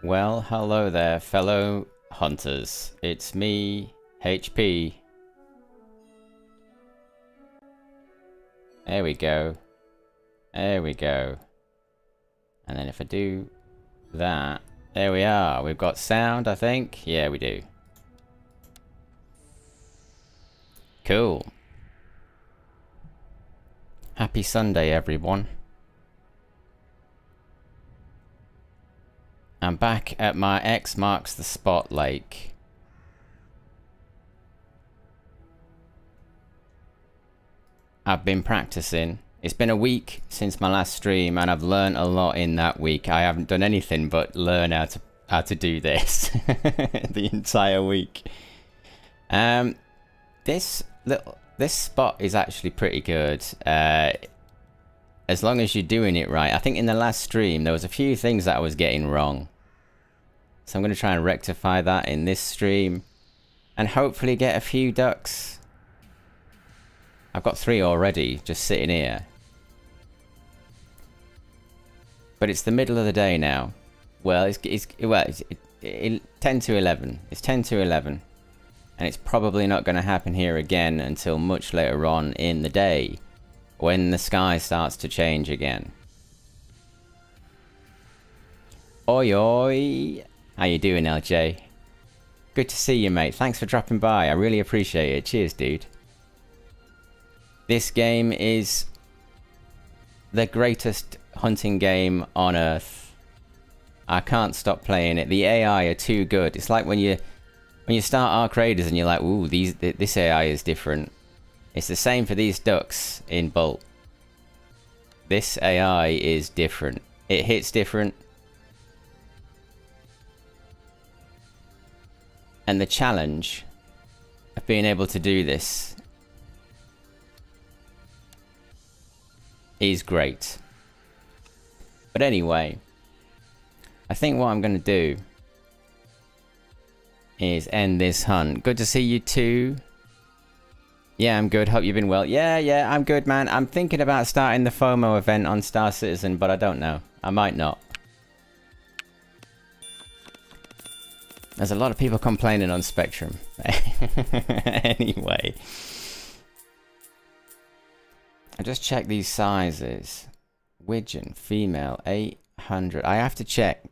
Well, hello there, fellow hunters. It's me, HP. There we go. There we go. And then if I do that, there we are. We've got sound, I think. Yeah, we do. Cool. Happy Sunday, everyone. I'm back at my X marks the spot lake. I've been practicing. It's been a week since my last stream and I've learned a lot in that week. I haven't done anything but learn how to do this the entire week. This spot is actually pretty good. As long as you're doing it right. I think in the last stream there was a few things that I was getting wrong. So I'm going to try and rectify that in this stream. And hopefully get a few ducks. I've got 3 already, just sitting here. But it's the middle of the day now. Well, it's 10 to 11. It's 10 to 11. And it's probably not going to happen here again until much later on in the day. When the sky starts to change again. Oi oi! How you doing, LJ? Good to see you, mate. Thanks for dropping by. I really appreciate it. Cheers, dude. This game is the greatest hunting game on earth. I can't stop playing it. The AI are too good. It's like when you start Ark Raiders and you're like, ooh, this AI is different. It's the same for these ducks in BULT. This AI is different. It hits different. And the challenge of being able to do this is great. But anyway, I think what I'm going to do is end this hunt. Good to see you too. Yeah, I'm good. Hope you've been well. Yeah, I'm good, man. I'm thinking about starting the FOMO event on Star Citizen, but I don't know. I might not. There's a lot of people complaining on Spectrum. Anyway. I just check these sizes. Widgeon, female, 800. I have to check.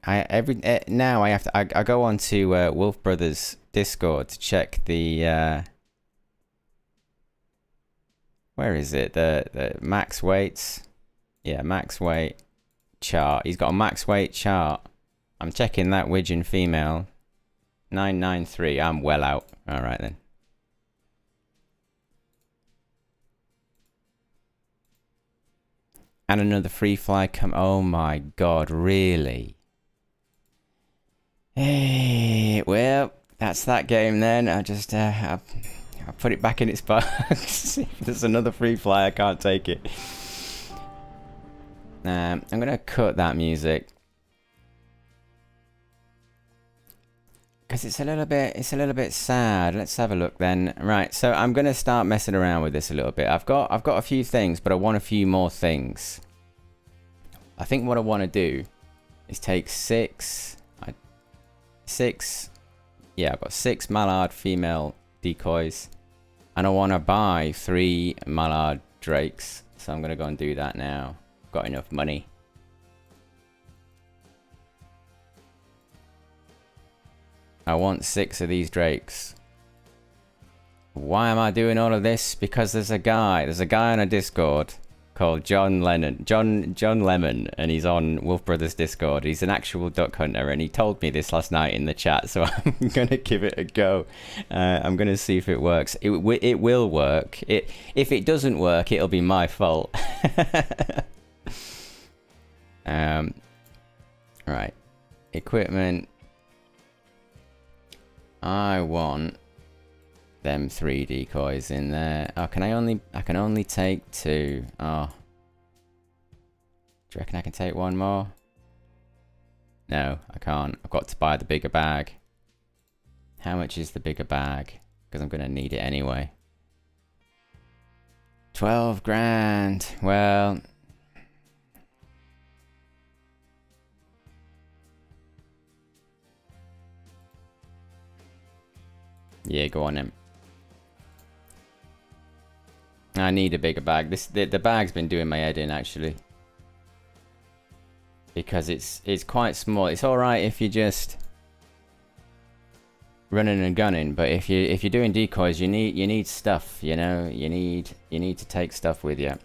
Now I have to. I go on to Wolf Brothers Discord to check the. Where is it? The max weights. Yeah, max weight chart. He's got a max weight chart. I'm checking that Widgeon female. 993. I'm well out. All right then. And another free fly come. Oh my god, really? Hey, well, that's that game then. I just I'll put it back in its box. If there's another free fly, I can't take it. I'm gonna cut that music because it's a little bit sad. Let's have a look then. Right, so I'm gonna start messing around with this a little bit. I've got a few things, but I want a few more things. I think what I want to do is take 6. Yeah, I've got 6 mallard female decoys. And I want to buy 3 mallard drakes. So I'm going to go and do that now. Got enough money. I want 6 of these drakes. Why am I doing all of this? Because there's a guy on a Discord called John Lemon, and he's on Wolf Brothers Discord. He's an actual duck hunter, and he told me this last night in the chat, so I'm gonna give it a go. I'm gonna see if it works. It will work. If it doesn't work, it'll be my fault. Right, equipment. I want them 3 decoys in there. Oh, I can only take 2. Oh. Do you reckon I can take 1 more? No, I can't. I've got to buy the bigger bag. How much is the bigger bag? Because I'm going to need it anyway. 12 grand. Well, Yeah, go on then. I need a bigger bag. The bag's been doing my head in actually. Because it's quite small. It's alright if you're just running and gunning, but if you're doing decoys, you need stuff, you know, you need to take stuff with you.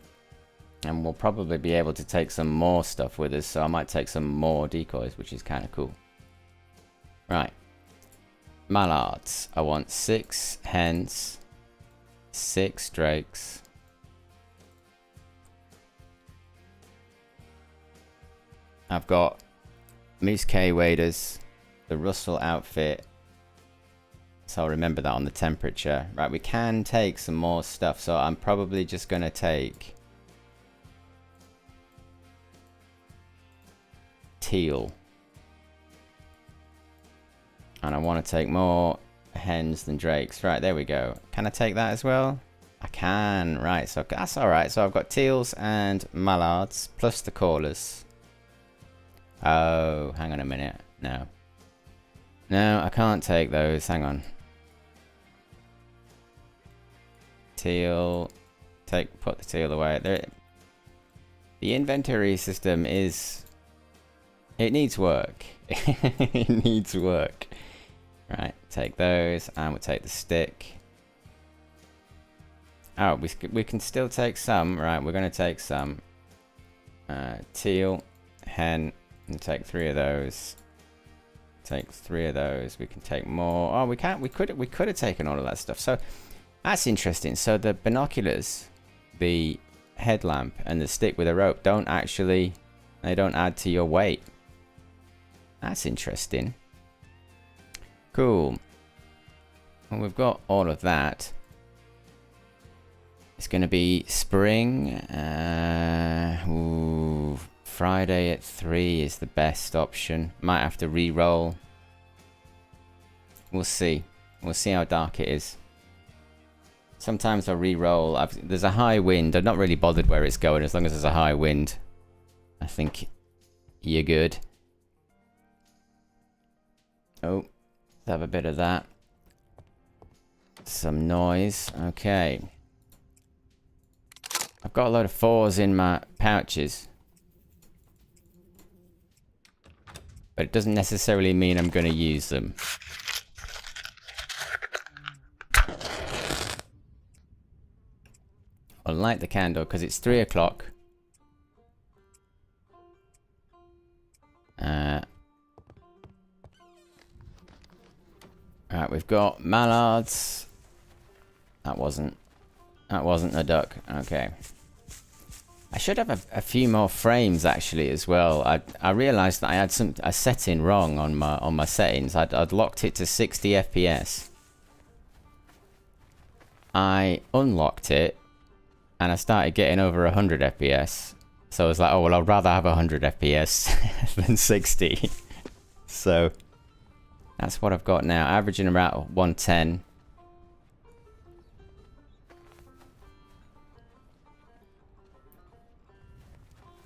And we'll probably be able to take some more stuff with us, so I might take some more decoys, which is kind of cool. Right. Mallards. I want 6 hens, 6 drakes. I've got Moose K waders, the Russell outfit. So I'll remember that on the temperature. Right, we can take some more stuff, so I'm probably just going to take teal. And I want to take more hens than drakes. Right, there we go. Can I take that as well? I can. Right, so that's alright. So I've got teals and mallards, plus the callers. Oh, hang on a minute. No. No, I can't take those. Hang on. Teal. Put the teal away. The inventory system is... It needs work. It needs work. Right, take those, and we'll take the stick. Oh, we can still take some. Right, we're going to take some. Teal, hen, and take 3 of those. Take 3 of those. We can take more. Oh, we can't. We could have taken all of that stuff. So that's interesting. So the binoculars, the headlamp, and the stick with a rope don't actually. They don't add to your weight. That's interesting. Cool. Well, we've got all of that. It's going to be spring. Ooh, Friday at 3 is the best option. Might have to re-roll. We'll see. We'll see how dark it is. Sometimes I'll re-roll. There's a high wind. I'm not really bothered where it's going as long as there's a high wind. I think you're good. Oh, let's have a bit of that. Some noise. Okay. I've got a load of 4s in my pouches. But it doesn't necessarily mean I'm going to use them. I'll light the candle because it's 3 o'clock. Right, we've got mallards. That wasn't a duck. Okay. I should have a few more frames actually as well. I realised that I had a setting wrong on my settings. I'd locked it to 60 FPS. I unlocked it and I started getting over 100 FPS. So I was like, oh well, I'd rather have 100 FPS than 60. So that's what I've got now, averaging around 110.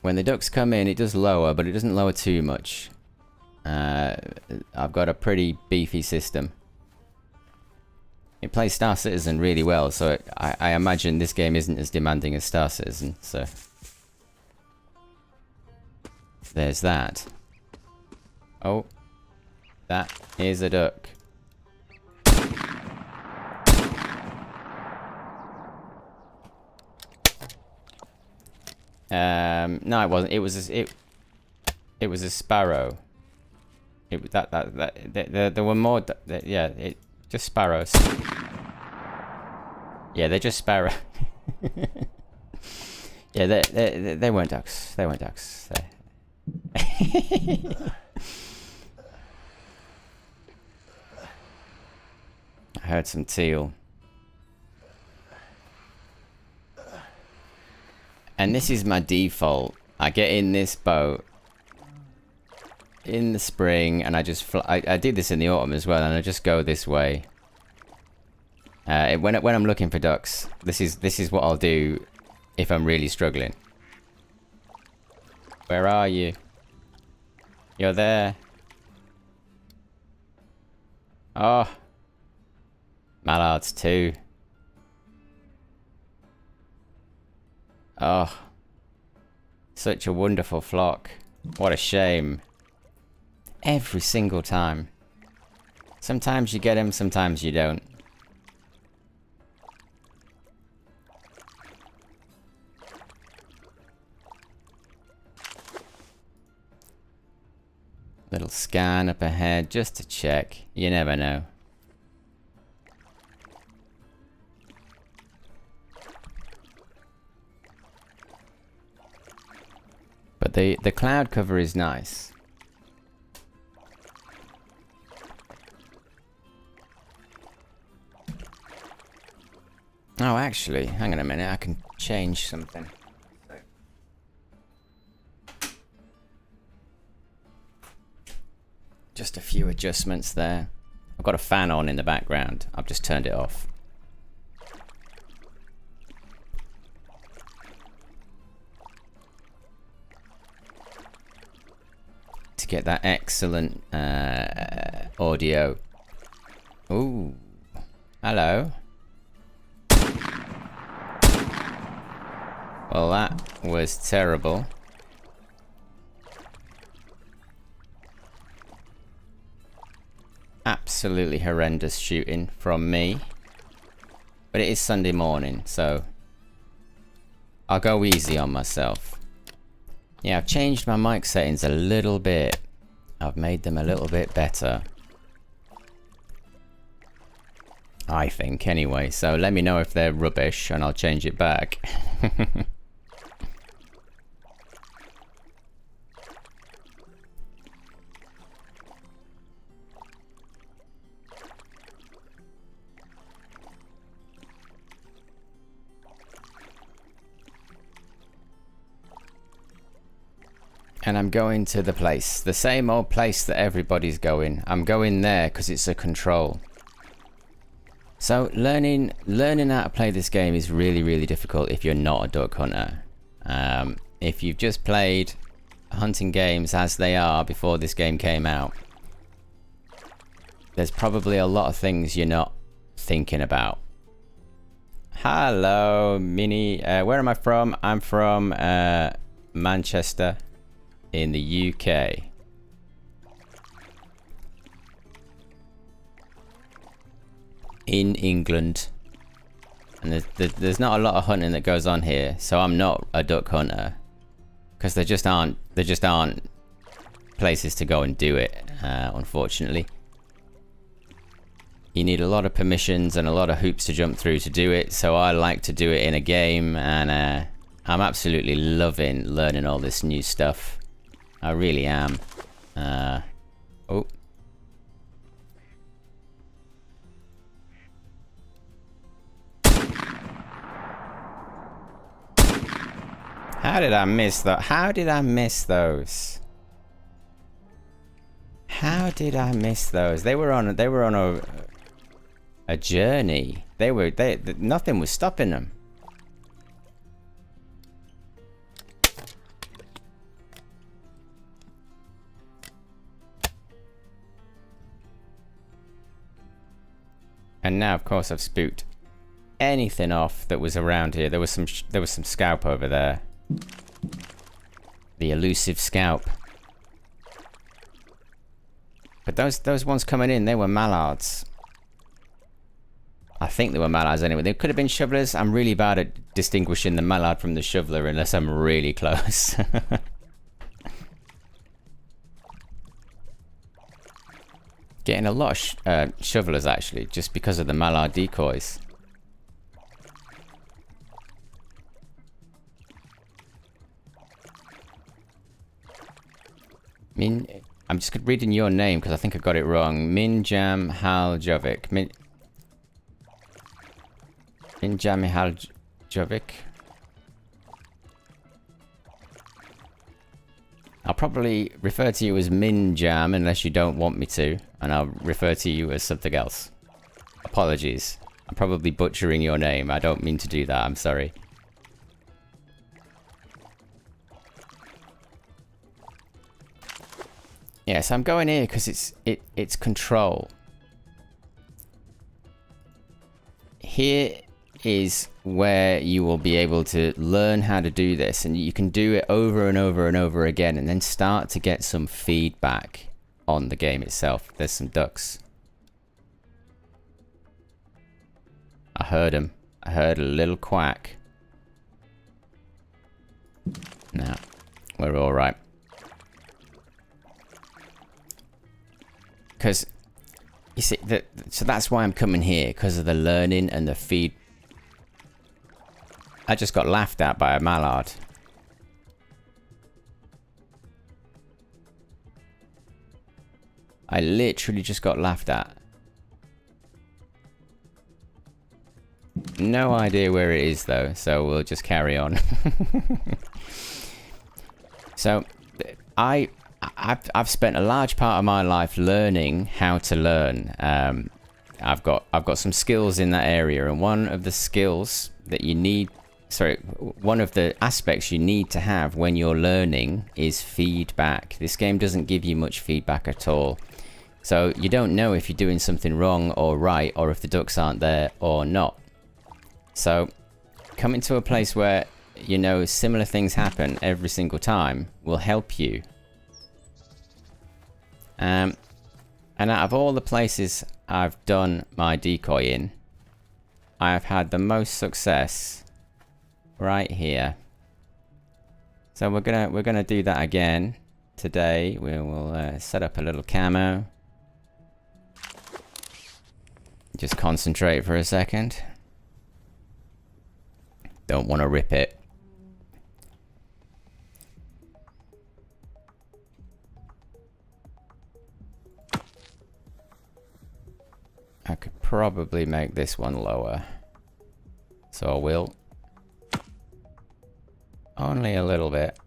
When the ducks come in, it does lower, but it doesn't lower too much. I've got a pretty beefy system. It plays Star Citizen really well, so I imagine this game isn't as demanding as Star Citizen, so... There's that. Oh. That is a duck. No, it wasn't. It was a sparrow. There were more. Yeah, just sparrows. Yeah, they're just sparrow. Yeah, they weren't ducks. They weren't ducks. I heard some teal. And this is my default. I get in this boat in the spring and I just fly. I did this in the autumn as well, and I just go this way. When I'm looking for ducks, this is what I'll do if I'm really struggling. Where are you? You're there. Oh. Mallards too. Oh. Such a wonderful flock. What a shame. Every single time. Sometimes you get them, sometimes you don't. Little scan up ahead just to check. You never know. But the cloud cover is nice. Oh, actually, hang on a minute. I can change something. Just a few adjustments there. I've got a fan on in the background. I've just turned it off. To get that excellent audio. Ooh. Hello. Well, that was terrible. Absolutely horrendous shooting from me. But it is Sunday morning, so I'll go easy on myself. Yeah, I've changed my mic settings a little bit. I've made them a little bit better. I think, anyway. So let me know if they're rubbish and I'll change it back. And I'm going to the place. The same old place that everybody's going. I'm going there because it's a control. So learning how to play this game is really, really difficult if you're not a duck hunter. If you've just played hunting games as they are before this game came out, there's probably a lot of things you're not thinking about. Hello, Minnie. Where am I from? I'm from Manchester in the UK. In England. And there's not a lot of hunting that goes on here, so I'm not a duck hunter. Because there just aren't places to go and do it, unfortunately. You need a lot of permissions and a lot of hoops to jump through to do it, so I like to do it in a game, and I'm absolutely loving learning all this new stuff. I really am. Oh. How did I miss that? How did I miss those? How did I miss those? They were on a journey. Nothing was stopping them. And now, of course, I've spooked anything off that was around here. There was some scalp over there. The elusive scalp. But those ones coming in, they were mallards. I think they were mallards anyway. They could have been shovelers. I'm really bad at distinguishing the mallard from the shoveler unless I'm really close. Getting a lot of shovelers actually, just because of the mallard decoys. I'm just reading your name because I think I got it wrong. Minjam Haljovic. Minjam Haljovic. I'll probably refer to you as Minjam unless you don't want me to, and I'll refer to you as something else. Apologies. I'm probably butchering your name. I don't mean to do that. I'm sorry. Yes, I'm going here because it's control. here is where you will be able to learn how to do this, and you can do it over and over and over again, and then start to get some feedback on the game itself. There's some ducks. I heard them. I heard a little quack. Now, we're all right. Because, you see, so that's why I'm coming here, because of the learning and the feed. I just got laughed at by a mallard. I literally just got laughed at. No idea where it is though, so we'll just carry on. So, I've spent a large part of my life learning how to learn. I've got some skills in that area, and one of the skills that you need, one of the aspects you need to have when you're learning is feedback. This game doesn't give you much feedback at all. So you don't know if you're doing something wrong or right, or if the ducks aren't there or not. So coming to a place where you know similar things happen every single time will help you. And out of all the places I've done my decoy in, I have had the most success right here. So we're gonna do that again today. We will set up a little camo. Just concentrate for a second. Don't want to rip it. I could probably make this one lower. So I will. Only a little bit.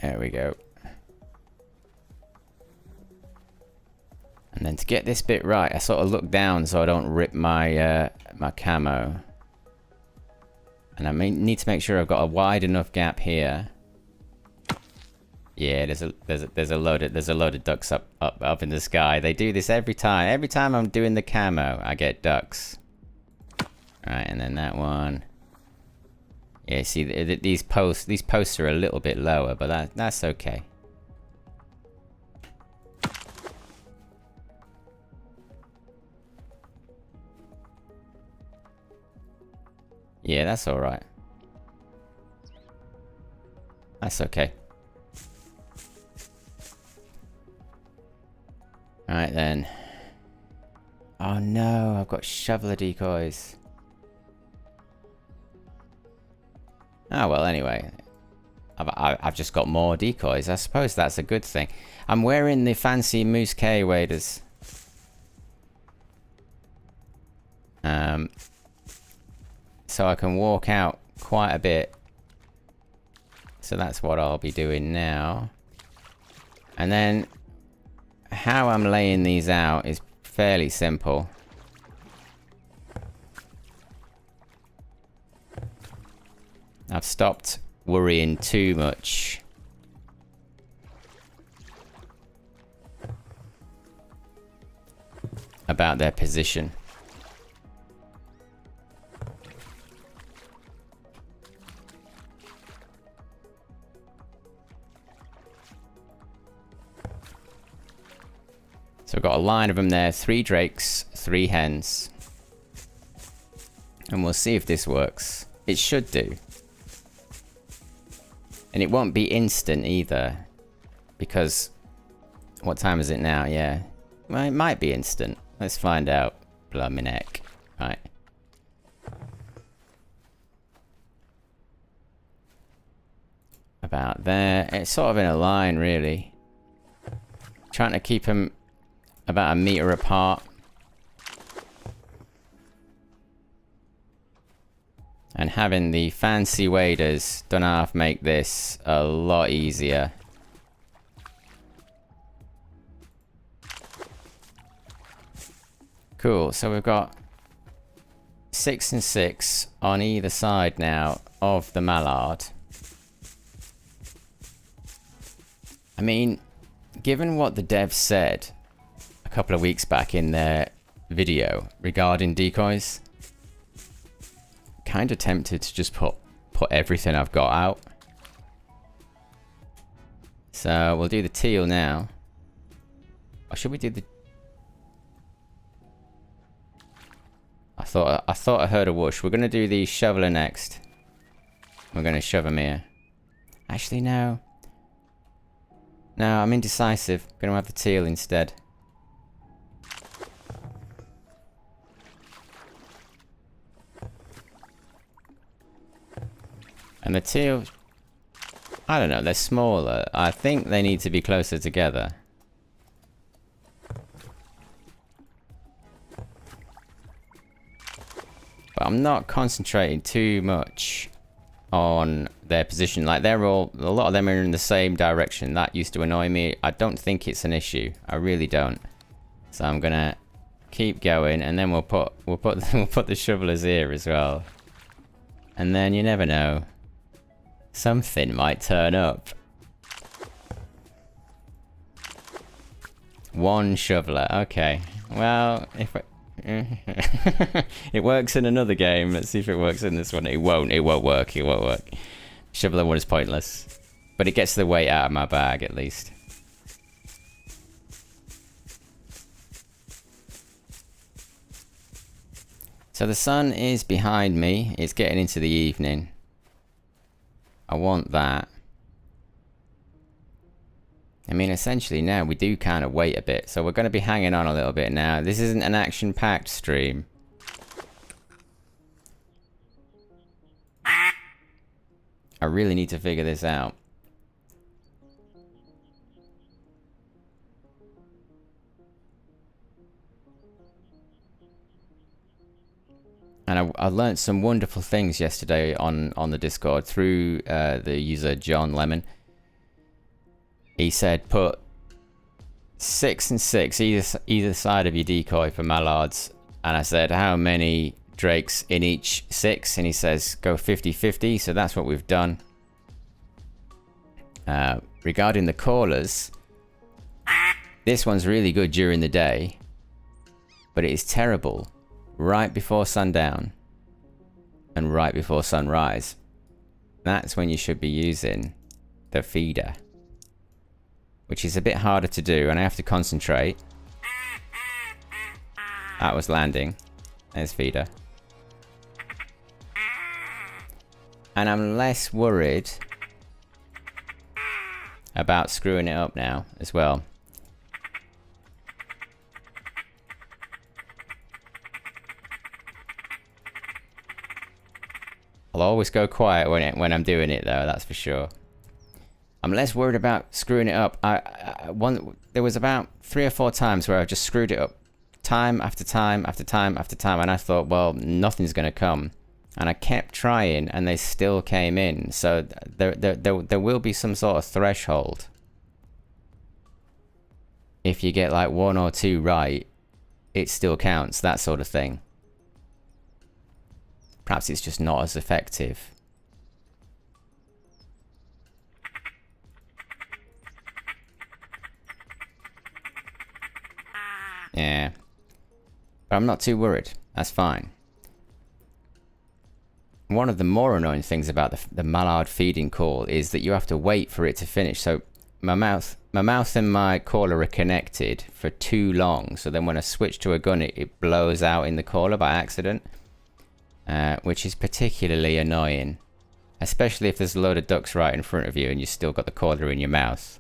There we go. And then to get this bit right, I sort of look down so I don't rip my my camo. And I need to make sure I've got a wide enough gap here. Yeah, there's a load of ducks up in the sky. They do this every time. Every time I'm doing the camo, I get ducks. Right, and then that one. Yeah, see these posts are a little bit lower, but that's okay. Yeah, that's all right. That's okay. All right then. Oh no, I've got shoveler decoys. Oh well, anyway. I've just got more decoys. I suppose that's a good thing. I'm wearing the fancy Moose K waders. So I can walk out quite a bit. So that's what I'll be doing now. And then how I'm laying these out is fairly simple. I've stopped worrying too much about their position. So I've got a line of them there, 3 drakes, 3 hens. And we'll see if this works. It should do. And it won't be instant either. Because, what time is it now? Yeah. Well, it might be instant. Let's find out. Blimmin' heck. Right. About there. It's sort of in a line, really. Trying to keep them about a meter apart. And having the fancy waders done half make this a lot easier. Cool, so we've got 6 and 6 on either side now of the mallard. I mean, given what the dev said, I couple of weeks back in their video regarding decoys. Kind of tempted to just put everything I've got out. So we'll do the teal now. Or should we do the... I thought I heard a whoosh. We're going to do the shoveler next. We're going to shove them here. Actually, no. No, I'm indecisive. I'm going to have the teal instead. And the teal... I don't know, they're smaller. I think they need to be closer together. But I'm not concentrating too much on their position. Like, they're all... A lot of them are in the same direction. That used to annoy me. I don't think it's an issue. I really don't. So I'm gonna keep going, and then we'll put the shovelers here as well. And then you never know. Something might turn up. One shoveler. Okay. Well, if it works in another game, let's see if it works in this one. It won't. It won't work. It won't work. Shoveler one is pointless, but it gets the weight out of my bag at least. So the sun is behind me. It's getting into the evening. I want that. I mean, essentially now we do kind of wait a bit. So we're going to be hanging on a little bit now. This isn't an action-packed stream. I really need to figure this out. And I learned some wonderful things yesterday on the Discord through the user John Lemon. He said put 6 and 6 either side of your decoy for mallards. And I said, how many drakes in each 6? And he says, go 50-50. So that's what we've done. Regarding the callers, this one's really good during the day, but it is terrible right before sundown and right before sunrise. That's when you should be using the feeder, which is a bit harder to do, and I have to concentrate. That was landing. There's feeder. And I'm less worried about screwing it up now as well. I'll always go quiet when I'm doing it though, that's for sure. I'm less worried about screwing it up. There was about 3 or 4 times where I just screwed it up time after time after time after time, and I thought, well, nothing's going to come. And I kept trying, and they still came in. So there will be some sort of threshold. If you get like 1 or 2 right, it still counts, that sort of thing. Perhaps it's just not as effective. Yeah. But I'm not too worried. That's fine. One of the more annoying things about the mallard feeding call is that you have to wait for it to finish. So my mouth and my caller are connected for too long. So then when I switch to a gun, it blows out in the caller by accident. Which is particularly annoying. Especially if there's a load of ducks right in front of you and you've still got the caller in your mouth.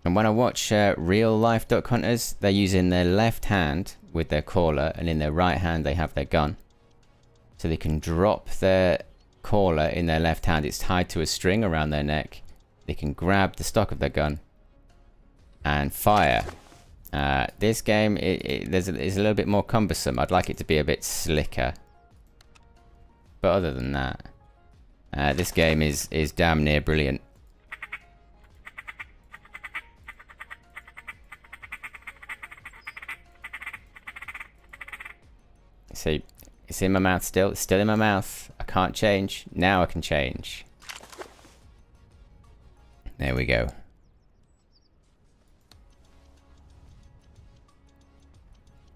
And when I watch real life duck hunters, they're using their left hand with their caller, and in their right hand they have their gun. So they can drop their caller in their left hand. It's tied to a string around their neck. They can grab the stock of their gun and fire. This game is a little bit more cumbersome. I'd like it to be a bit slicker. But other than that, this game is damn near brilliant. See, it's in my mouth still. It's still in my mouth. I can't change. Now I can change. There we go.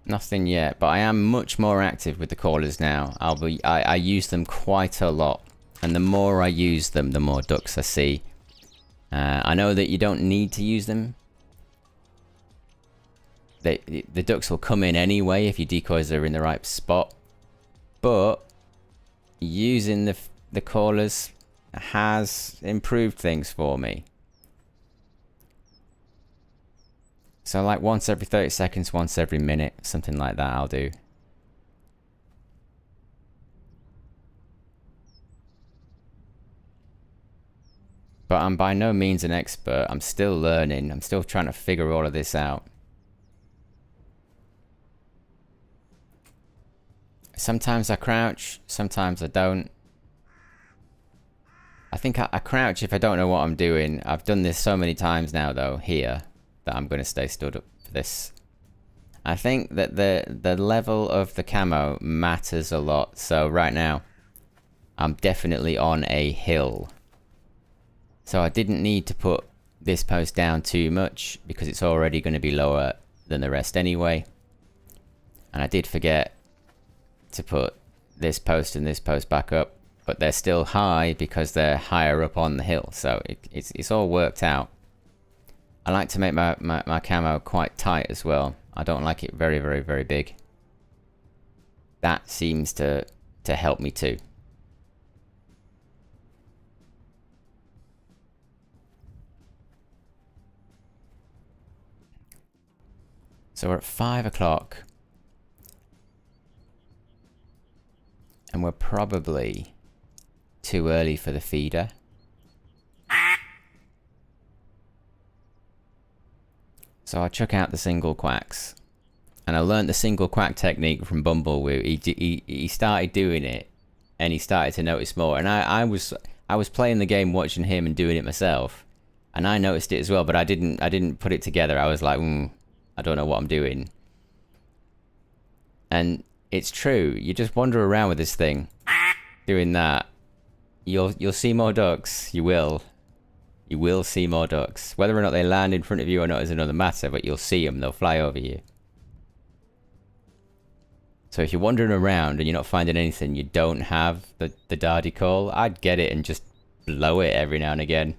Nothing yet, but I am much more active with the callers now. I use them quite a lot, and the more I use them, the more ducks I see. I know that you don't need to use them. The ducks will come in anyway if your decoys are in the right spot, but using the callers has improved things for me. So like once every 30 seconds, once every minute, something like that I'll do. But I'm by no means an expert. I'm still learning. I'm still trying to figure all of this out. Sometimes I crouch, sometimes I don't. I think I crouch if I don't know what I'm doing. I've done this so many times now though, here, that I'm going to stay stood up for this. I think that the level of the camo matters a lot. So right now, I'm definitely on a hill. So I didn't need to put this post down too much because it's already going to be lower than the rest anyway. And I did forget to put this post and this post back up, but they're still high because they're higher up on the hill. So it's all worked out. I like to make my camo quite tight as well. I don't like it very, very, very big. That seems to help me too. So we're at 5 o'clock. And we're probably too early for the feeder. So I chuck out the single quacks. And I learned the single quack technique from Bumblewoo. He started doing it, and he started to notice more. And I was playing the game, watching him and doing it myself, and I noticed it as well. But I didn't put it together. I was like, I don't know what I'm doing. And it's true. You just wander around with this thing, doing that. You'll see more ducks. You will. You will see more ducks. Whether or not they land in front of you or not is another matter, but you'll see them. They'll fly over you. So if you're wandering around and you're not finding anything, you don't have the Dardy call, I'd get it and just blow it every now and again.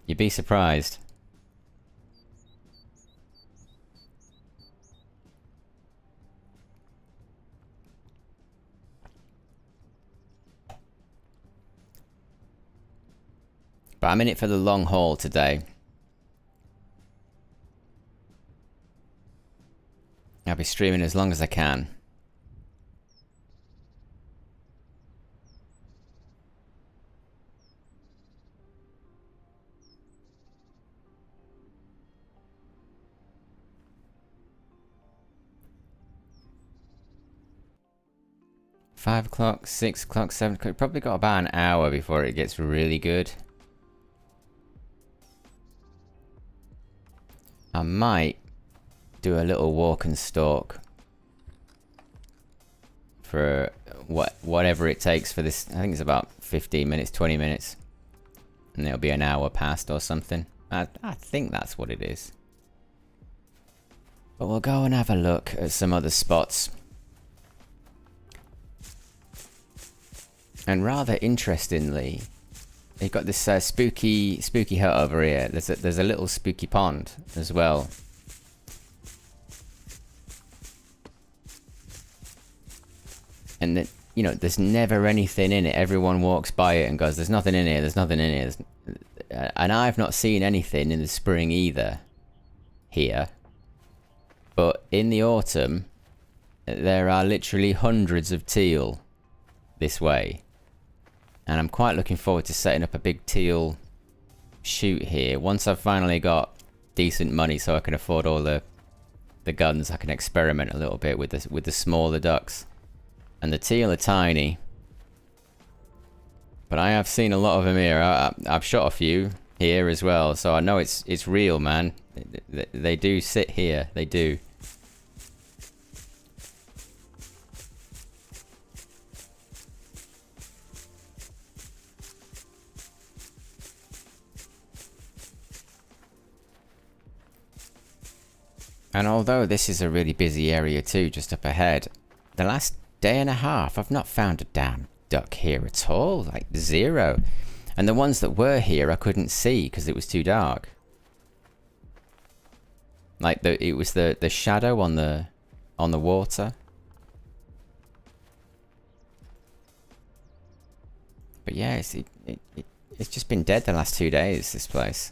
You'd be surprised. But I'm in it for the long haul today. I'll be streaming as long as I can. $5 o'clock, 6 o'clock, 7 o'clock. Probably got about an hour before it gets really good. I might do a little walk and stalk for whatever it takes for this. I think it's about 15 minutes, 20 minutes, and it'll be an hour past or something. I think that's what it is. But we'll go and have a look at some other spots. And rather interestingly, you've got this spooky hut over here. There's a little spooky pond as well. And that, you know, there's never anything in it. Everyone walks by it and goes, "There's nothing in here. There's nothing in here." And I've not seen anything in the spring either here. But in the autumn, there are literally hundreds of teal this way. And I'm quite looking forward to setting up a big teal shoot here. Once I've finally got decent money so I can afford all the guns, I can experiment a little bit with the smaller ducks. And the teal are tiny. But I have seen a lot of them here. I've shot a few here as well, so I know it's real, man. They do sit here. They do. And although this is a really busy area too, just up ahead, the last day and a half I've not found a damn duck here at all, like zero. And the ones that were here I couldn't see because it was too dark. Like it was the shadow on the water. But yeah, it's just been dead the last 2 days, this place.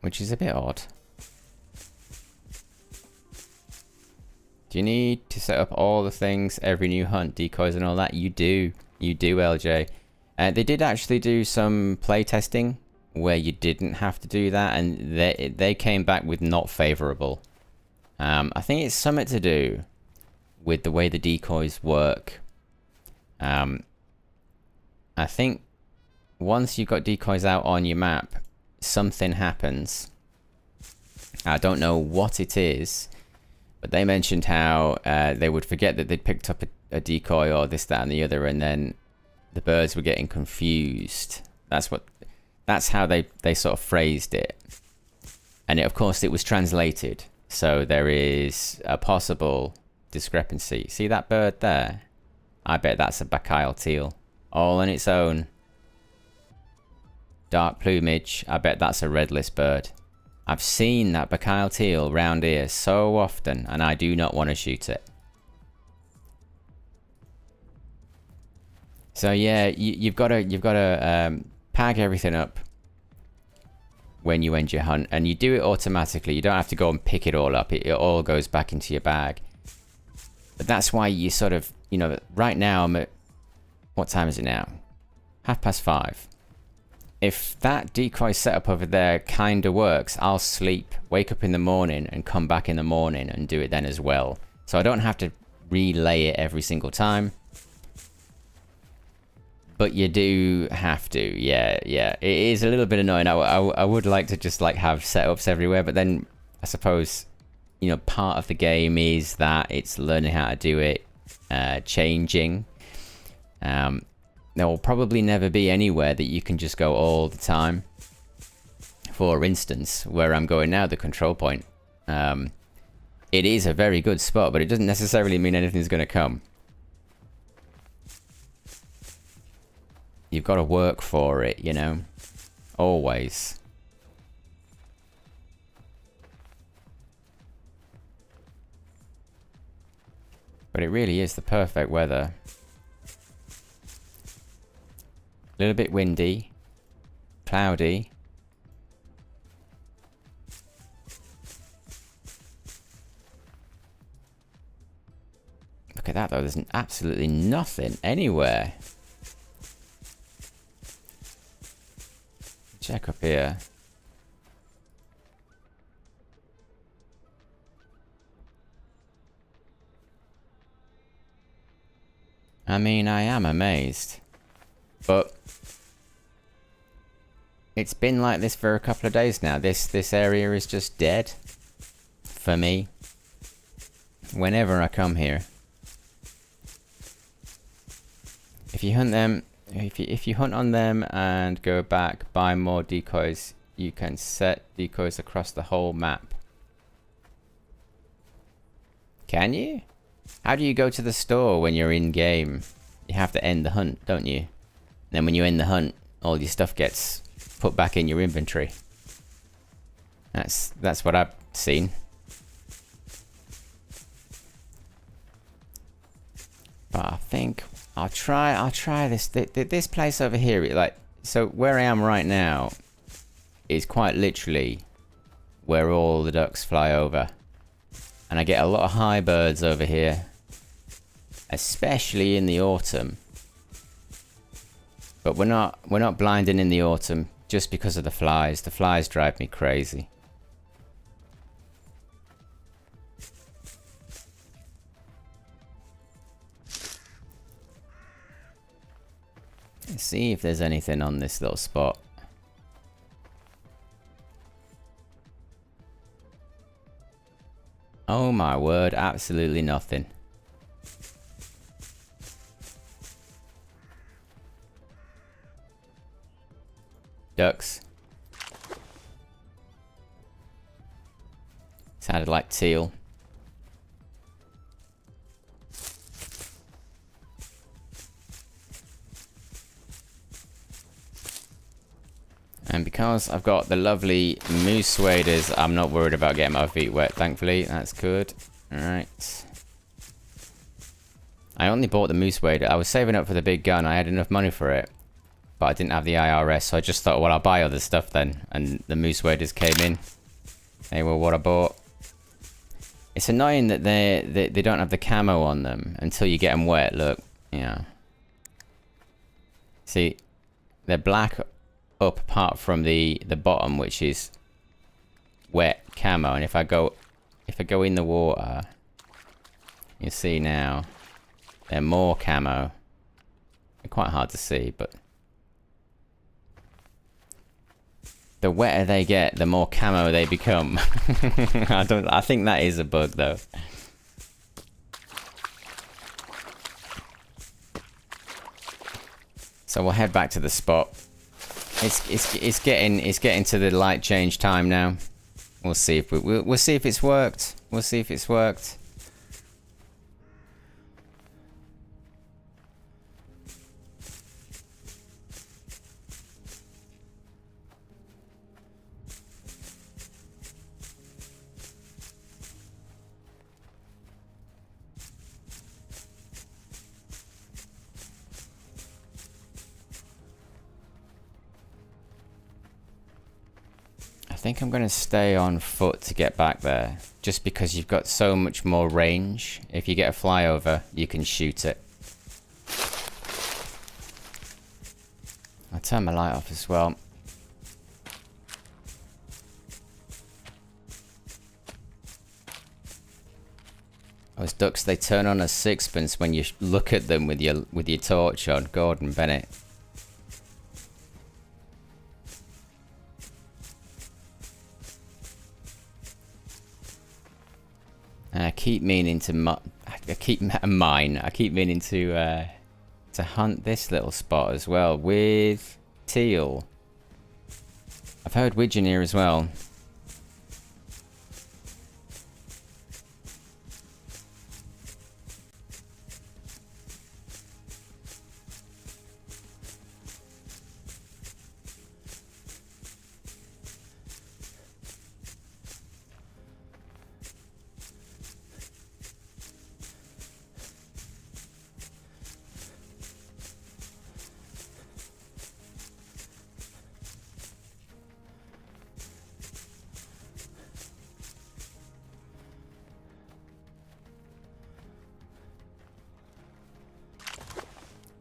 Which is a bit odd. Do you need to set up all the things, every new hunt, decoys and all that? You do. You do, LJ. They did actually do some playtesting where you didn't have to do that, and they came back with not favourable. I think it's something to do with the way the decoys work. I think once you've got decoys out on your map, something happens. I don't know what it is, but they mentioned how they would forget that they'd picked up a decoy or this, that, and the other, and then the birds were getting confused. That's how they sort of phrased it. And of course it was translated, so there is a possible discrepancy. See that bird there? I bet that's a Bacile teal, all on its own. Dark plumage, I bet that's a redlist bird. I've seen that Bacile teal round here so often, and I do not want to shoot it. So yeah, you've got to pag everything up when you end your hunt, and you do it automatically. You don't have to go and pick it all up. It all goes back into your bag. But that's why you sort of, you know, right now I'm at, what time is it now? 5:30. If that decoy setup over there kind of works, I'll sleep, wake up in the morning, and come back in the morning and do it then as well. So I don't have to relay it every single time. But you do have to, yeah. It is a little bit annoying. I would like to just like have setups everywhere, but then I suppose, you know, part of the game is that it's learning how to do it, changing. There will probably never be anywhere that you can just go all the time. For instance, where I'm going now, the control point. It is a very good spot, but it doesn't necessarily mean anything's going to come. You've got to work for it, you know? Always. But it really is the perfect weather. A little bit windy. Cloudy. Look at that though, there's absolutely nothing anywhere. Check up here. I mean, I am amazed. But it's been like this for a couple of days now. This area is just dead for me whenever I come here. If you hunt them, if you hunt on them and go back, buy more decoys, you can set decoys across the whole map. Can you? How do you go to the store when you're in game? You have to end the hunt, don't you? And then when you end the hunt, all your stuff gets put back in your inventory. That's what I've seen. But I think I'll try this. This place over here, like, so where I am right now is quite literally where all the ducks fly over. And I get a lot of high birds over here, especially in the autumn. But we're not blinding in the autumn just because of the flies. The flies drive me crazy. Let's see if there's anything on this little spot. Oh my word, absolutely nothing. ducks. Sounded like teal. And because I've got the lovely moose waders, I'm not worried about getting my feet wet, thankfully. That's good. Alright. I only bought the moose wader. I was saving up for the big gun. I had enough money for it. But I didn't have the IRS, so I just thought, well, I'll buy other stuff then. And the moose waders came in. They were what I bought. It's annoying that they don't have the camo on them until you get them wet. Look, yeah. See, they're black up apart from the bottom, which is wet camo. And if I go in the water, you see now they're more camo. They're quite hard to see, but the wetter they get, the more camo they become. I think that is a bug though. So we'll head back to the spot. It's getting to the light change time now. We'll see if we'll see if it's worked. We'll see if it's worked. I think I'm going to stay on foot to get back there, just because you've got so much more range. If you get a flyover, you can shoot it. I'll turn my light off as well. Those ducks, they turn on a sixpence when you look at them with your torch on. Gordon Bennett. I keep meaning to I keep meaning to hunt this little spot as well with teal. I've heard widgeon here as well.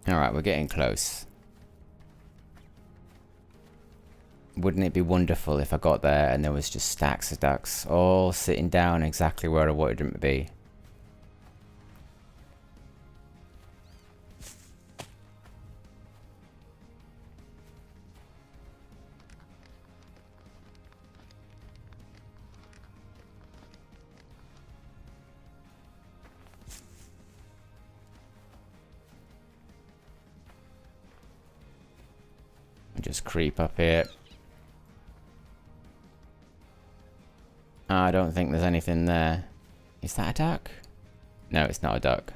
Alright, we're getting close. Wouldn't it be wonderful if I got there and there was just stacks of ducks all sitting down exactly where I wanted them to be? Just creep up here. I don't think there's anything there. Is that a duck? No, it's not a duck.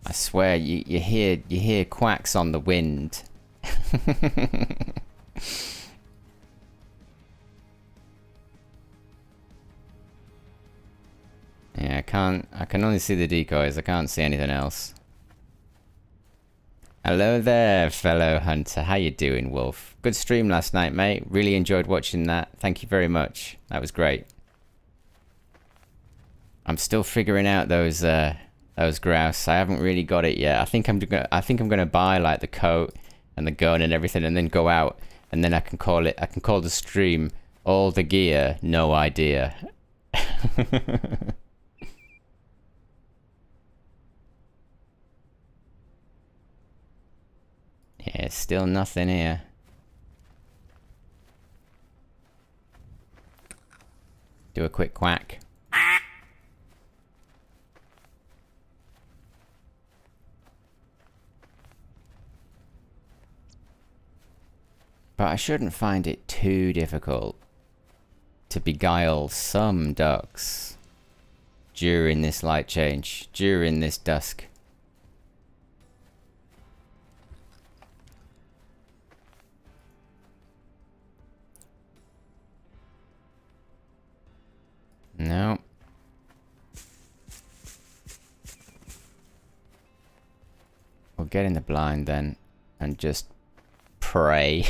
I swear, you hear quacks on the wind. Yeah, I can only see the decoys. I can't see anything else. Hello there, fellow hunter. How you doing, Wolf? Good stream last night, mate. Really enjoyed watching that. Thank you very much. That was great. I'm still figuring out those grouse. I haven't really got it yet. I think I'm gonna buy like the coat and the gun and everything, and then go out, and then I can call the stream All the Gear, No Idea. Yeah, still nothing here. Do a quick quack. But I shouldn't find it too difficult to beguile some ducks during this light change, during this dusk. No. We'll get in the blind then and just pray.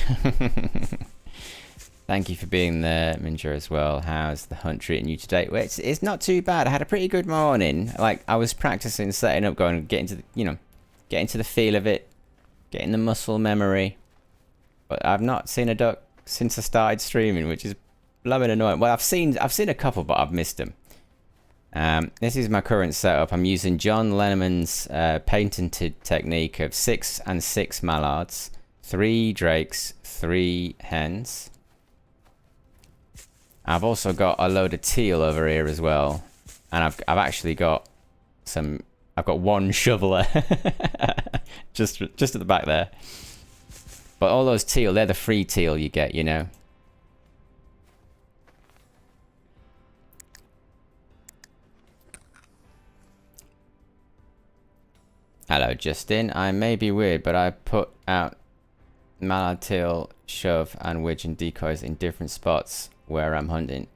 Thank you for being there, Minja, as well. How's the hunt treating you today? Well, it's not too bad. I had a pretty good morning. Like, I was practicing setting up, going, getting to the, getting to the feel of it, getting the muscle memory. But I've not seen a duck since I started streaming, which is blooming annoying. Well, I've seen a couple, but I've missed them. This is my current setup. I'm using John Lenneman's patented technique of 6 and 6 mallards, 3 drakes, 3 hens. I've also got a load of teal over here as well, and I've actually got some. I've got 1 shoveler just at the back there. But all those teal, they're the free teal you get, you know. Hello, Justin. I may be weird, but I put out mallard, teal, shove, and widge and decoys in different spots where I'm hunting.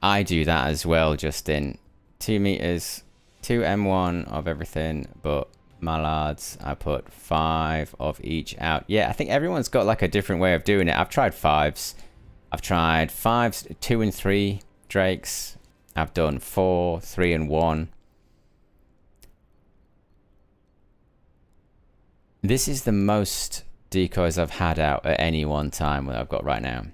I do that as well, Justin. 2 meters, 2 M1 of everything, but mallards, I put 5 of each out. Yeah, I think everyone's got like a different way of doing it. I've tried 5s. I've tried 5s, 2 and 3 drakes. I've done 4, 3 and 1. This is the most decoys I've had out at any one time that I've got right now.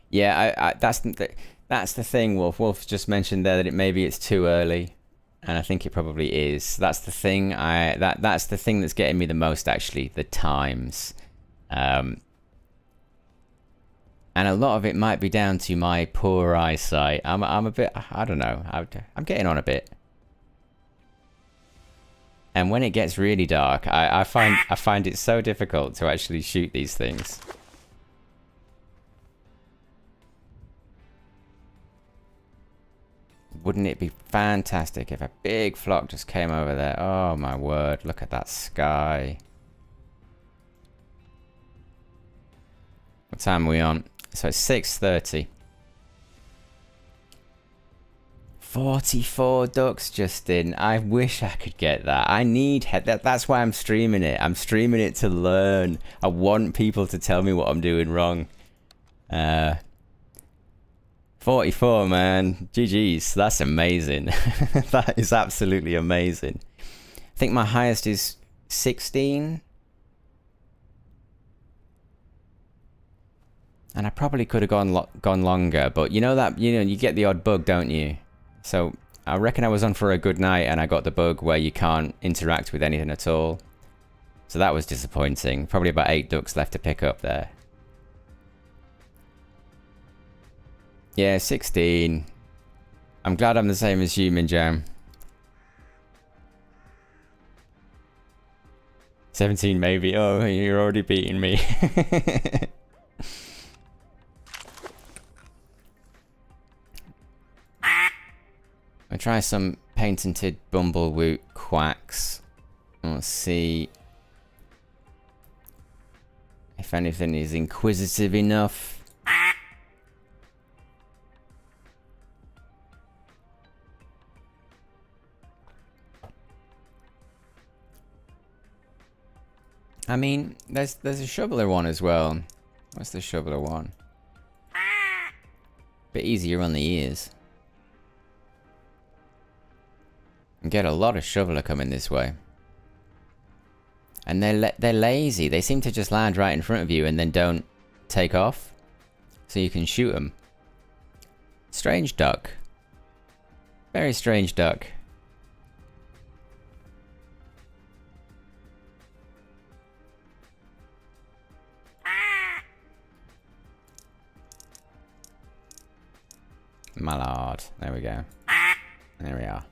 Yeah, that's the thing, Wolf. Wolf just mentioned there that maybe it's too early, and I think it probably is. That's the thing. That's the thing that's getting me the most, actually. The times, and a lot of it might be down to my poor eyesight. I'm a bit. I don't know. I'm getting on a bit. And when it gets really dark, I find it so difficult to actually shoot these things. Wouldn't it be fantastic if a big flock just came over there? Oh my word, look at that sky. What time are we on? So it's 6:30. 44 ducks, Justin. I wish I could get that. I need that's why I'm streaming it. I'm streaming it to learn. I want people to tell me what I'm doing wrong. 44, man. GG's. That's amazing. That is absolutely amazing. I think my highest is 16. And I probably could have gone longer, but you know that, you get the odd bug, don't you? So I reckon I was on for a good night and I got the bug where you can't interact with anything at all. So that was disappointing. Probably about 8 ducks left to pick up there. Yeah, 16. I'm glad I'm the same as you, Minjam. 17 maybe. Oh, you're already beating me. I'll try some patented bumblewoot quacks. Let's see if anything is inquisitive enough. I mean, there's a shoveler one as well. What's the shoveler one? Bit easier on the ears. And get a lot of shoveler coming this way. And they're lazy. They seem to just land right in front of you and then don't take off. So you can shoot them. Strange duck. Very strange duck. Mallard. There we go. There we are.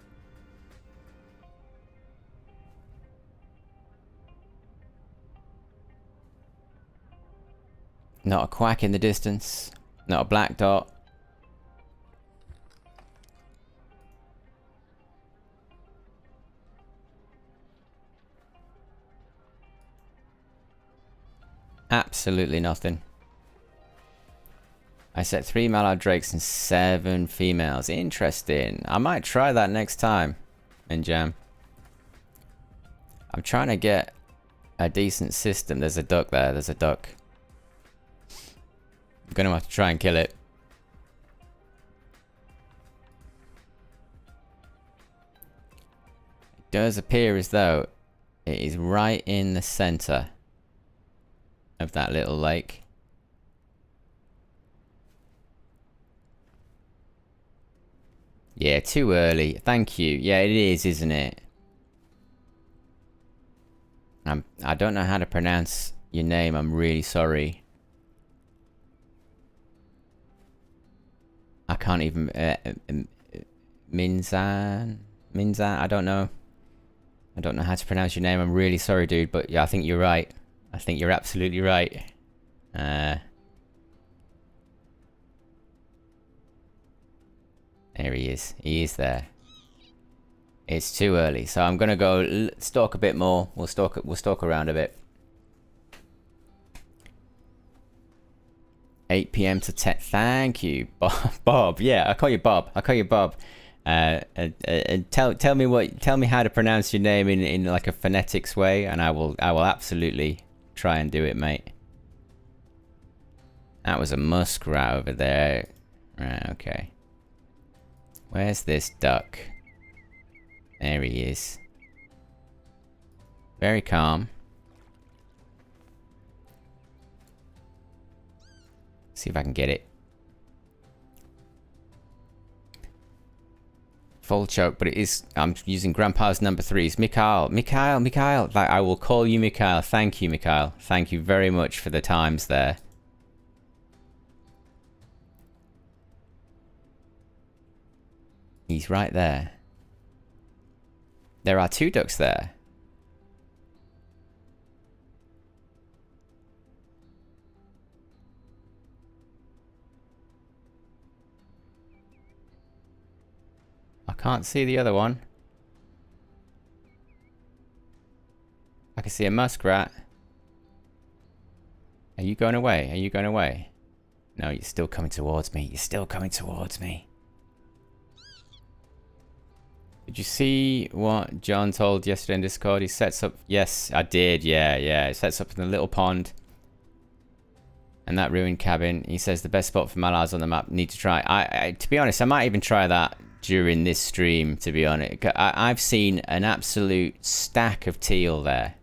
Not a quack in the distance. Not a black dot. Absolutely nothing. I set 3 mallard drakes and 7 females. Interesting. I might try that next time in Jam. I'm trying to get a decent system. There's a duck there. There's a duck. I'm gonna have to try and kill it. It does appear as though it is right in the center of that little lake. Yeah, too early. Thank you. Yeah, it is, isn't it? I don't know how to pronounce your name. I'm really sorry. I can't even... Minzan? Minzan? I don't know. I don't know how to pronounce your name. I'm really sorry, dude. But yeah, I think you're right. I think you're absolutely right. There he is. He is there. It's too early, so I'm gonna go stalk a bit more. We'll stalk around a bit. 8 p.m. to 10. Thank you, Bob. Yeah, I call you Bob. I call you Bob. Tell me how to pronounce your name in like a phonetics way, and I will absolutely try and do it, mate. That was a muskrat over there. Right, okay. Where's this duck? There he is. Very calm. See if I can get it. Full choke, but it is... I'm using Grandpa's number 3s. Mikhail. Like, I will call you Mikhail. Thank you, Mikhail. Thank you very much for the times there. He's right there. There are 2 ducks there. I can't see the other one. I can see a muskrat. Are you going away? Are you going away? No, you're still coming towards me. You're still coming towards me. Did you see what John told yesterday in Discord? He sets up... Yes, I did. Yeah. He sets up in the little pond. And that ruined cabin. He says the best spot for mallards on the map. Need to try. To be honest, I might even try that during this stream, to be honest. I've seen an absolute stack of teal there.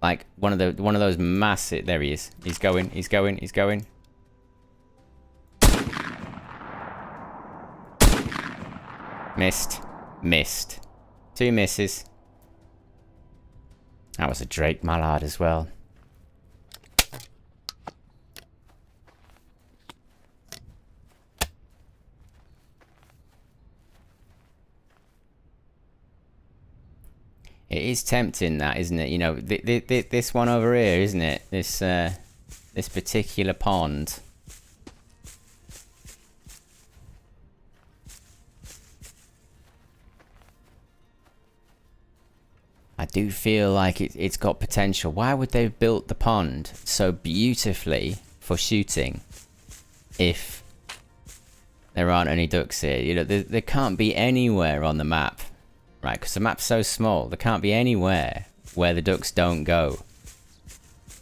Like one of those massive... There he is. He's going. Missed. 2 misses. That was a Drake mallard as well. It is tempting, that, isn't it? You know, this one over here, isn't it? This particular pond. I do feel like it's got potential. Why would they have built the pond so beautifully for shooting if there aren't any ducks here? You know, there can't be anywhere on the map, right? Because the map's so small, there can't be anywhere where the ducks don't go.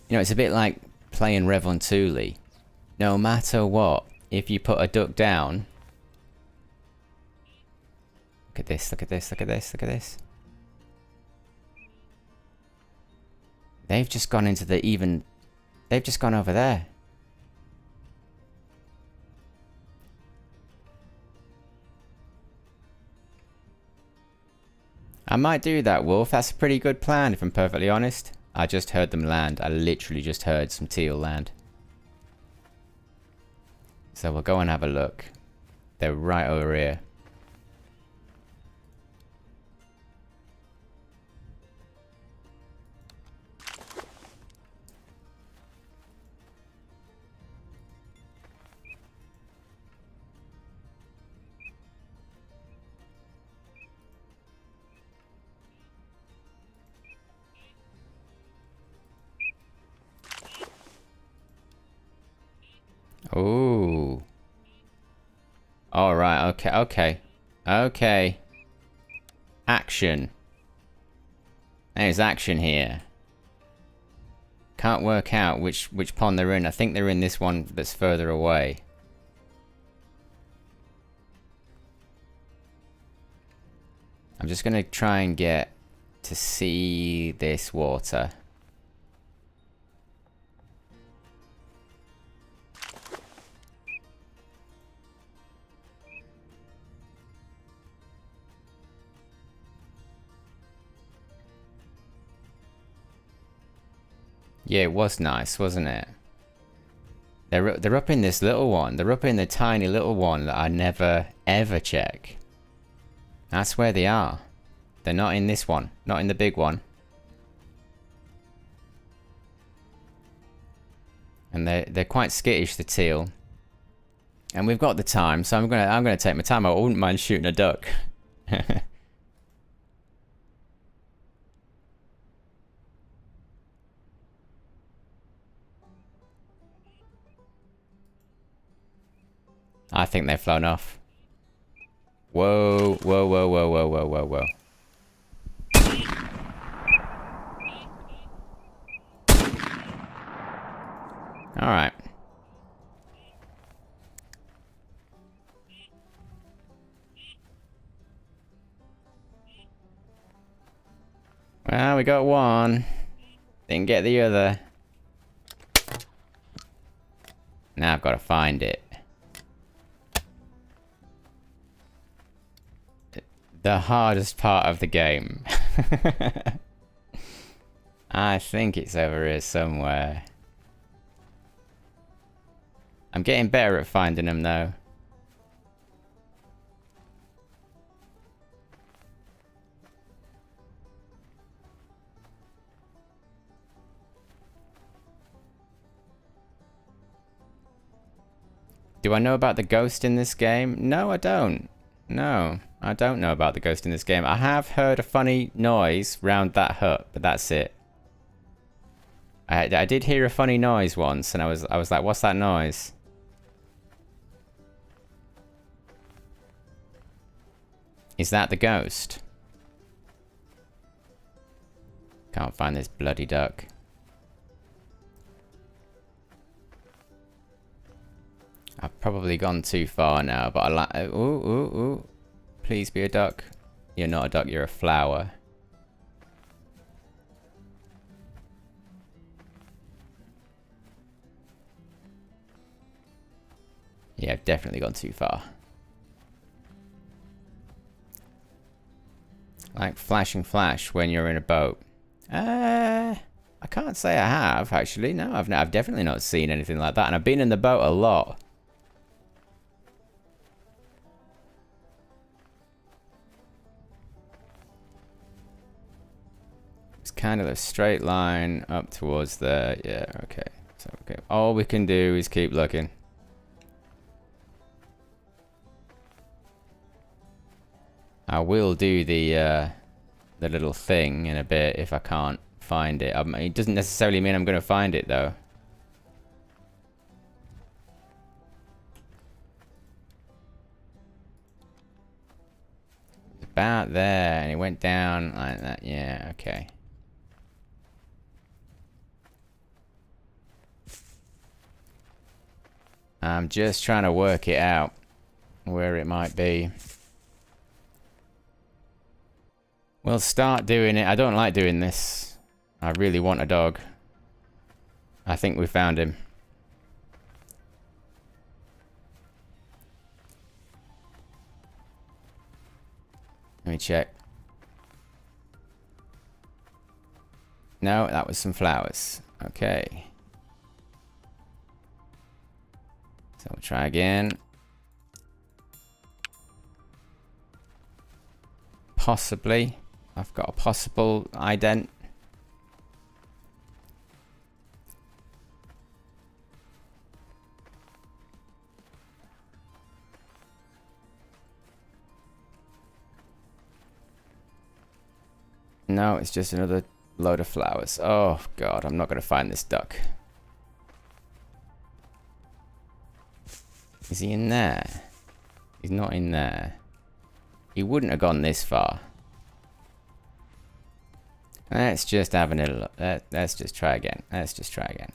You know, it's a bit like playing Revontuli. No matter what, if you put a duck down... Look at this, look at this, look at this, look at this. They've just gone into the even... They've just gone over there. I might do that, Wolf. That's a pretty good plan, if I'm perfectly honest. I just heard them land. I literally just heard some teal land. So we'll go and have a look. They're right over here. All right. Okay. Okay. Okay. Action. There's action here. Can't work out which pond they're in. I think they're in this one that's further away. I'm just gonna try and get to see this water. Yeah, it was nice, wasn't it? They're up in this little one. They're up in the tiny little one that I never ever check. That's where they are. They're not in this one. Not in the big one. And they're quite skittish, the teal. And we've got the time, so I'm gonna take my time. I wouldn't mind shooting a duck. I think they've flown off. Whoa, whoa, whoa, whoa, whoa, whoa, whoa, whoa. Alright. Well, we got one. Didn't get the other. Now I've got to find it. The hardest part of the game. I think it's over here somewhere. I'm getting better at finding them though. Do I know about the ghost in this game? No, I don't. No, I don't know about the ghost in this game. I have heard a funny noise round that hut, but that's it. I did hear a funny noise once, and I was like, what's that noise? Is that the ghost? Can't find this bloody duck. I've probably gone too far now, but I like... Ooh, ooh, ooh. Please be a duck. You're not a duck, you're a flower. Yeah, I've definitely gone too far. Like flashing flash when you're in a boat. I can't say I have, actually. No, I've definitely not seen anything like that. And I've been in the boat a lot. It's kind of a straight line up towards there. Yeah, okay. So, okay. All we can do is keep looking. I will do the little thing in a bit if I can't find it. It doesn't necessarily mean I'm going to find it though. It's about there, and it went down like that. Yeah, okay. I'm just trying to work it out where it might be. We'll start doing it. I don't like doing this. I really want a dog. I think we found him. Let me check. No, that was some flowers. Okay. So we'll try again. Possibly. I've got a possible ident. No, it's just another load of flowers. Oh god, I'm not going to find this duck. Is he in there? He's not in there. He wouldn't have gone this far. Let's just have a little look. Let's just try again. Let's just try again.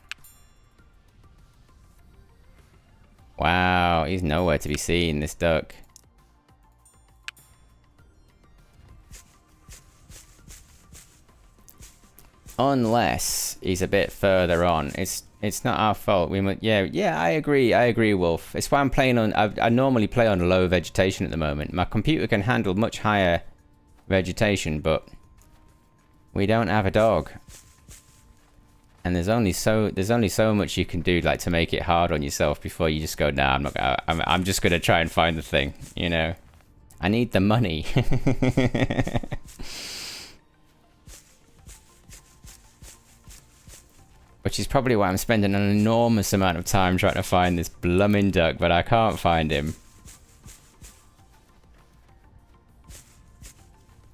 Wow, he's nowhere to be seen, this duck. Unless he's a bit further on. It's not our fault. We must, yeah, I agree, Wolf. It's why I'm playing on, I normally play on low vegetation at the moment. My computer can handle much higher vegetation, but we don't have a dog. And there's only so much you can do, like, to make it hard on yourself before you just go, nah, I'm just gonna try and find the thing, you know. I need the money. Which is probably why I'm spending an enormous amount of time trying to find this blooming duck, but I can't find him.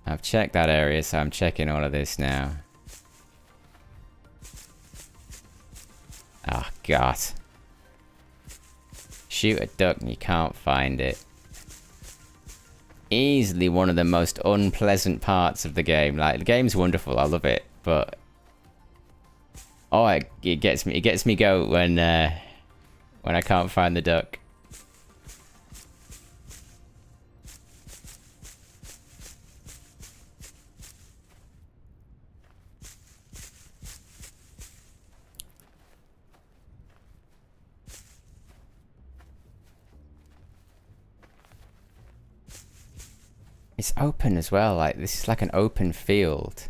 I've checked that area, so I'm checking all of this now. Oh, God. Shoot a duck and you can't find it. Easily one of the most unpleasant parts of the game. Like, the game's wonderful, I love it, but... oh, it gets me go when I can't find the duck. It's open as well, like this is like an open field.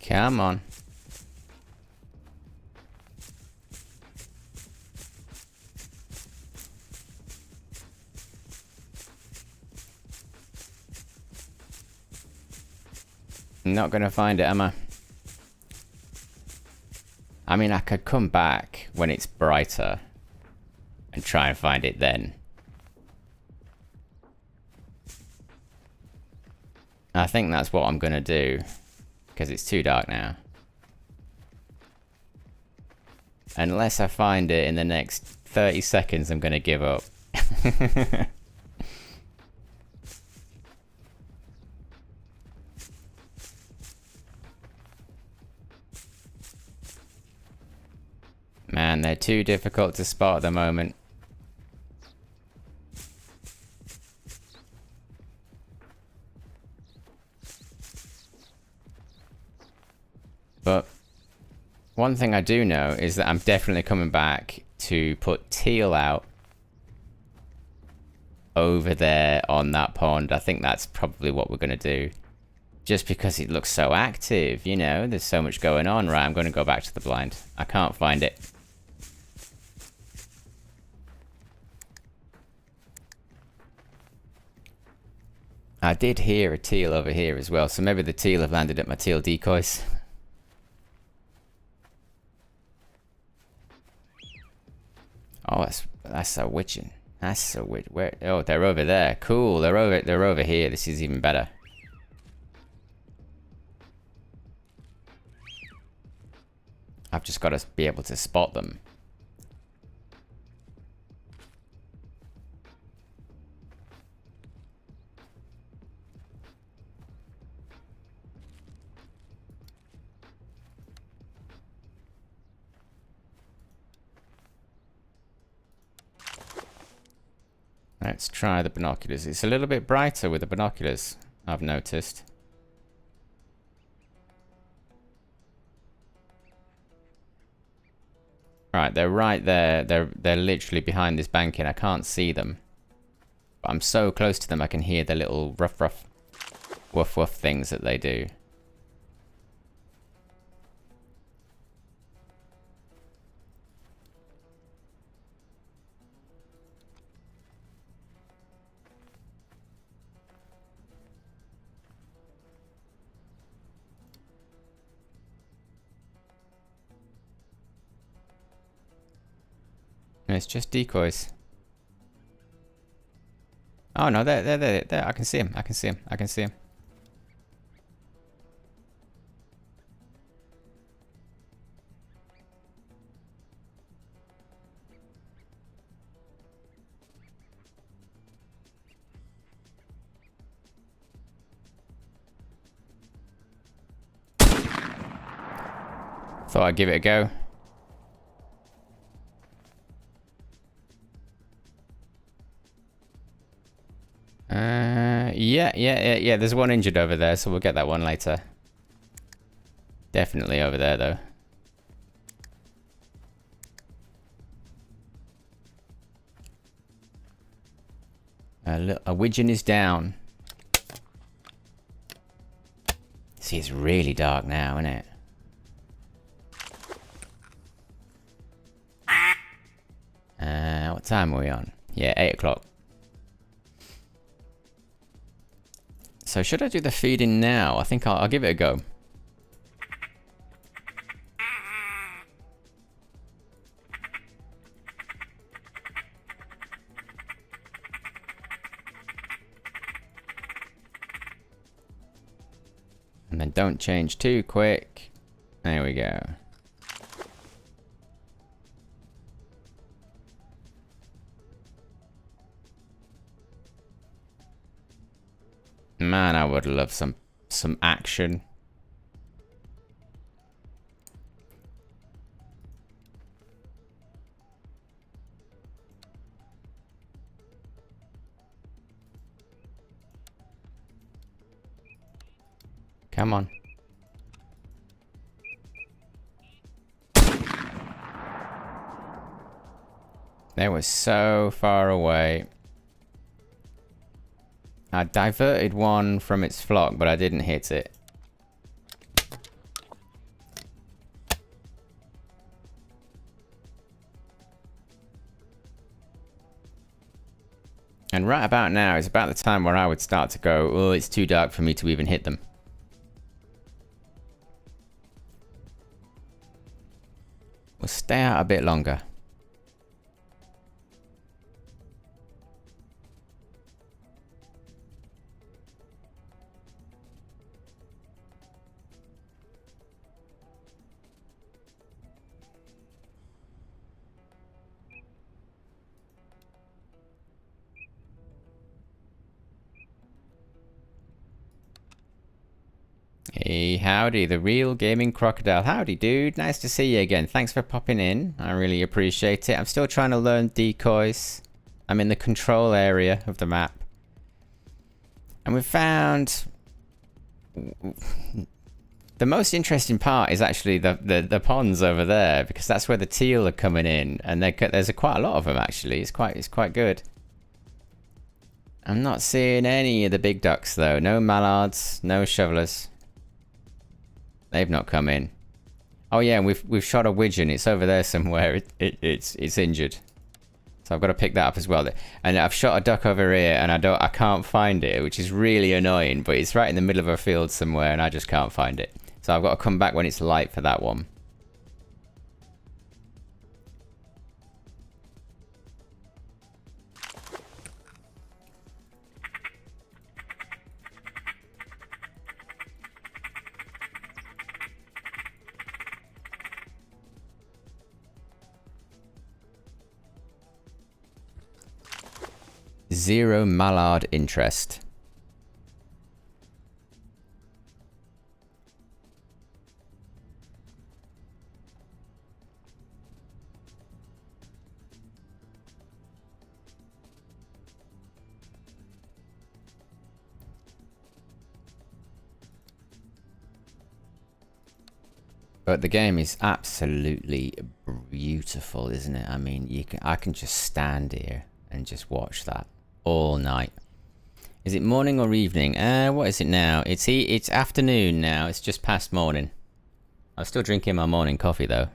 Come on. I'm not gonna find it, am I? I mean, I could come back when it's brighter and try and find it then. I think that's what I'm gonna do, because it's too dark now. Unless I find it in the next 30 seconds, I'm gonna give up. Man, they're too difficult to spot at the moment. But one thing I do know is that I'm definitely coming back to put teal out over there on that pond. I think that's probably what we're going to do. Just because it looks so active, you know, there's so much going on. Right, I'm going to go back to the blind. I can't find it. I did hear a teal over here as well, so maybe the teal have landed at my teal decoys. Oh, that's so witching. That's so witch. Where? Oh, they're over there. Cool. They're over here. This is even better. I've just got to be able to spot them. Let's try the binoculars. It's a little bit brighter with the binoculars, I've noticed. Right, they're right there. They're literally behind this banking. I can't see them. But I'm so close to them I can hear the little ruff woof woof things that they do. It's just decoys. Oh no, there. I can see him. I can see him. Thought I'd give it a go. Yeah. There's one injured over there, so we'll get that one later. Definitely over there, though. Look, a widgeon is down. See, it's really dark now, isn't it? What time are we on? Yeah, 8 o'clock. So should I do the feeding now? I think I'll give it a go. And then don't change too quick. There we go. Man, I would love some action. Come on. They were so far away. I diverted one from its flock, but I didn't hit it. And right about now is about the time where I would start to go, oh, it's too dark for me to even hit them. We'll stay out a bit longer. Hey, howdy, the real gaming crocodile. Howdy, dude. Nice to see you again. Thanks for popping in. I really appreciate it. I'm still trying to learn decoys. I'm in the control area of the map. And we've found... The most interesting part is actually the ponds over there, because that's where the teal are coming in. And there's quite a lot of them, actually. It's quite good. I'm not seeing any of the big ducks, though. No mallards, no shovelers. They've not come in. Oh yeah, and we've shot a widgeon. It's over there somewhere. It's injured. So I've got to pick that up as well. And I've shot a duck over here, and I can't find it, which is really annoying. But it's right in the middle of a field somewhere, and I just can't find it. So I've got to come back when it's light for that one. Zero mallard interest. But the game is absolutely beautiful, isn't it? I mean, I can just stand here and just watch that all night. Is it morning or evening? What is it now? It's afternoon now. It's just past morning. I'm still drinking my morning coffee though.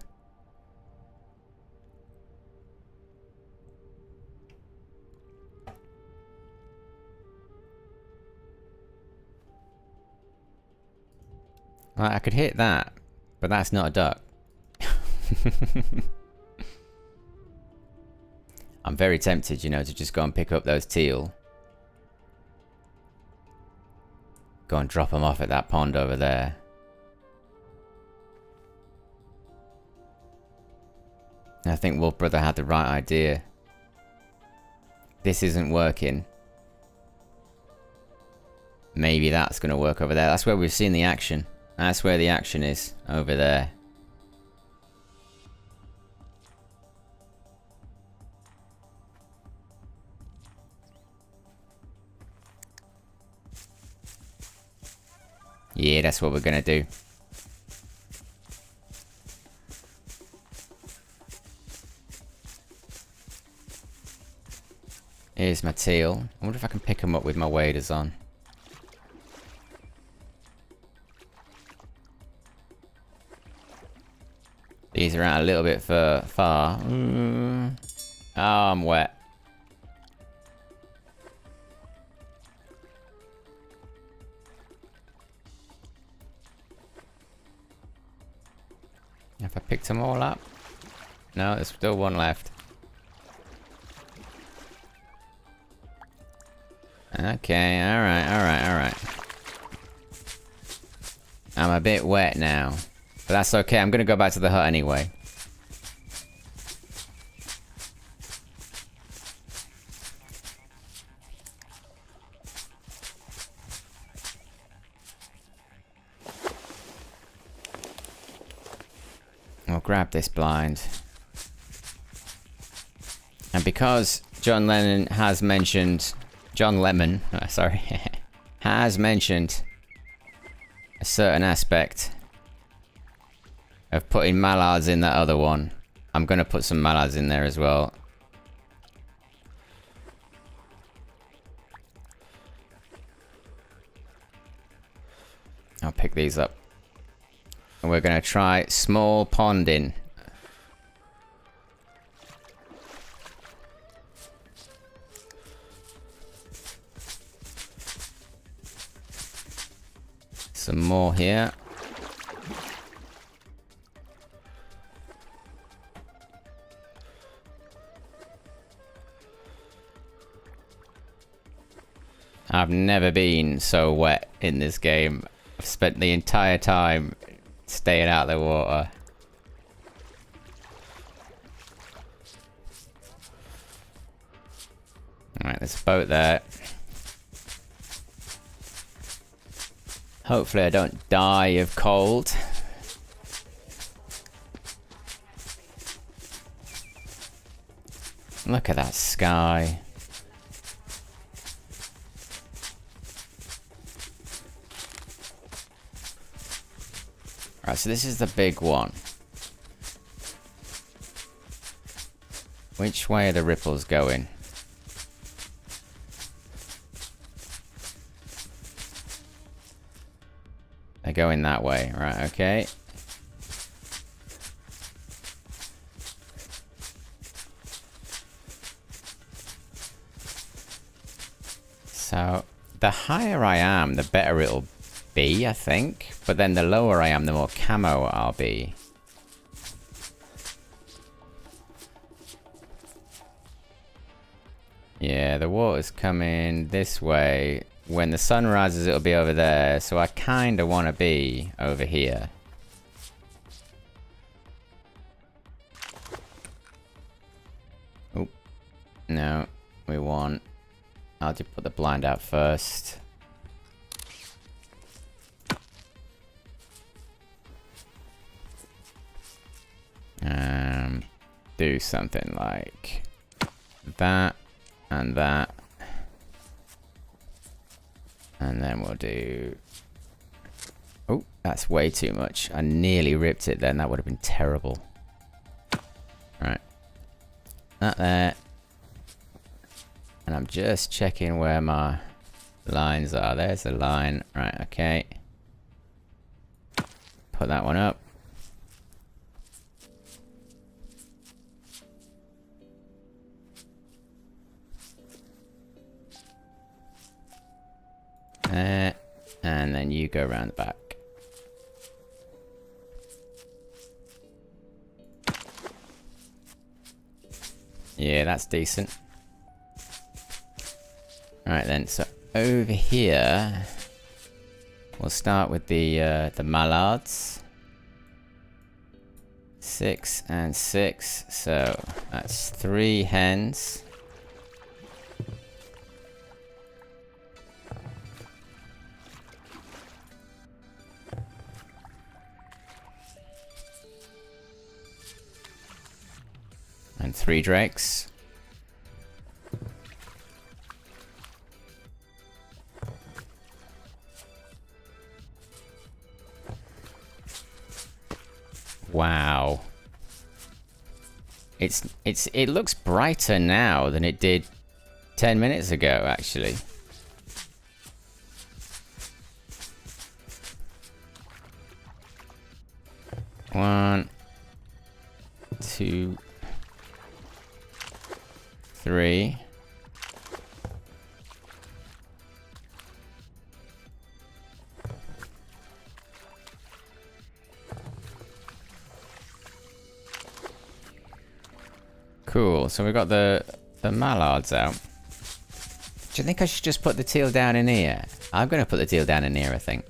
Right, I could hit that, but that's not a duck. I'm very tempted, you know, to just go and pick up those teal. Go and drop them off at that pond over there. I think Wolf Brother had the right idea. This isn't working. Maybe that's going to work over there. That's where we've seen the action. That's where the action is, over there. Yeah, that's what we're gonna do. Here's my teal. I wonder if I can pick them up with my waders on. These are out a little bit far. Oh, I'm wet. Have I picked them all up? No, there's still one left. Okay, alright. I'm a bit wet now. But that's okay, I'm gonna go back to the hut anyway. We'll grab this blind. And because John Lennon has mentioned... John Lemon, sorry, has mentioned a certain aspect of putting mallards in that other one, I'm gonna put some mallards in there as well. I'll pick these up. And we're gonna try small ponding. Some more here. I've never been so wet in this game. I've spent the entire time staying out of the water. Alright, there's a boat there. Hopefully I don't die of cold. Look at that sky. Right, so this is the big one. Which way are the ripples going? They're going that way, right, okay. So, the higher I am, the better it'll be, I think. But then the lower I am, the more camo I'll be. Yeah, the water's coming this way. When the sun rises, it'll be over there. So I kind of want to be over here. Oh, no, we want. I'll just put the blind out first. Do something like that and that. And then we'll do... Oh, that's way too much. I nearly ripped it then. That would have been terrible. Right. That there. And I'm just checking where my lines are. There's the line. Right, okay. Put that one up. There. And then you go around the back. Yeah, that's decent. Alright then, so over here we'll start with the mallards. 6 and 6, so that's 3 hens. And 3 drakes. Wow. It looks brighter now than it did 10 minutes ago, actually. One, two, three. Cool, so we got the mallards out. Do you think I should just put the teal down in here? I'm gonna put the teal down in here, I think.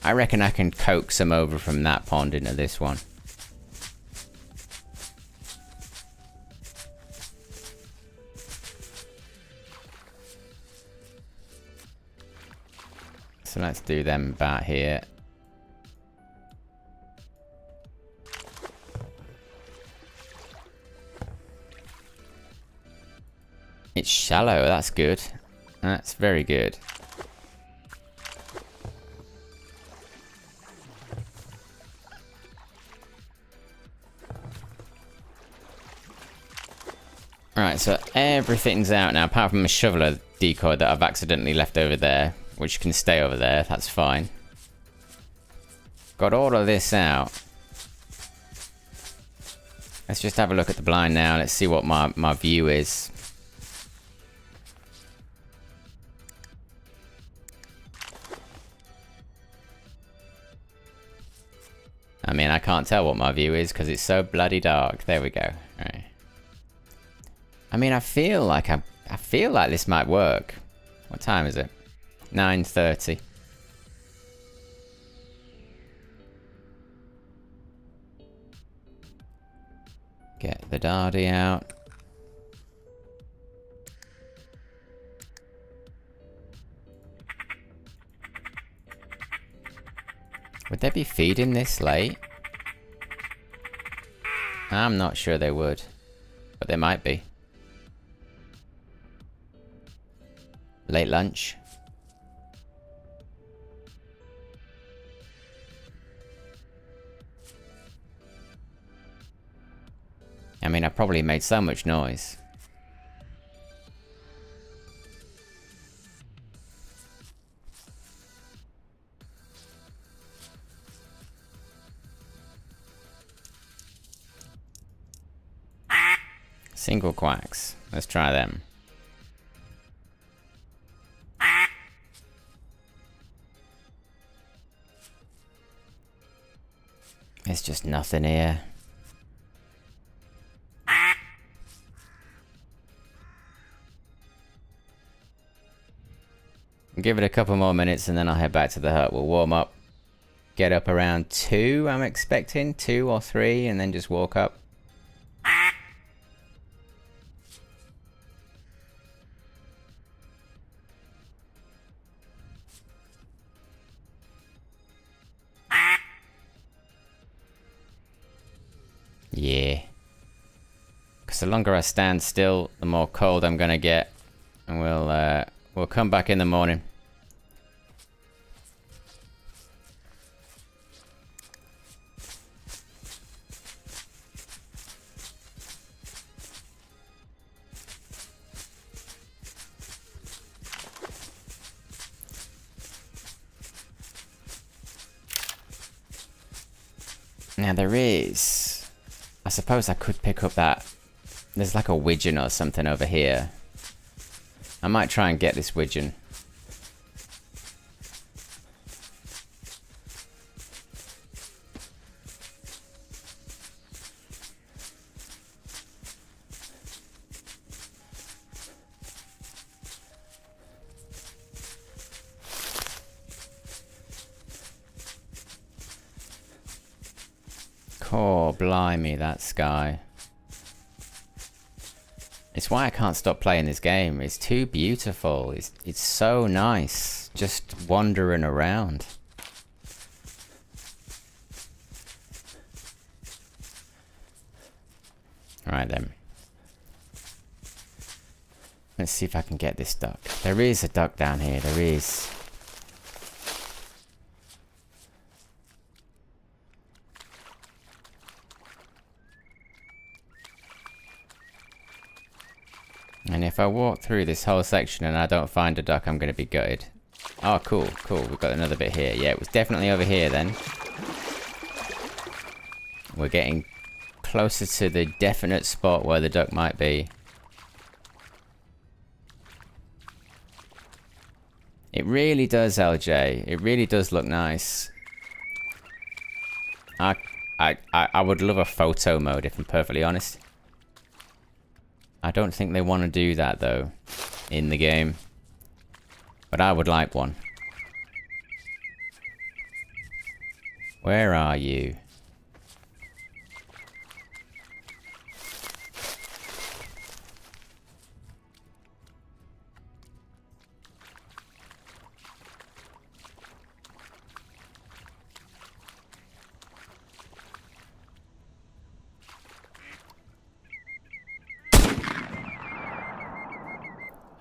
I reckon I can coax them over from that pond into this one. So let's do them about here. It's shallow, that's good. That's very good. Alright, so everything's out now, apart from a shoveler decoy that I've accidentally left over there, which can stay over there, that's fine. Got all of this out. Let's just have a look at the blind now, let's see what my view is. I mean, I can't tell what my view is because it's so bloody dark. There we go. Right. I mean, I feel like this might work. What time is it? 9:30. Get the Dardy out. Would they be feeding this late? I'm not sure they would, but they might be. Late lunch. I mean, I probably made so much noise. Single quacks. Let's try them. There's just nothing here. Give it a couple more minutes and then I'll head back to the hut. We'll warm up. Get up around 2, I'm expecting. 2 or 3, and then just walk up. Yeah. Because the longer I stand still, the more cold I'm gonna get. And we'll come back in the morning. Now there is... I suppose I could pick up that... There's like a widgeon or something over here. I might try and get this widgeon. Oh, blimey, that sky. It's why I can't stop playing this game. It's too beautiful. It's so nice just wandering around. Alright then. Let's see if I can get this duck. There is a duck down here. There is. And if I walk through this whole section and I don't find a duck, I'm going to be gutted. Oh, cool, cool. We've got another bit here. Yeah, it was definitely over here then. We're getting closer to the definite spot where the duck might be. It really does, LJ. It really does look nice. I would love a photo mode, if I'm perfectly honest. I don't think they want to do that, though, in the game. But I would like one. Where are you?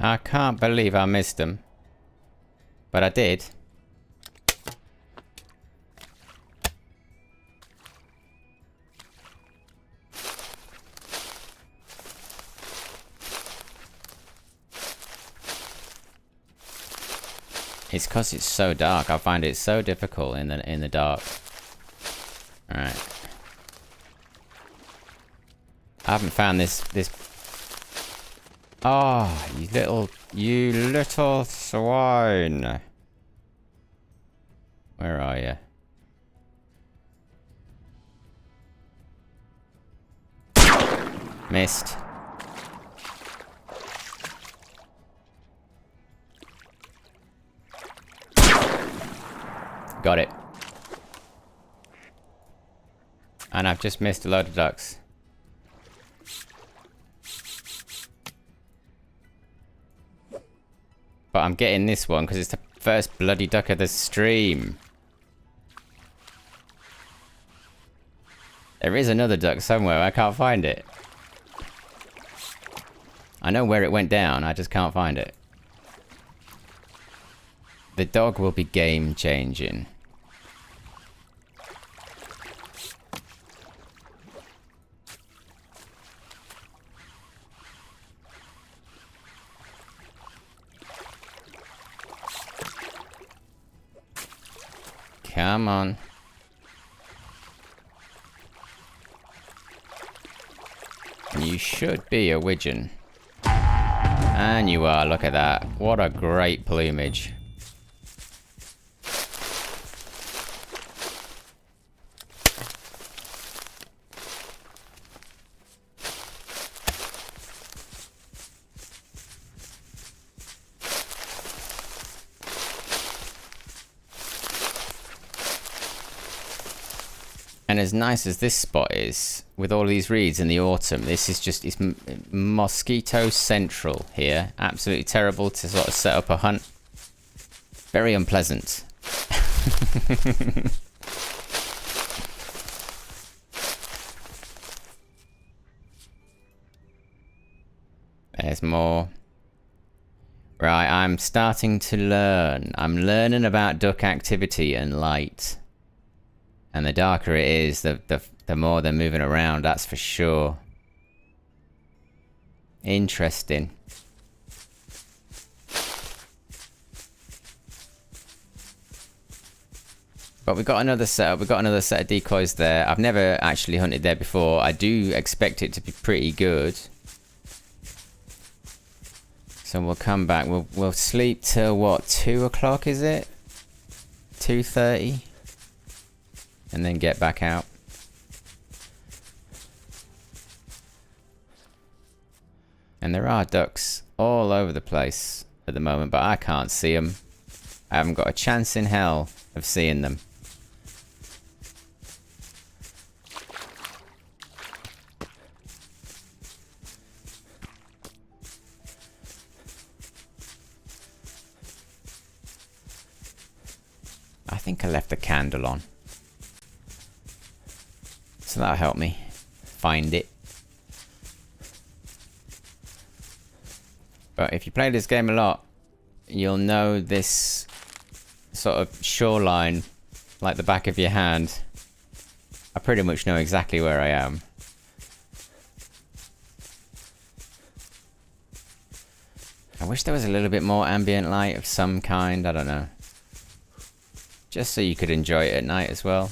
I can't believe I missed them. But I did. It's because it's so dark. I find it so difficult in the dark. Alright. I haven't found this. Oh, you little swine. Where are you? Missed. Got it. And I've just missed a load of ducks. But I'm getting this one because it's the first bloody duck of the stream. There is another duck somewhere. I can't find it. I know where it went down. I just can't find it. The dog will be game changing. Come on. You should be a widgeon. And you are, look at that. What a great plumage. And as nice as this spot is, with all these reeds in the autumn, this is just, it's mosquito central here. Absolutely terrible to sort of set up a hunt. Very unpleasant. There's more. Right, I'm starting to learn. I'm learning about duck activity and light. And the darker it is, the more they're moving around, that's for sure. Interesting. But we've got another setup. We've got another set of decoys there. I've never actually hunted there before. I do expect it to be pretty good. So we'll come back. We'll sleep till what, 2 o'clock is it? 2:30? And then get back out. And there are ducks all over the place at the moment, but I can't see them. I haven't got a chance in hell of seeing them. I think I left the candle on. So that'll help me find it. But if you play this game a lot, you'll know this sort of shoreline like the back of your hand. I pretty much know exactly where I am. wish there was a little bit more ambient light of some kind. I don't know. Just so you could enjoy it at night as well.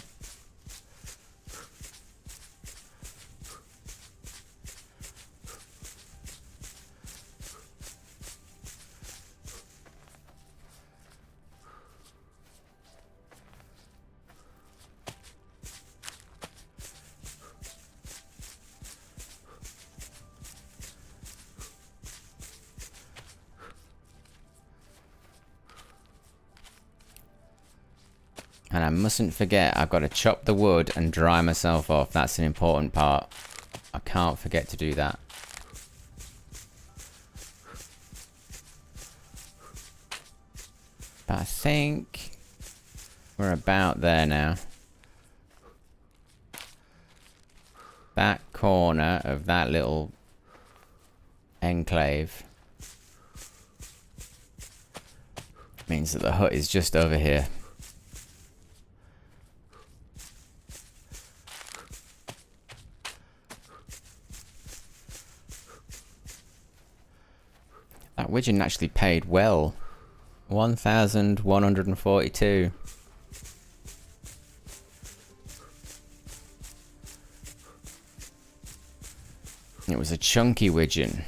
And I mustn't forget, I've got to chop the wood and dry myself off. That's an important part. I can't forget to do that. But I think we're about there now. That corner of that little enclave means that the hut is just over here. That widgeon actually paid well. 1,142. It was a chunky widgeon.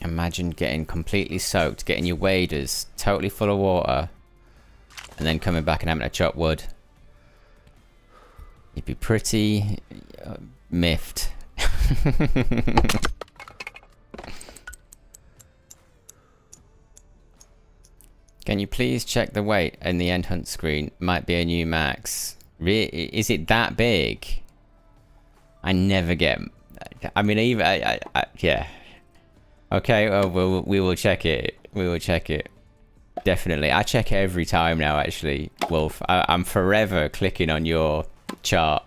Imagine getting completely soaked, getting your waders totally full of water, and then coming back and having to chop wood. You'd be pretty miffed. Can you please check the weight in the end hunt screen? Might be a new max. Is it that big? I never get... I mean, even... yeah. Okay, well, we will check it. We will check it. Definitely. I check it every time now, actually, Wolf. I'm forever clicking on your chart.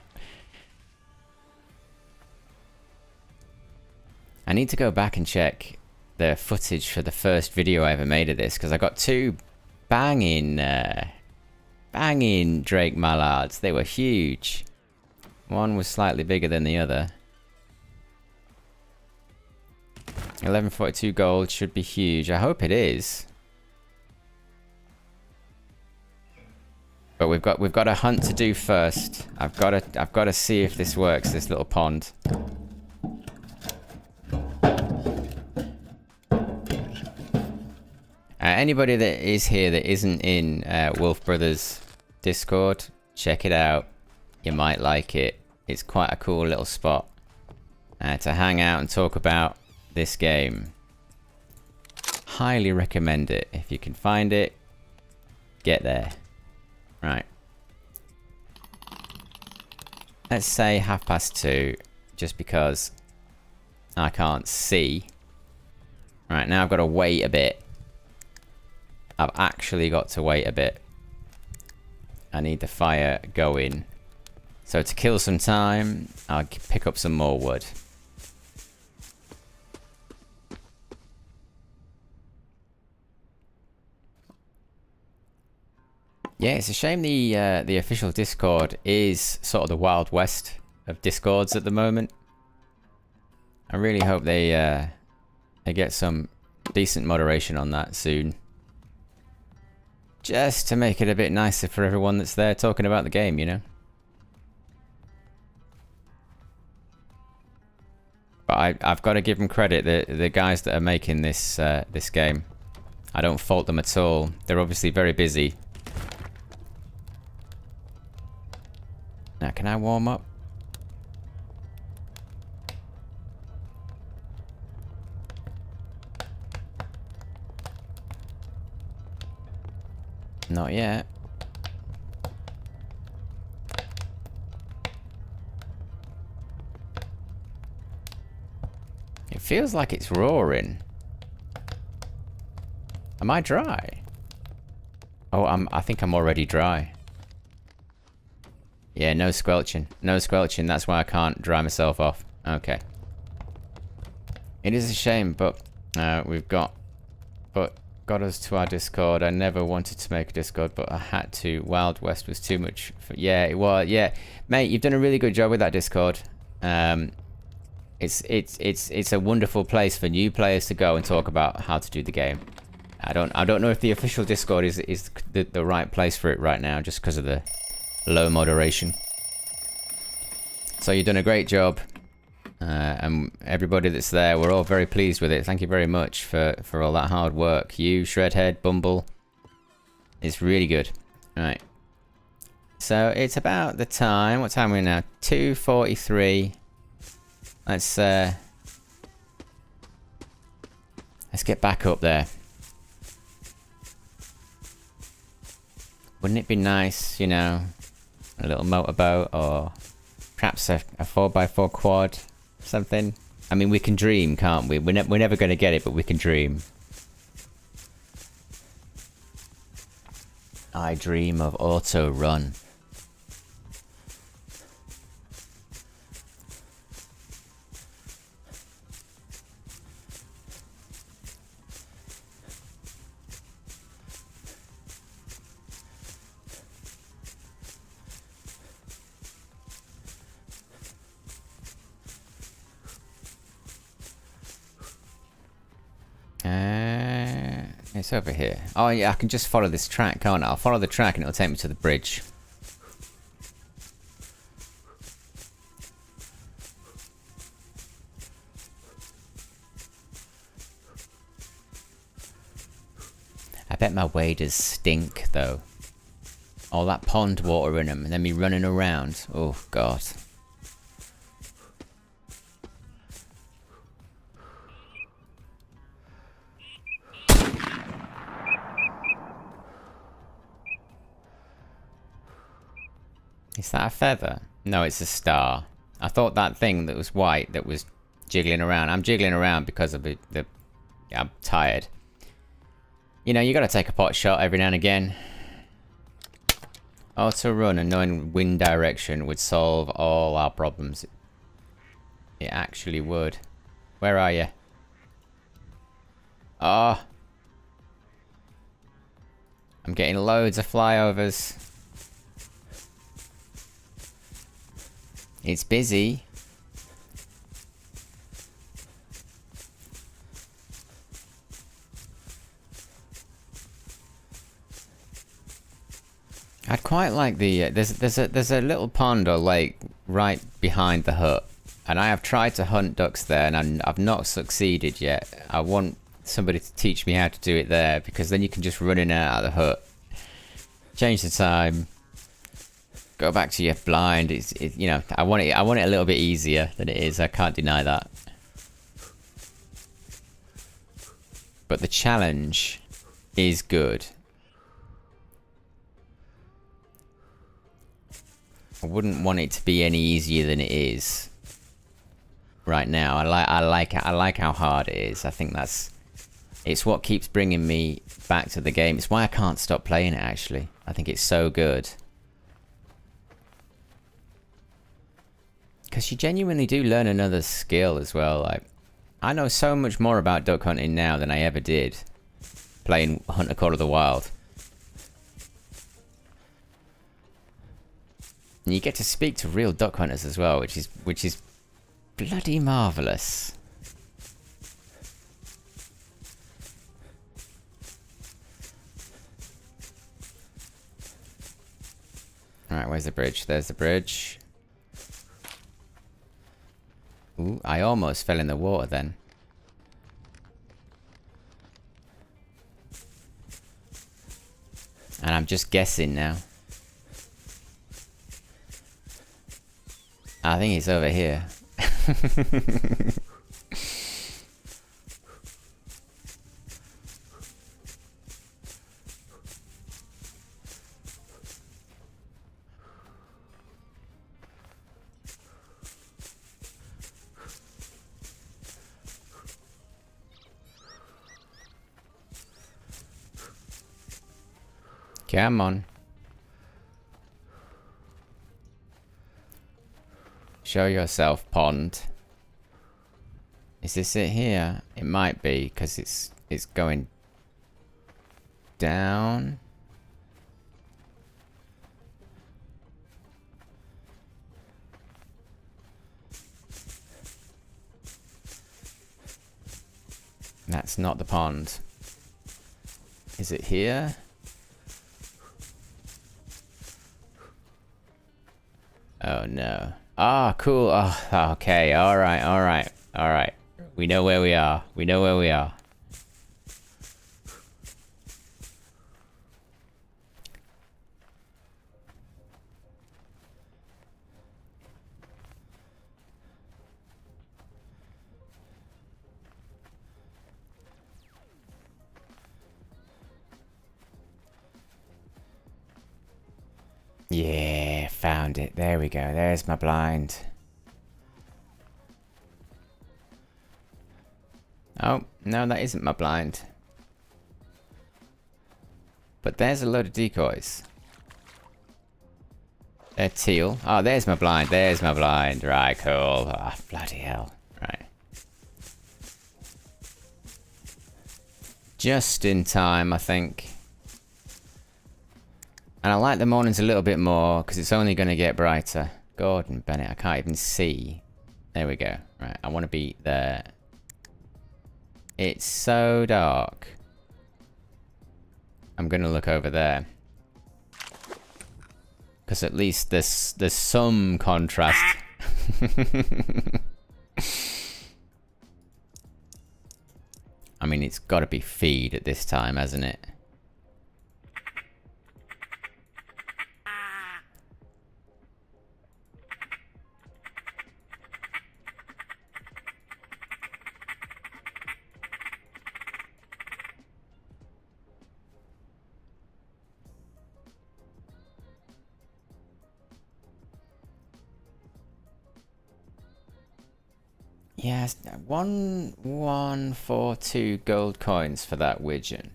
I need to go back and check the footage for the first video I ever made of this, because I got two banging Drake mallards. They were huge. One was slightly bigger than the other. 1142 gold should be huge. I hope it is. But we've got a hunt to do first. I've got to see if this works, this little pond. Anybody that is here that isn't in Wolf Brothers Discord, check it out. You might like it. It's quite a cool little spot to hang out and talk about this game. Highly recommend it. If you can find it, get there. Right. Let's say 2:30, just because I can't see. Right, now I've got to wait a bit. I've actually got to wait a bit. I need the fire going. So to kill some time, I'll pick up some more wood. Yeah, it's a shame the official Discord is sort of the Wild West of Discords at the moment. I really hope they get some decent moderation on that soon. Just to make it a bit nicer for everyone that's there talking about the game, you know? But I've got to give them credit, the guys that are making this this game. I don't fault them at all. They're obviously very busy. Now, can I warm up? Not yet. It feels like it's roaring. Am I dry? Oh, I think I'm already dry. Yeah, no squelching. No squelching, that's why I can't dry myself off. Okay. It is a shame, but we've got us to our Discord. I never wanted to make a Discord, but I had to. Wild West was too much for, yeah, it was. Yeah. Mate, you've done a really good job with that Discord. It's a wonderful place for new players to go and talk about how to do the game. I don't know if the official Discord is the right place for it right now, just because of the low moderation. So you've done a great job, and everybody that's there, we're all very pleased with it. Thank you very much for all that hard work. You, Shredhead, Bumble, it's really good. All right. So it's about the time. What time are we now? 2:43. Let's get back up there. Wouldn't it be nice, you know, a little motorboat or perhaps a 4x4 quad, something? I mean, we can dream, can't we? We're never going to get it, but we can dream. I dream of auto run. It's over here. Oh yeah, I can just follow this track, can't I? I'll follow the track and it'll take me to the bridge. I bet my waders stink though. All that pond water in them and then me running around. Oh god. Is that a feather? No, it's a star. I thought that thing that was white that was jiggling around. I'm jiggling around because of yeah, I'm tired. You know, you gotta take a pot shot every now and again. Auto run and knowing wind direction would solve all our problems. It actually would. Where are you? Oh. I'm getting loads of flyovers. It's busy. I'd quite like the there's a little pond or lake right behind the hut, and I have tried to hunt ducks there, and I've not succeeded yet. I want somebody to teach me how to do it there, because then you can just run in and out of the hut, change the time. Go back to your blind. You know, I want it a little bit easier than it is. I can't deny that. But the challenge is good. I wouldn't want it to be any easier than it is right now. I like how hard it is. I think it's what keeps bringing me back to the game. It's why I can't stop playing it, actually. I think it's so good. Because you genuinely do learn another skill as well. Like, I know so much more about duck hunting now than I ever did playing Hunter Call of the Wild. And you get to speak to real duck hunters as well, which is bloody marvellous. Alright, where's the bridge? There's the bridge. Ooh, I almost fell in the water then. And I'm just guessing now. I think it's over here. Come on. Show yourself, pond. Is this it here? It might be, because it's going down. That's not the pond. Is it here? Oh no. Ah, cool. Oh, okay. Alright, alright, alright. We know where we are. We know where we are. Yeah, found it. There we go. There's my blind. Oh, no, that isn't my blind. But there's a load of decoys. They're teal. Oh, there's my blind. There's my blind. Right, cool. Oh, bloody hell. Right. Just in time, I think. And I like the mornings a little bit more, because it's only going to get brighter. Gordon Bennett, I can't even see. There we go. Right, I want to be there. It's so dark. I'm going to look over there. Because at least there's some contrast. I mean, it's got to be feed at this time, hasn't it? Yes, 1142 gold coins for that widgeon.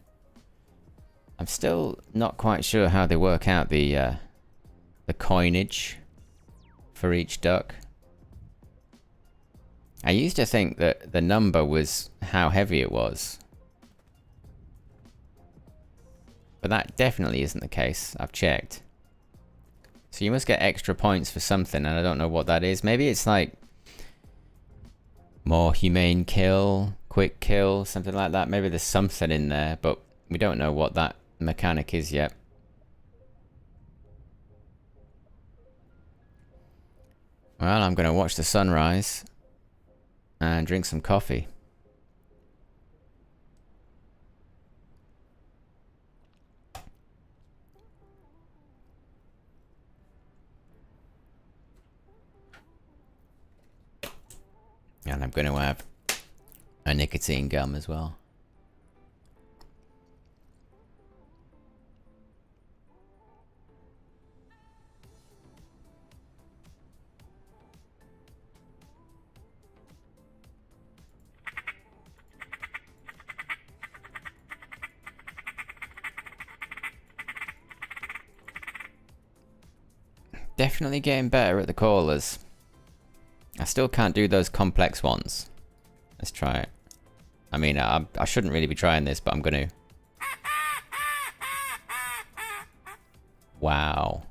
I'm still not quite sure how they work out the coinage for each duck. I used to think that the number was how heavy it was. But that definitely isn't the case. I've checked. So you must get extra points for something, and I don't know what that is. Maybe it's like more humane kill, quick kill, something like that. Maybe there's something in there, but we don't know what that mechanic is yet. Well, I'm going to watch the sunrise and drink some coffee. And I'm going to have a nicotine gum as well. Definitely getting better at the callers. I still can't do those complex ones. Let's try it. I mean, I shouldn't really be trying this, but I'm going to. Wow.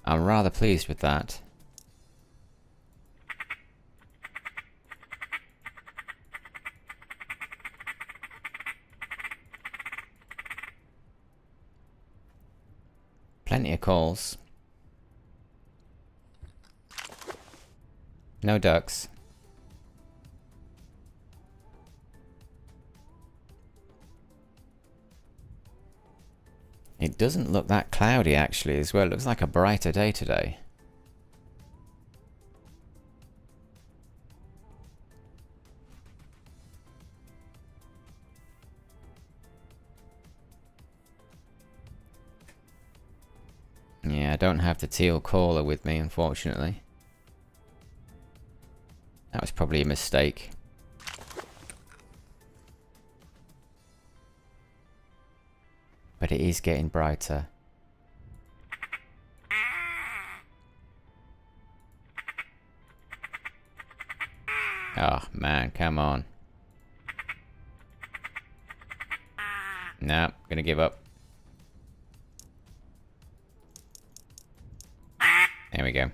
I'm rather pleased with that. Plenty of calls. No ducks. It doesn't look that cloudy actually as well. It looks like a brighter day today. Yeah, I don't have the teal caller with me, unfortunately. That was probably a mistake. But it is getting brighter. Oh man, come on. Nah, gonna give up. There we go.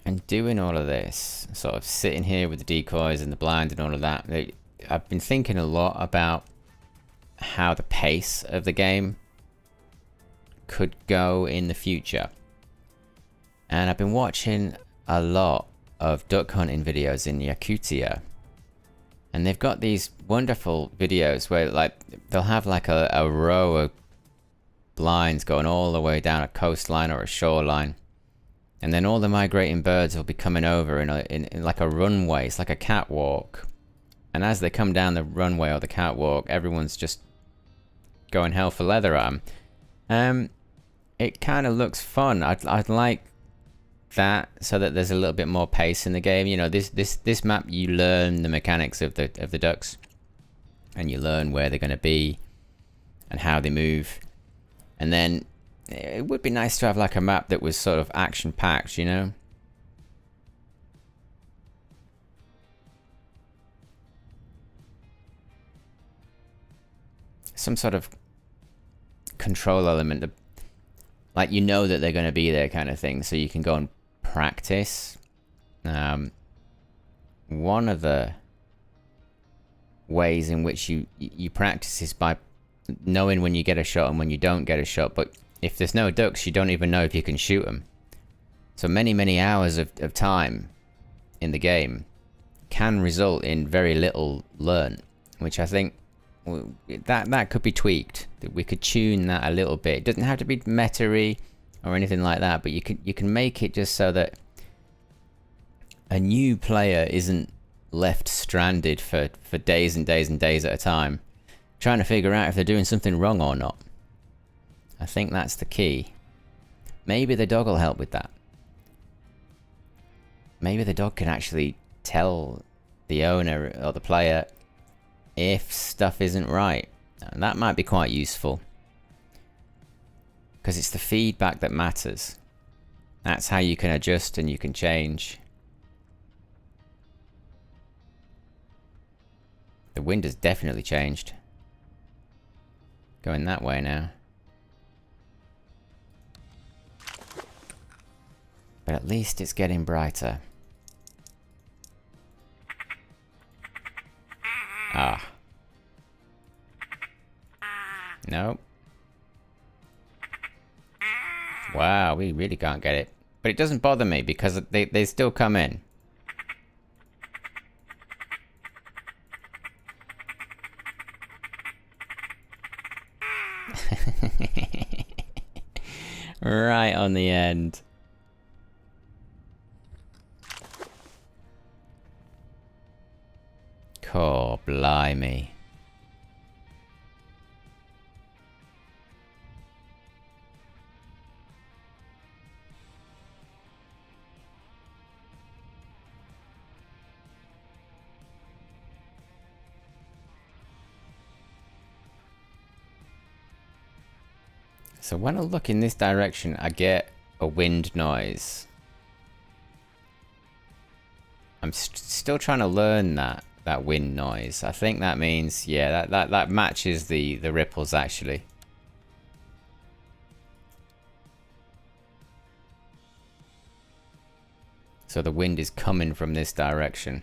And doing all of this, sort of sitting here with the decoys and the blind and all of that, I've been thinking a lot about how the pace of the game could go in the future. And I've been watching a lot of duck hunting videos in Yakutia. And they've got these wonderful videos where like they'll have like a row of blinds going all the way down a coastline or a shoreline. And then all the migrating birds will be coming over in like a runway. It's like a catwalk. And as they come down the runway or the catwalk, everyone's just going hell for leather at them. It kind of looks fun. I'd like that so that there's a little bit more pace in the game. You know, this map, you learn the mechanics of the ducks, and you learn where they're going to be and how they move. And then it would be nice to have like a map that was sort of action-packed, you know? Some sort of control element, like you know that they're going to be there kind of thing, so you can go and practice. One of the ways in which you practice is by knowing when you get a shot and when you don't get a shot, but if there's no ducks, you don't even know if you can shoot them. So many hours of time in the game can result in very little learn, which I think that could be tweaked. We could tune that a little bit. It doesn't have to be meta-y or anything like that, but you can make it just so that a new player isn't left stranded for days and days and days at a time, trying to figure out if they're doing something wrong or not. I think that's the key. Maybe the dog will help with that. Maybe the dog can actually tell the owner or the player if stuff isn't right. And that might be quite useful, because it's the feedback that matters. That's how you can adjust and you can change. The wind has definitely changed. Going that way now. But at least it's getting brighter. Ah. Nope. Wow, we really can't get it. But it doesn't bother me because they still come in. Right on the end. Oh, blimey. So when I look in this direction, I get a wind noise. I'm still trying to learn that wind noise. I think that means, yeah, that matches the ripples actually. So the wind is coming from this direction.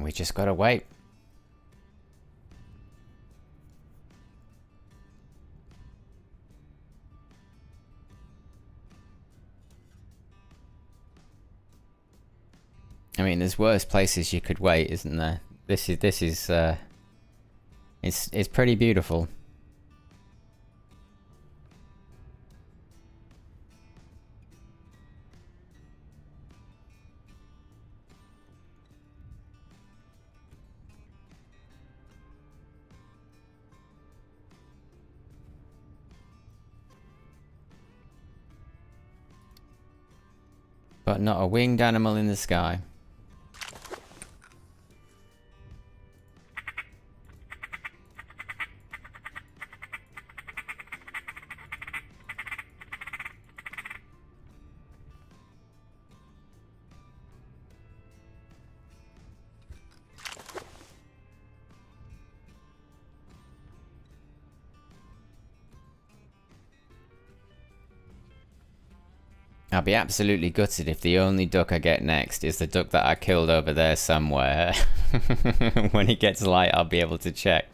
We just gotta wait. I mean, there's worse places you could wait, isn't there? This is it's pretty beautiful. But not a winged animal in the sky. I'll be absolutely gutted if the only duck I get next is the duck that I killed over there somewhere. When it gets light, I'll be able to check.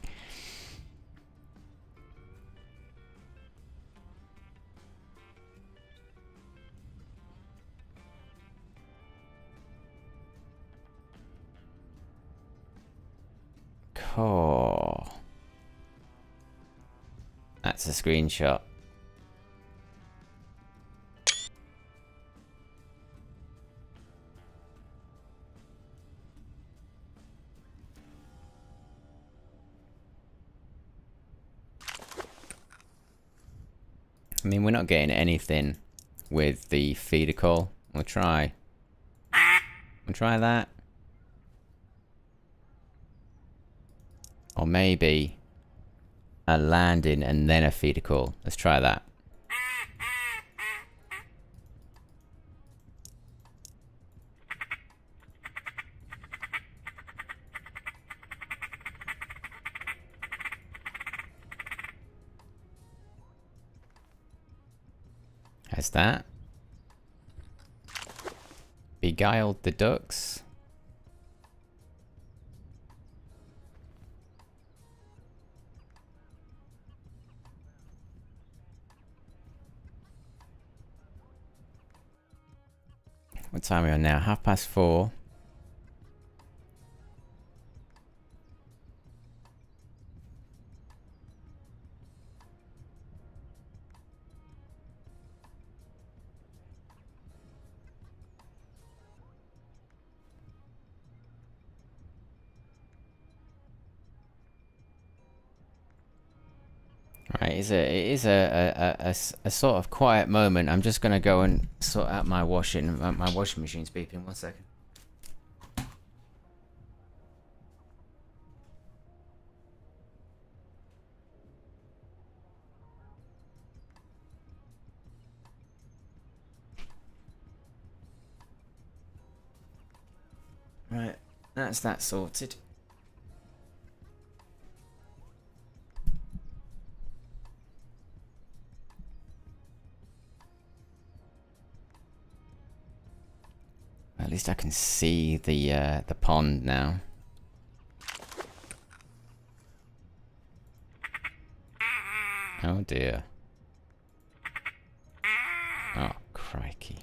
Cool. That's a screenshot. I mean, we're not getting anything with the feeder call. We'll try. We'll try that. Or maybe a landing and then a feeder call. Let's try that. Has that beguiled the ducks? What time are we on now? 4:30. Right, it is a sort of quiet moment. I'm just gonna go and sort out my washing. My washing machine's beeping. 1 second. Right, that's that sorted. At least I can see the pond now. Oh dear. Oh crikey.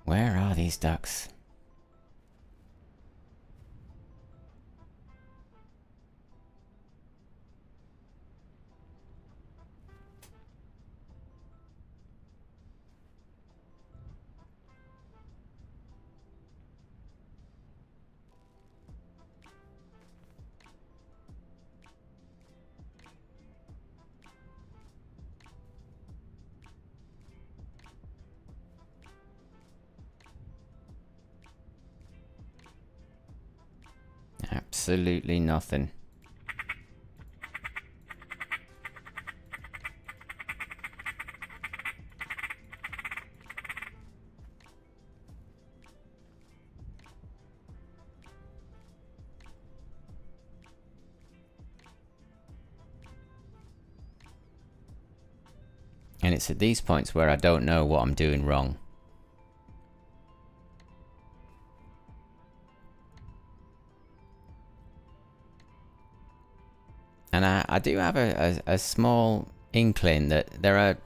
Where are these ducks? Absolutely nothing. it's at these points where I don't know what I'm doing wrong. And I do have a small inkling that there are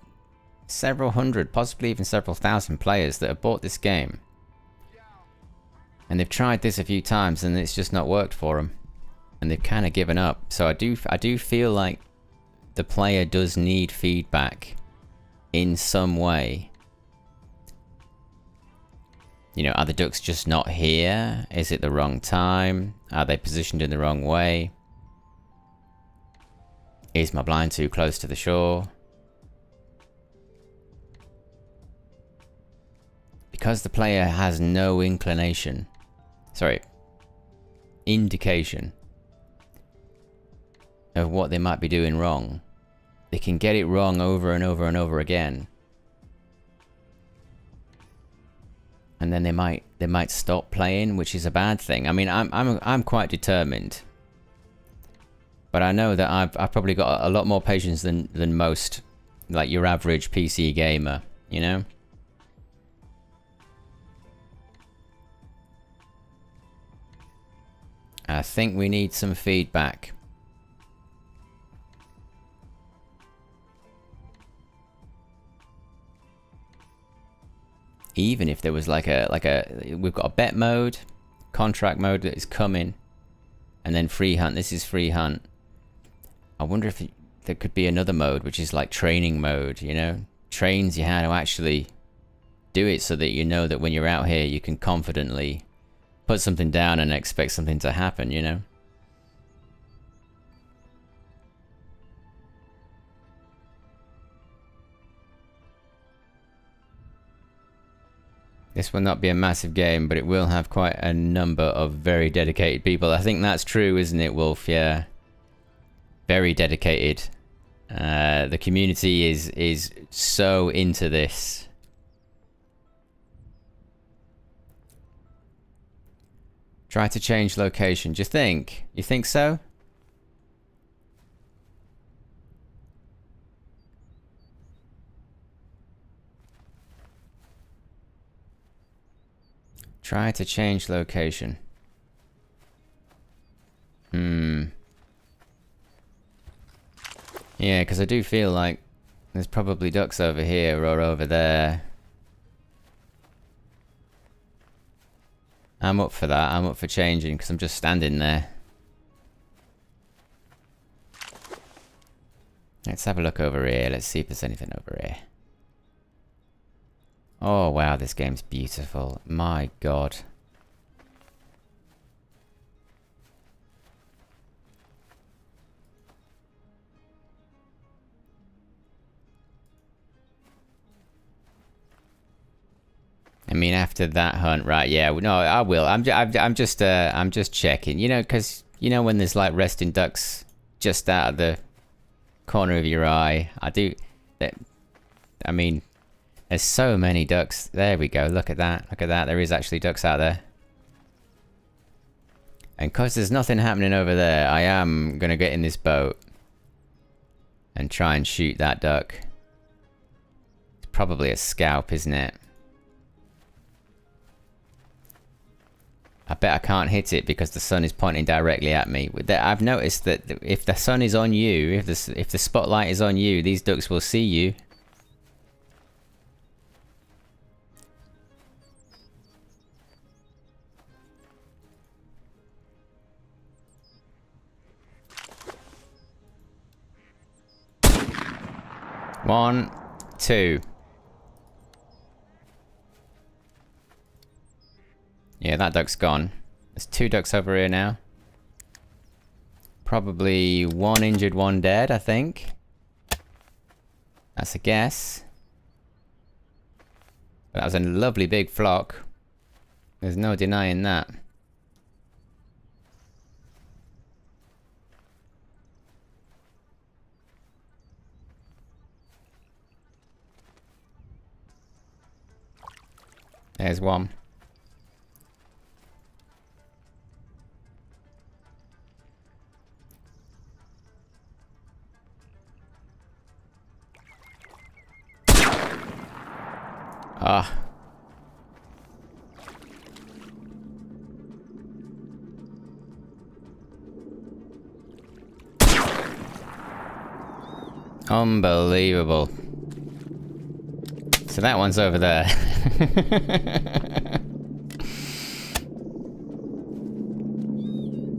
several hundred, possibly even several thousand players that have bought this game. And they've tried this a few times and it's just not worked for them. And they've kind of given up. So I do feel like the player does need feedback in some way. You know, are the ducks just not here? Is it the wrong time? Are they positioned in the wrong way? Is my blind too close to the shore? Because the player has no indication of what they might be doing wrong, they can get it wrong over and over and over again. And then they might stop playing, which is a bad thing. I mean, I'm quite determined. But I know that I've probably got a lot more patience than most, like your average PC gamer, you know? I think we need some feedback. Even if there was like we've got a bet mode, contract mode that is coming, and then free hunt. This is free hunt. I wonder if there could be another mode, which is like training mode, you know? Trains you how to actually do it so that you know that when you're out here, you can confidently put something down and expect something to happen, you know? This will not be a massive game, but it will have quite a number of very dedicated people. I think that's true, isn't it, Wolf? Yeah. Very dedicated. The community is so into this. Try to change location. Do you think? You think so? Try to change location. Yeah, because I do feel like there's probably ducks over here or over there. I'm up for that. I'm up for changing because I'm just standing there. Let's have a look over here. Let's see if there's anything over here. Oh wow, this game's beautiful. My God. I mean, after that hunt, right? Yeah, no, I will. I'm just checking. You know, because you know when there's like resting ducks just out of the corner of your eye. I mean, there's so many ducks. There we go. Look at that. Look at that. There is actually ducks out there. And because there's nothing happening over there, I am gonna get in this boat and try and shoot that duck. It's probably a scalp, isn't it? I bet I can't hit it because the sun is pointing directly at me. I've noticed that if the sun is on you, if the spotlight is on you, these ducks will see you. One, two. Yeah, that duck's gone. There's two ducks over here now. Probably one injured, one dead, I think. That's a guess. But that was a lovely big flock. There's no denying that. There's one. Ah. Unbelievable. So that one's over there.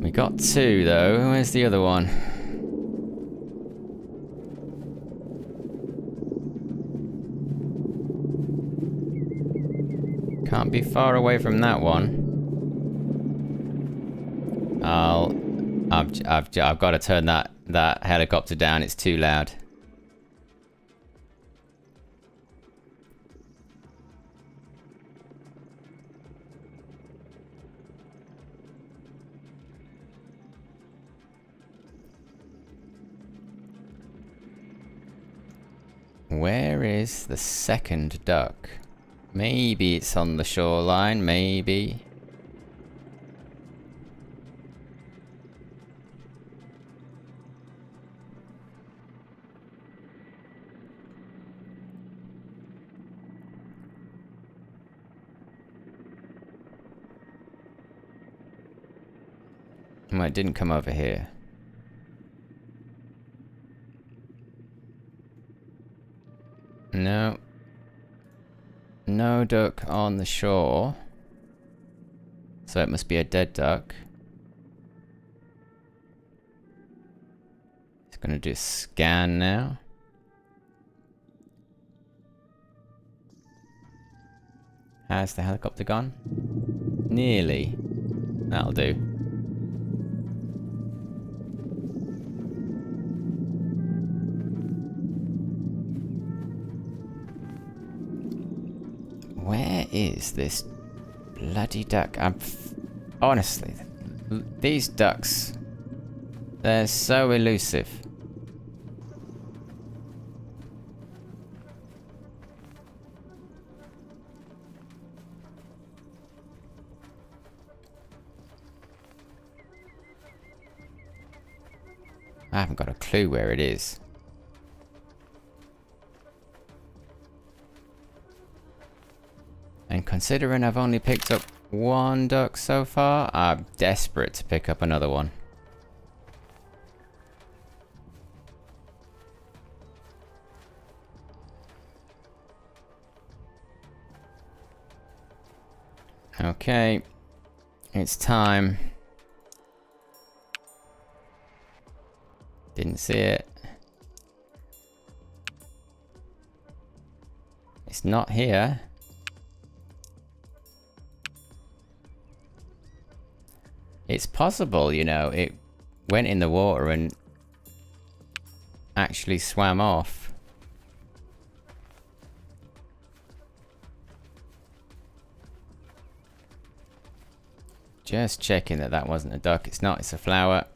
We got two though. Where's the other one? Can't be far away from that one. I've got to turn that helicopter down. It's too loud. Where is the second duck? Maybe it's on the shoreline, maybe. Well, it didn't come over here. No. No duck on the shore. So it must be a dead duck. It's gonna do a scan now. Has the helicopter gone? Nearly. That'll do. Where is this bloody duck? Honestly, these ducks, they're so elusive. I haven't got a clue where it is. And considering I've only picked up one duck so far, I'm desperate to pick up another one. Okay, it's time. Didn't see it. It's not here. It's possible, you know, it went in the water and actually swam off. Just checking that that wasn't a duck. It's not, it's a flower.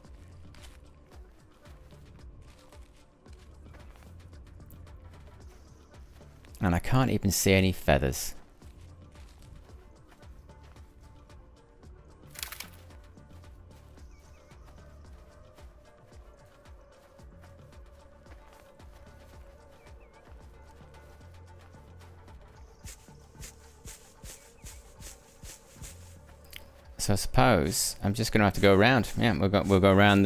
And I can't even see any feathers. So I suppose I'm just gonna have to go around. Yeah, we'll go around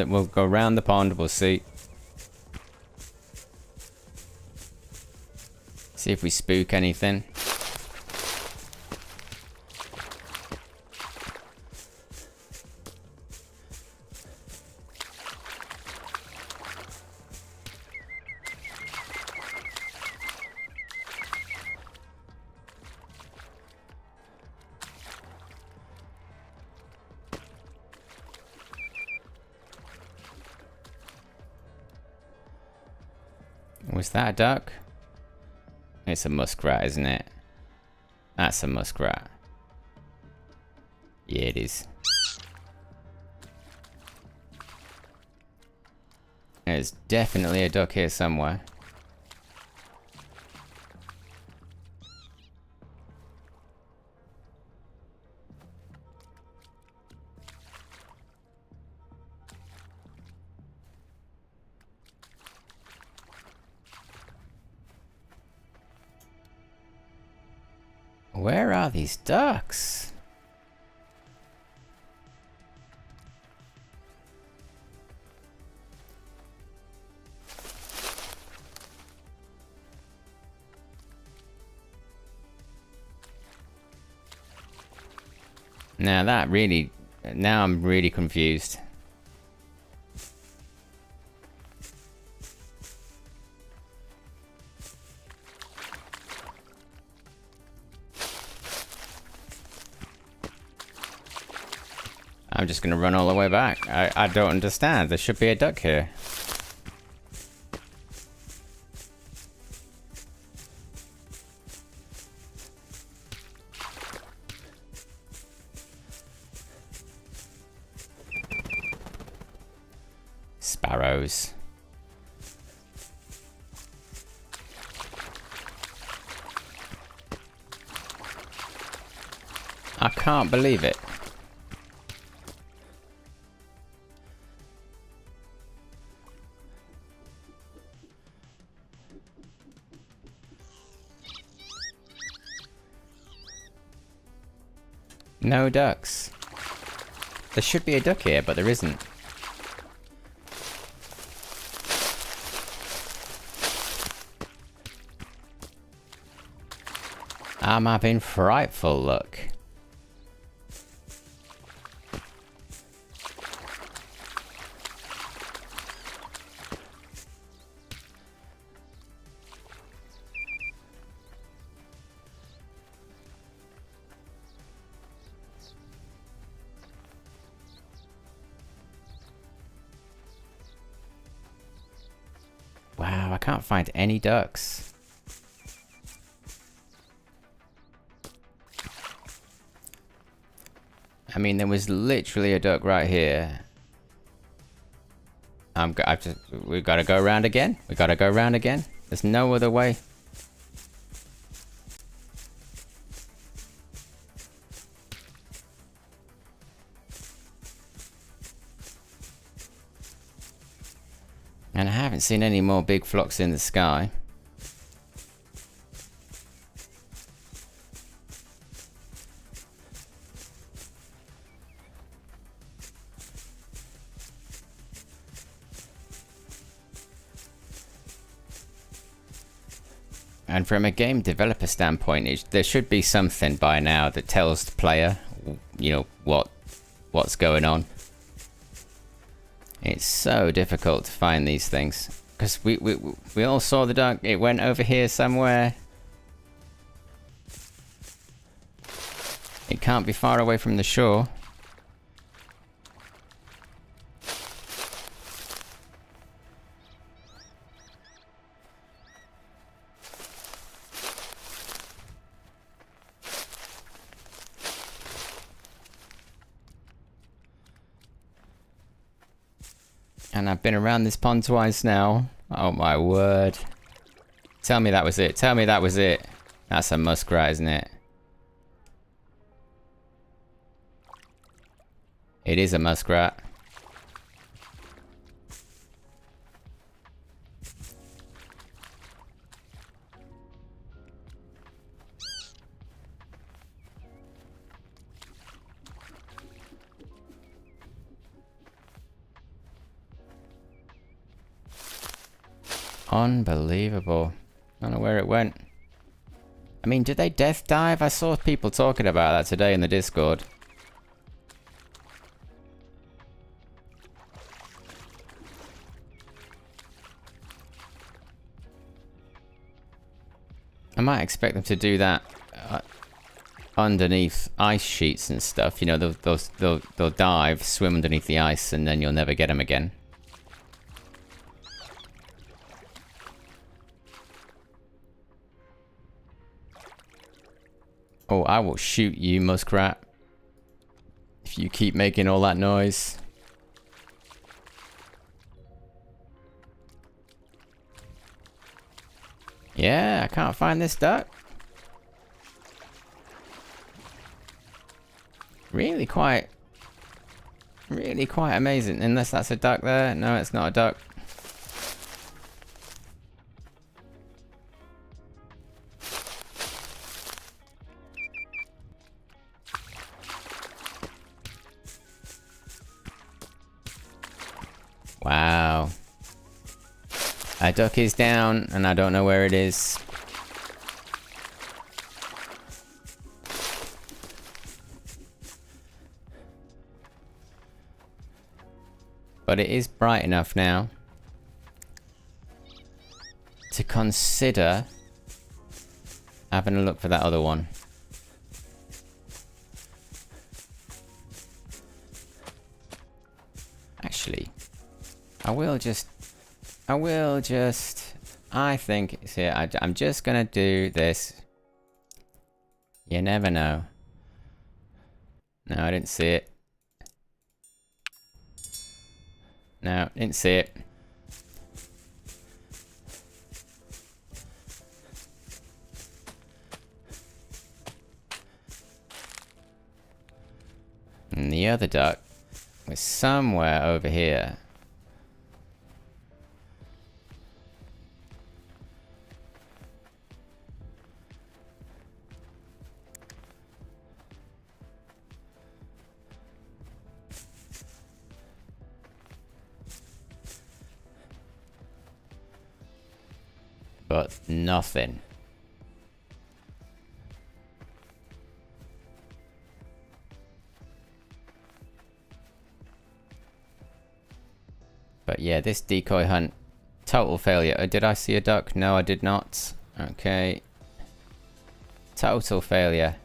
the pond. We'll see. See if we spook anything. Was that a duck? It's a muskrat, isn't it? That's a muskrat. Yeah, it is. There's definitely a duck here somewhere. Where are these ducks? Now that really... Now I'm really confused. I'm just gonna run all the way back. I don't understand. There should be a duck here. Sparrows. I can't believe it. No ducks. There should be a duck here, but there isn't. I'm having frightful luck. Wow, I can't find any ducks. I mean, there was literally a duck right here. We've got to go around again. We got to go around again. There's no other way. And I haven't seen any more big flocks in the sky. And from a game developer standpoint, there should be something by now that tells the player, you know, what's going on. It's so difficult to find these things because we all saw the duck. It went over here somewhere. It can't be far away from the shore. And I've been around this pond twice now. Oh my word. Tell me that was it. Tell me that was it. That's a muskrat, isn't it? It is a muskrat. Unbelievable. I don't know where it went. I mean, did they death dive? I saw people talking about that today in the Discord. I might expect them to do that underneath ice sheets and stuff. You know, they'll dive, swim underneath the ice, and then you'll never get them again. Oh, I will shoot you, muskrat. If you keep making all that noise. Yeah, I can't find this duck. Really quite amazing. Unless that's a duck there. No, it's not a duck. Wow. A duck is down, and I don't know where it is. But it is bright enough now to consider having a look for that other one. Actually, I think it's here. I'm just gonna do this. You never know. No, I didn't see it. No, didn't see it. And the other duck was somewhere over here. But nothing. But yeah, this decoy hunt, total failure. Did I see a duck? No, I did not. Okay. Total failure.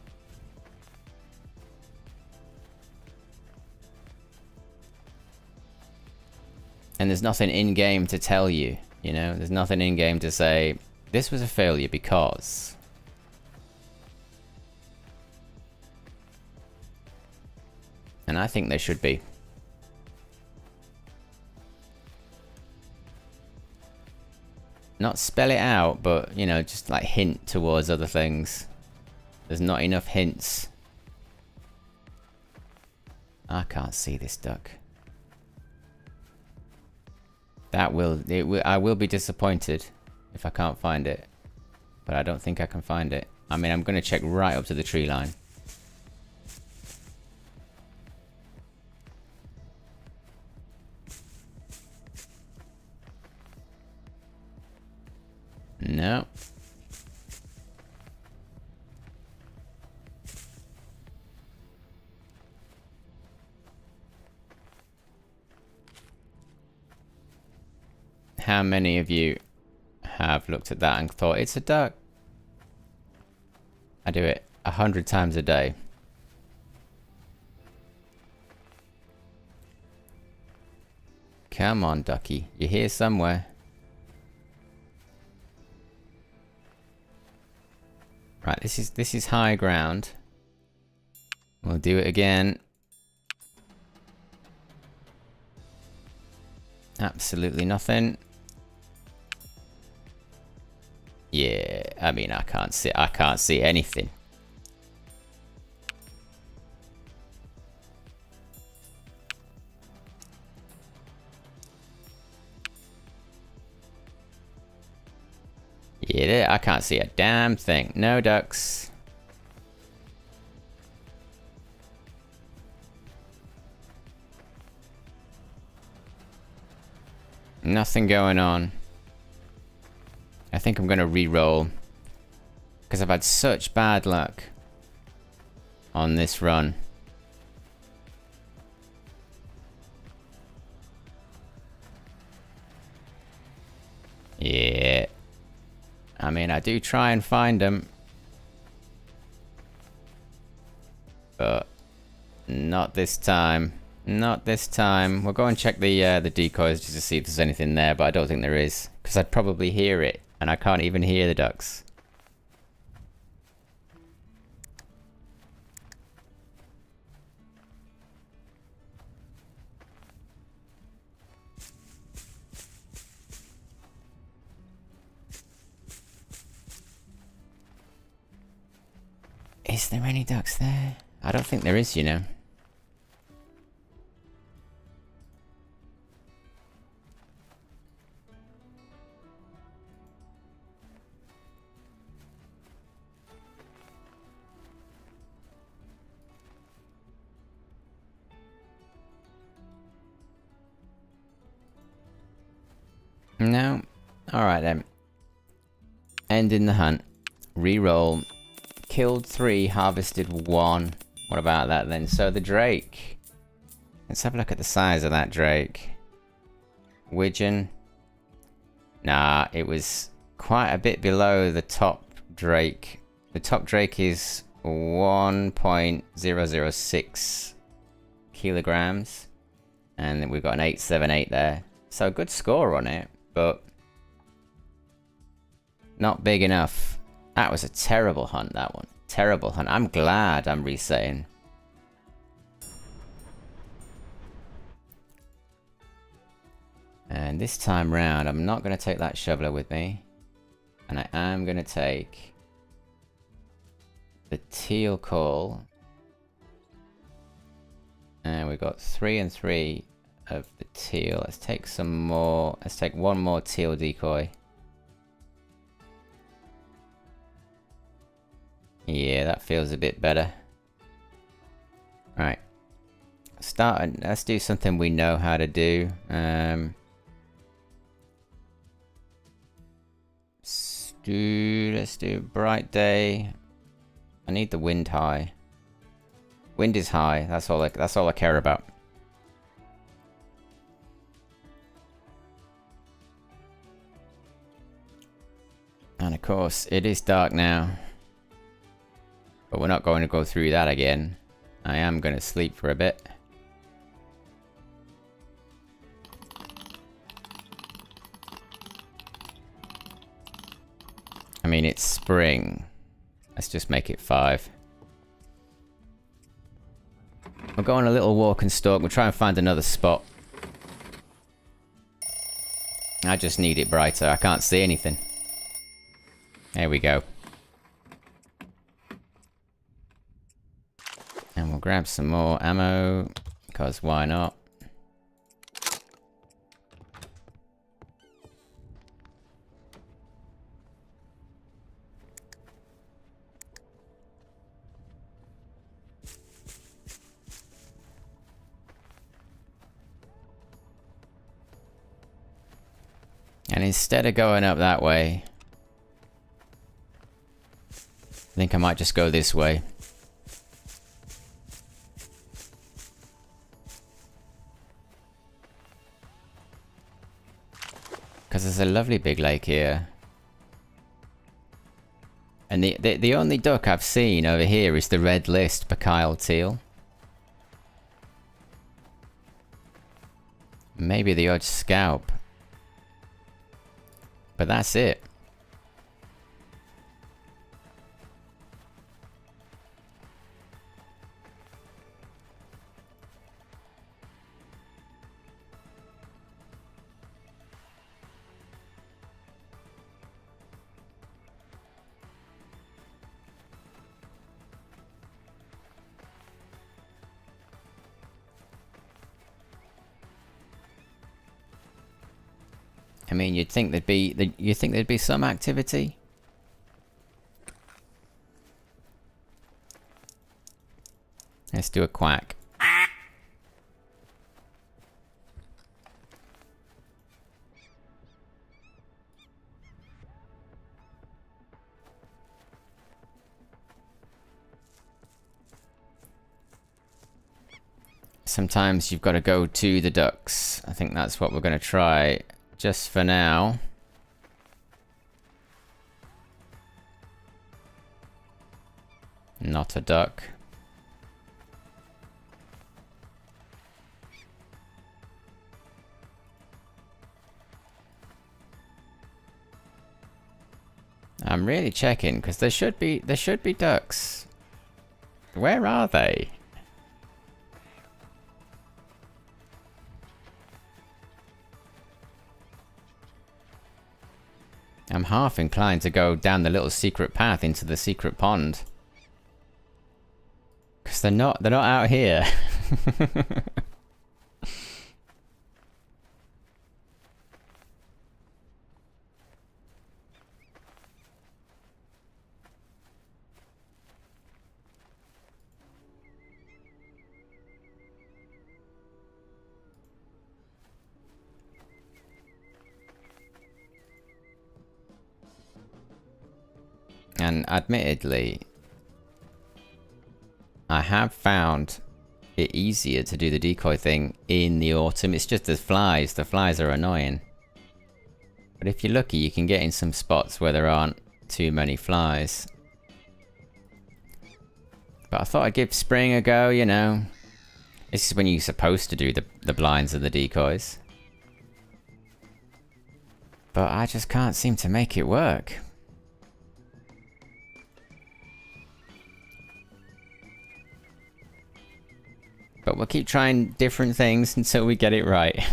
And there's nothing in-game to tell you, you know? There's nothing in-game to say, this was a failure because... And I think there should be. Not spell it out, but, you know, just like hint towards other things. There's not enough hints. I can't see this duck. I will be disappointed if I can't find it. But I don't think I can find it. I mean, I'm going to check right up to the tree line. No. How many of you have looked at that and thought, it's a duck? I do it 100 times a day. Come on, ducky. You're here somewhere. Right, this is high ground. We'll do it again. Absolutely nothing. Yeah, I mean, I can't see anything. Yeah, I can't see a damn thing. No ducks. Nothing going on. I think I'm gonna re-roll. Because I've had such bad luck on this run. Yeah. I mean, I do try and find them. But not this time. Not this time. We'll go and check the decoys just to see if there's anything there, but I don't think there is. Because I'd probably hear it, and I can't even hear the ducks. Is there any ducks there? I don't think there is, you know. Alright then. Ending the hunt. Reroll. Killed 3, harvested 1. What about that then? So the drake. Let's have a look at the size of that drake. Widgeon. Nah, it was quite a bit below the top drake. The top drake is 1.006 kilograms. And then we've got an 878 there. So a good score on it, but not big enough. That was a terrible hunt, that one. Terrible hunt. I'm glad I'm resetting. And this time round, I'm not going to take that shoveler with me. And I am going to take the teal call. And we've got 3 and 3 of the teal. Let's take some more. Let's take one more teal decoy. Yeah, that feels a bit better. Right. Let's do something we know how to do. Let's do bright day. I need the wind high. Wind is high. That's all I care about. And of course, it is dark now. But we're not going to go through that again. I am going to sleep for a bit. I mean, it's spring. Let's just make it 5. We'll go on a little walk and stalk. We'll try and find another spot. I just need it brighter. I can't see anything. There we go. And we'll grab some more ammo, because why not? And instead of going up that way, I think I might just go this way. Because there's a lovely big lake here. And the only duck I've seen over here is the red list Bacile teal. Maybe the odd scalp. But that's it. I mean, you'd think there'd be some activity. Let's do a quack. Sometimes you've got to go to the ducks. I think that's what we're going to try. Just for now. Not a duck. I'm really checking because there should be ducks. Where are they? I'm half inclined to go down the little secret path into the secret pond. Because they're not out here. And admittedly, I have found it easier to do the decoy thing in the autumn. It's just the flies. The flies are annoying. But if you're lucky, you can get in some spots where there aren't too many flies. But I thought I'd give spring a go, you know. This is when you're supposed to do the blinds and the decoys. But I just can't seem to make it work. But we'll keep trying different things until we get it right.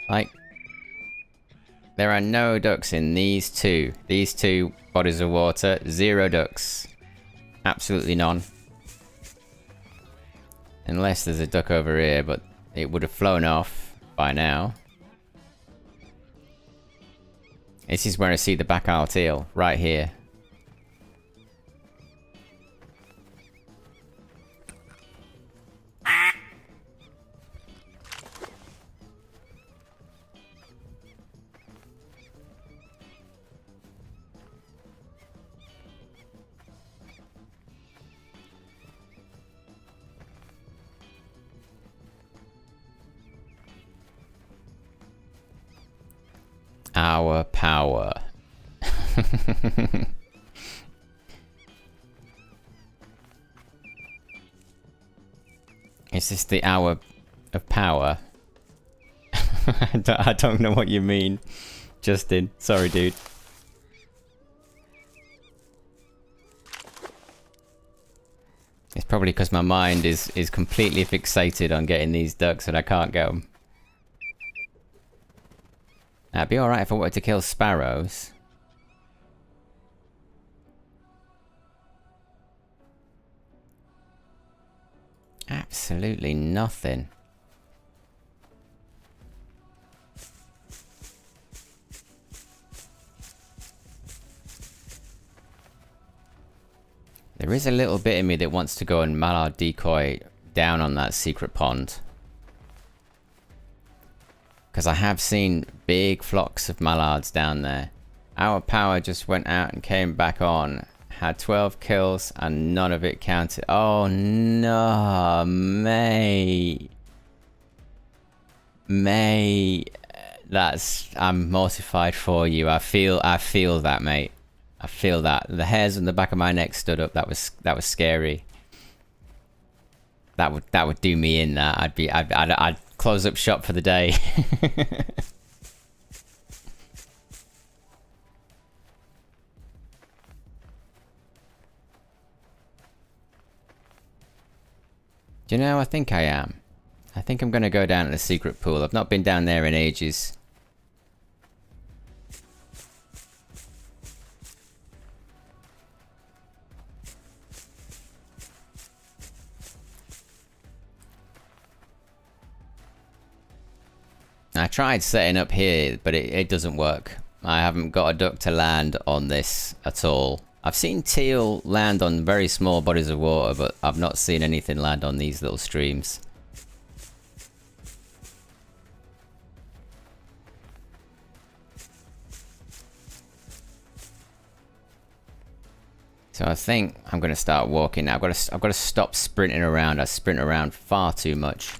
Like, there are no ducks in these two bodies of water. 0 ducks. Absolutely none. Unless there's a duck over here, but it would have flown off by now. This is where I see the back-isle teal, right here. Our power. Is this the hour of power? I don't know what you mean, Justin. Sorry, dude. It's probably because my mind is completely fixated on getting these ducks and I can't get them. That'd be alright if I wanted to kill sparrows. Absolutely nothing. There is a little bit in me that wants to go and mallard decoy down on that secret pond. Because I have seen big flocks of mallards down there. Our power just went out and came back on. Had 12 kills and none of it counted. Oh no, mate. Mate. I'm mortified for you. I feel that, mate. I feel that. The hairs on the back of my neck stood up. That was scary. That would do me in. That I'd close up shop for the day. Do you know, I think I am. I think I'm going to go down to the secret pool. I've not been down there in ages. I tried setting up here, but it doesn't work. I haven't got a duck to land on this at all. I've seen teal land on very small bodies of water, but I've not seen anything land on these little streams. So I think I'm going to start walking now. I've got to stop sprinting around. I sprint around far too much.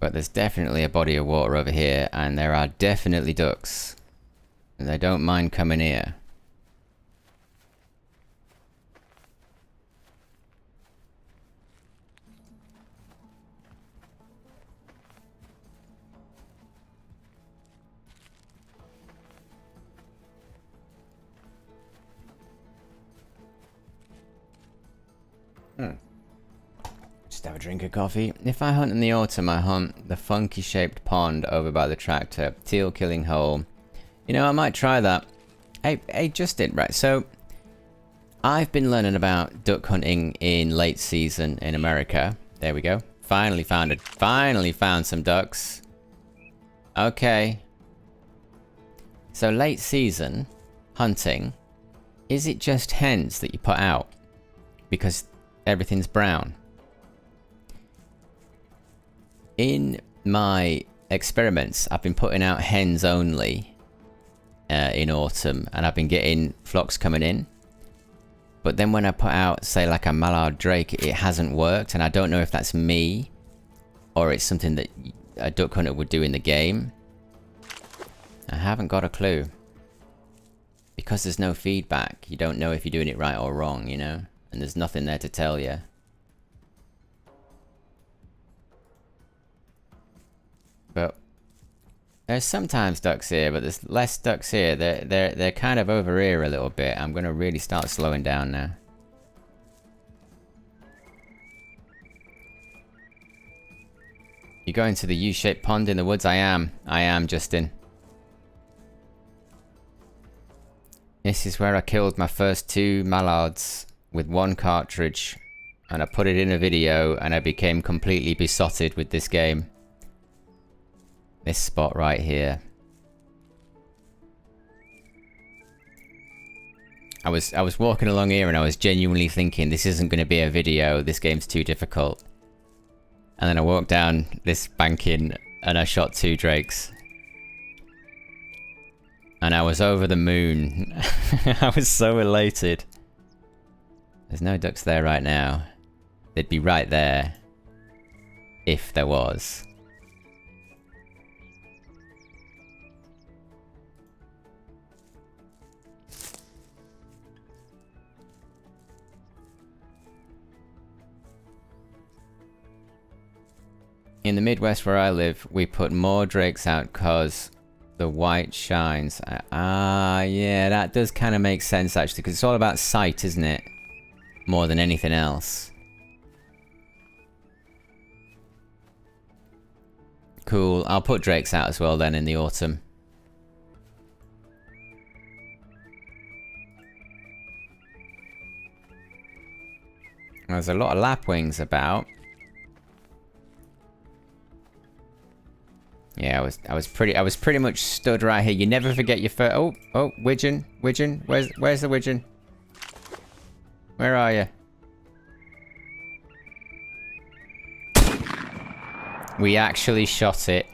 But there's definitely a body of water over here, and there are definitely ducks. And they don't mind coming here. Just have a drink of coffee. If I hunt in the autumn, I hunt the funky shaped pond over by the tractor. Teal killing hole. You know, I might try that. Hey, Justin, right, so I've been learning about duck hunting in late season in America. There we go. Finally found some ducks. Okay. So late season hunting, is it just hens that you put out? Because everything's brown. In my experiments, I've been putting out hens only in autumn, and I've been getting flocks coming in. But then when I put out, say, like a mallard drake, it hasn't worked, and I don't know if that's me or it's something that a duck hunter would do in the game. I haven't got a clue. Because there's no feedback, you don't know if you're doing it right or wrong, you know? And there's nothing there to tell you. But there's sometimes ducks here, but there's less ducks here. They're kind of over here a little bit. I'm gonna really start slowing down now. You going to the U-shaped pond in the woods? I am, Justin. This is where I killed my first 2 mallards with 1 cartridge, and I put it in a video, and I became completely besotted with this game. This spot right here. I was walking along here and I was genuinely thinking, this isn't going to be a video, this game's too difficult. And then I walked down this banking and I shot 2 drakes. And I was over the moon. I was so elated. There's no ducks there right now. They'd be right there. If there was. In the Midwest where I live, we put more drakes out because the white shines. Yeah, that does kind of make sense actually, because it's all about sight, isn't it? More than anything else. Cool, I'll put drakes out as well then in the autumn. There's a lot of lapwings about. Yeah, I was pretty much stood right here. You never forget your first. Oh, widgeon, where's the widgeon? Where are you? We actually shot it.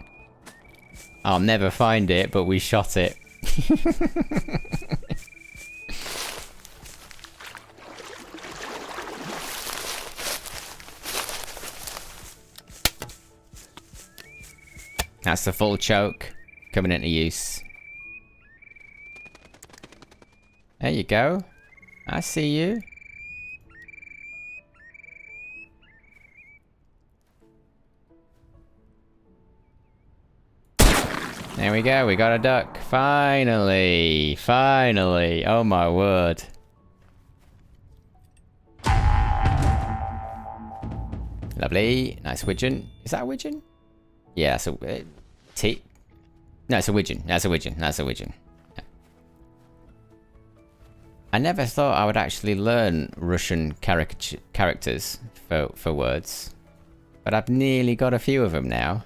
I'll never find it, but we shot it. That's the full choke coming into use. There you go. I see you. There we go, we got a duck. Finally! Finally! Oh my word. Lovely. Nice widgeon. Is that a widgeon? Yeah, that's a... No, it's a widgeon. That's a widgeon. That's a widgeon. Yeah. I never thought I would actually learn Russian characters for words. But I've nearly got a few of them now.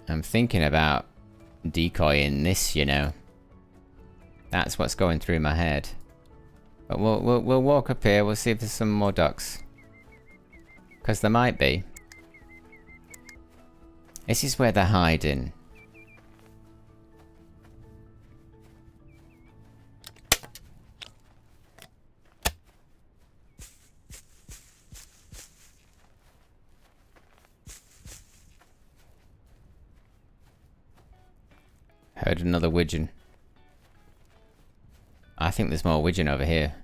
I'm thinking about decoying this, you know. That's what's going through my head. But we'll walk up here, we'll see if there's some more ducks. Because there might be. This is where they're hiding. Heard another widgeon. I think there's more widgeon over here.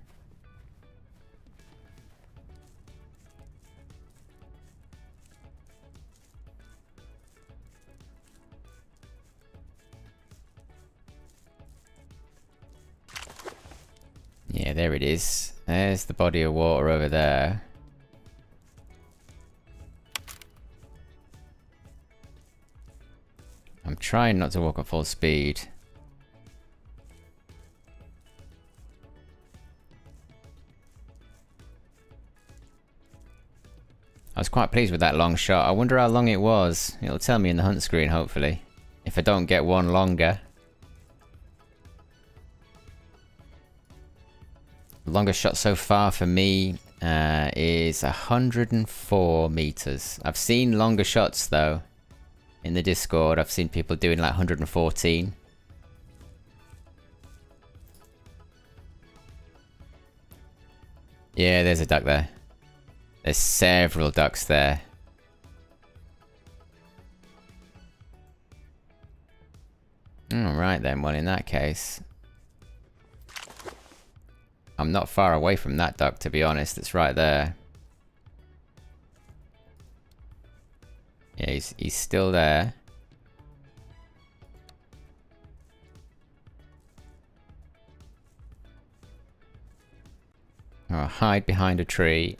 Yeah, there it is. There's the body of water over there. I'm trying not to walk at full speed. was quite pleased with that long shot. I wonder how long it was. It'll tell me in the hunt screen, hopefully. If I don't get one longer. Longest shot so far for me is 104 meters. I've seen longer shots though. In the Discord, I've seen people doing like 114. Yeah, there's a duck there. There's several ducks there. Alright then, well in that case... I'm not far away from that duck, to be honest. It's right there. Yeah, he's still there. I'll hide behind a tree.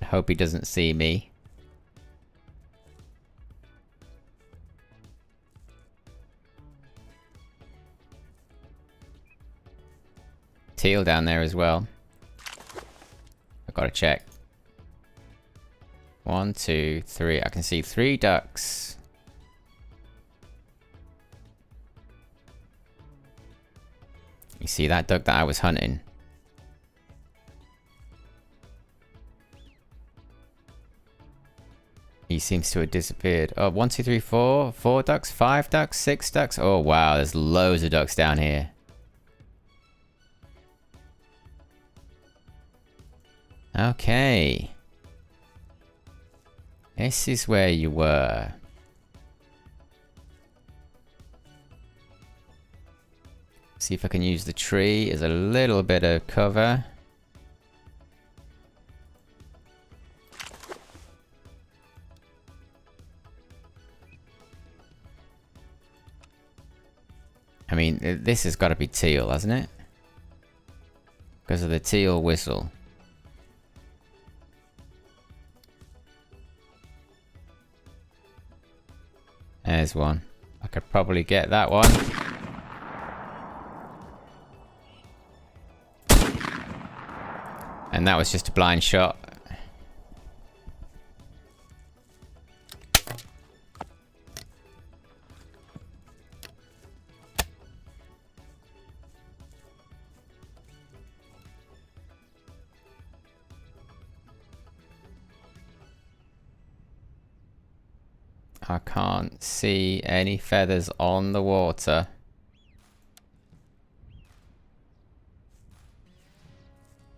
Hope he doesn't see me. Teal down there as well. I've got to check. 1, 2, 3. I can see 3 ducks. You see that duck that I was hunting? He seems to have disappeared. Oh, 1, 2, 3, 4. 4 ducks, 5 ducks, 6 ducks. Oh wow, there's loads of ducks down here. Okay. This is where you were. See if I can use the tree as a little bit of cover. I mean, this has got to be teal, hasn't it? Because of the teal whistle. There's one. I could probably get that one. And that was just a blind shot. I can't see any feathers on the water.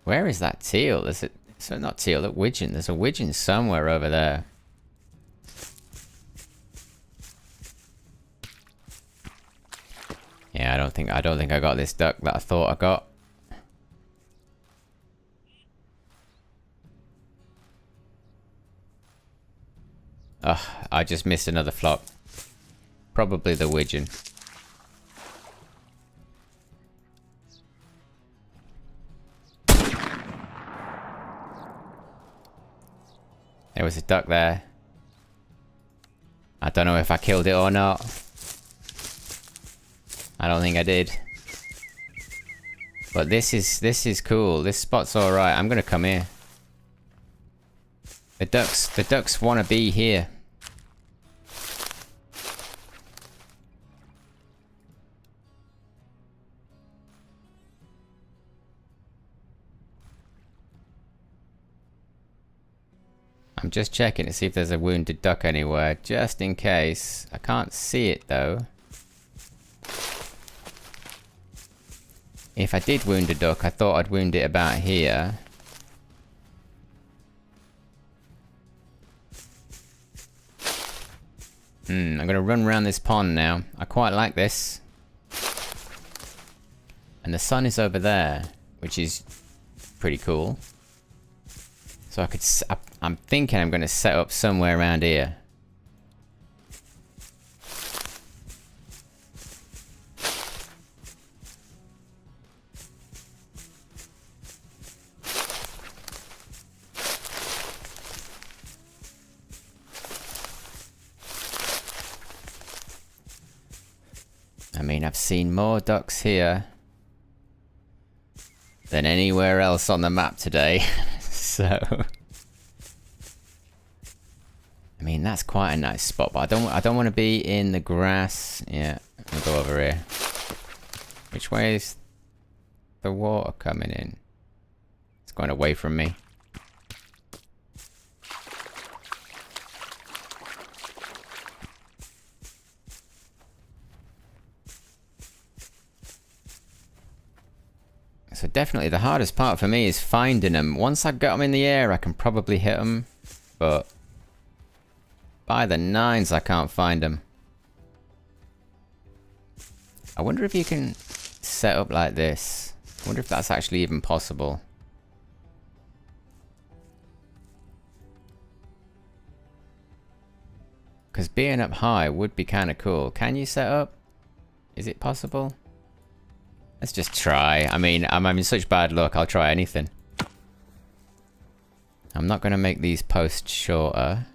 Where is that teal? There's a... So not teal, that widgeon. There's a widgeon somewhere over there. Yeah, I don't think I got this duck that I thought I got. Ugh, I just missed another flock. Probably the widgeon. There was a duck there. I don't know if I killed it or not. I don't think I did. But this is cool. This spot's alright. I'm gonna come here. The ducks wanna be here. I'm just checking to see if there's a wounded duck anywhere, just in case. I can't see it though. If I did wound a duck, I thought I'd wound it about here. I'm gonna run around this pond now. I quite like this. And the sun is over there, which is pretty cool. So I could... I'm thinking I'm gonna set up somewhere around here. I mean, I've seen more ducks here than anywhere else on the map today, so... that's quite a nice spot, but I don't want to be in the grass. Yeah, I'll go over here. Which way is the water coming in? It's going away from me. So definitely the hardest part for me is finding them. Once I get them in the air, I can probably hit them, but by the nines, I can't find them. I wonder if you can set up like this. I wonder if that's actually even possible. Because being up high would be kind of cool. Can you set up? Is it possible? Let's just try. I mean, I'm having such bad luck, I'll try anything. I'm not going to make these posts shorter.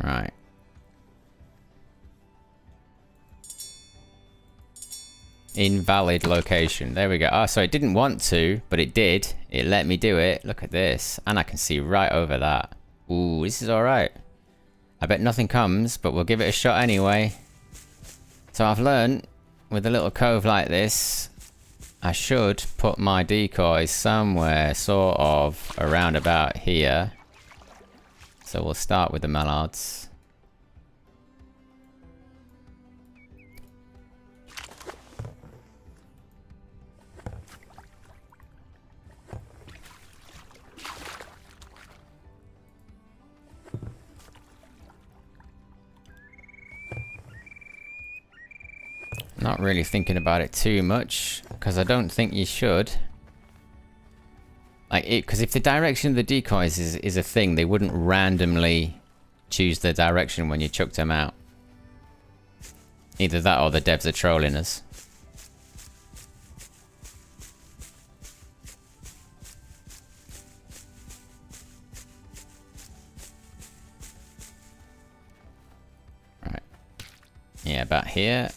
Right. Invalid location. There we go. Oh, so it didn't want to, but it did. It let me do it. Look at this. And I can see right over that. Ooh, this is alright. I bet nothing comes, but we'll give it a shot anyway. So I've learned, with a little cove like this, I should put my decoys somewhere sort of around about here. So we'll start with the mallards. Not really thinking about it too much, because I don't think you should. Like, because if the direction of the decoys is a thing, they wouldn't randomly choose the direction when you chucked them out. Either that or the devs are trolling us. Right. Yeah, about here.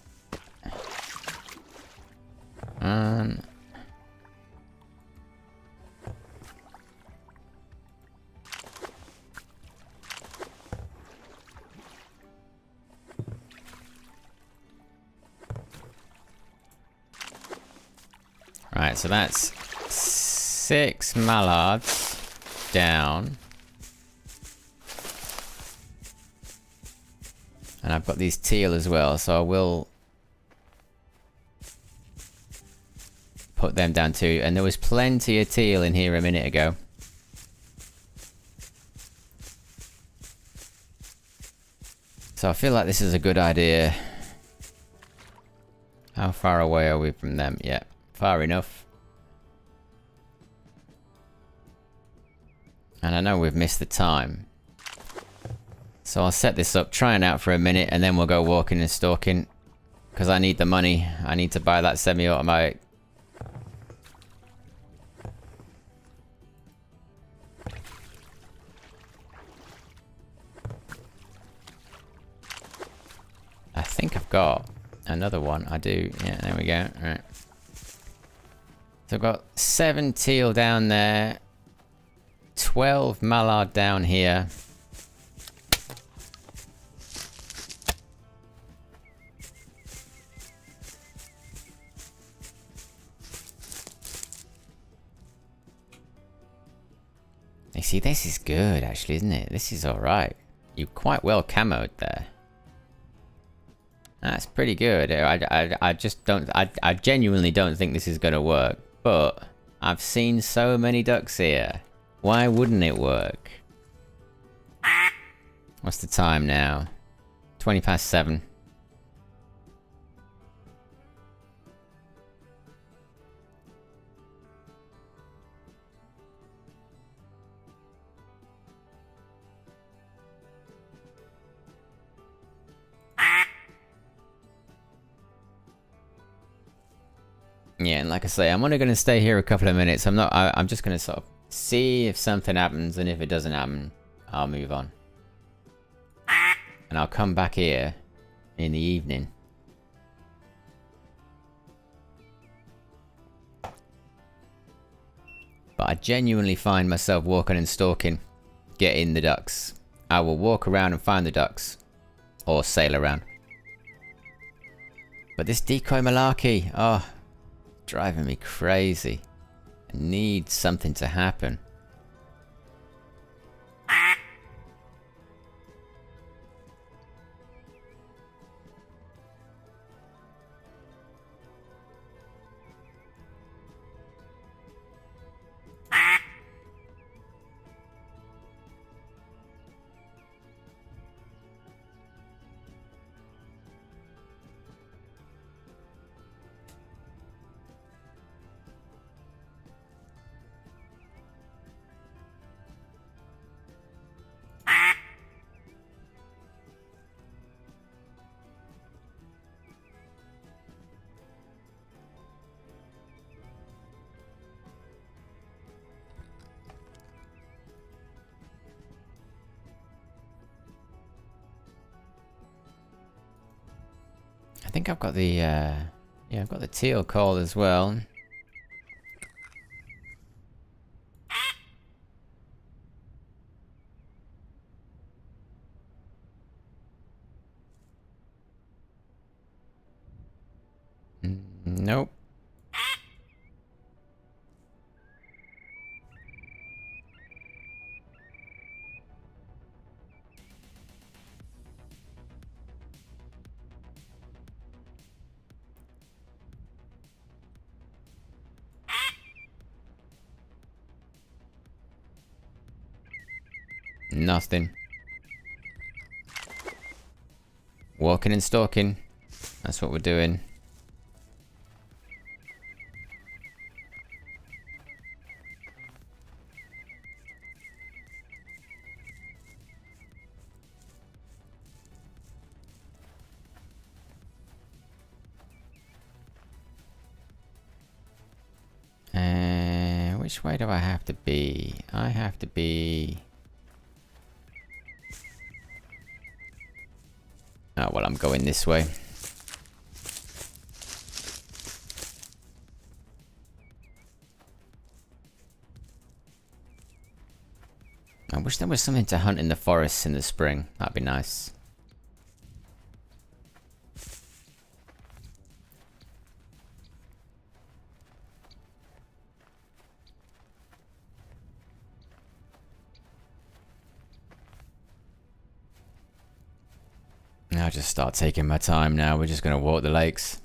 Right, so that's 6 mallards down. And I've got these teal as well, so I will put them down too. And there was plenty of teal in here a minute ago. So I feel like this is a good idea. How far away are we from them? Yeah, far enough. And I know we've missed the time. So I'll set this up, try it out for a minute, and then we'll go walking and stalking. Because I need the money. I need to buy that semi-automatic. I think I've got another one. I do. Yeah, there we go. All right. So I've got 7 teal down there. 12 mallard down here. You see, this is good actually, isn't it? This is alright. You're quite well camoed there. That's pretty good. I just don't... I genuinely don't think this is going to work. But I've seen so many ducks here. Why wouldn't it work? What's the time now? 20 past 7. Yeah, and like I say, I'm only going to stay here a couple of minutes. I'm just going to sort of see if something happens, and if it doesn't happen, I'll move on. And I'll come back here in the evening. But I genuinely find myself walking and stalking, getting the ducks. I will walk around and find the ducks. Or sail around. But this decoy malarkey, oh, driving me crazy. I need something to happen. I think I've got the, yeah, I've got the teal call as well. Nope. Nothing. Walking and stalking. That's what we're doing. Which way do I have to be? I have to be... Oh, well, I'm going this way. I wish there was something to hunt in the forests in the spring. That'd be nice. I'll just start taking my time now. We're just going to walk the lakes.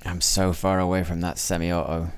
I'm so far away from that semi-auto.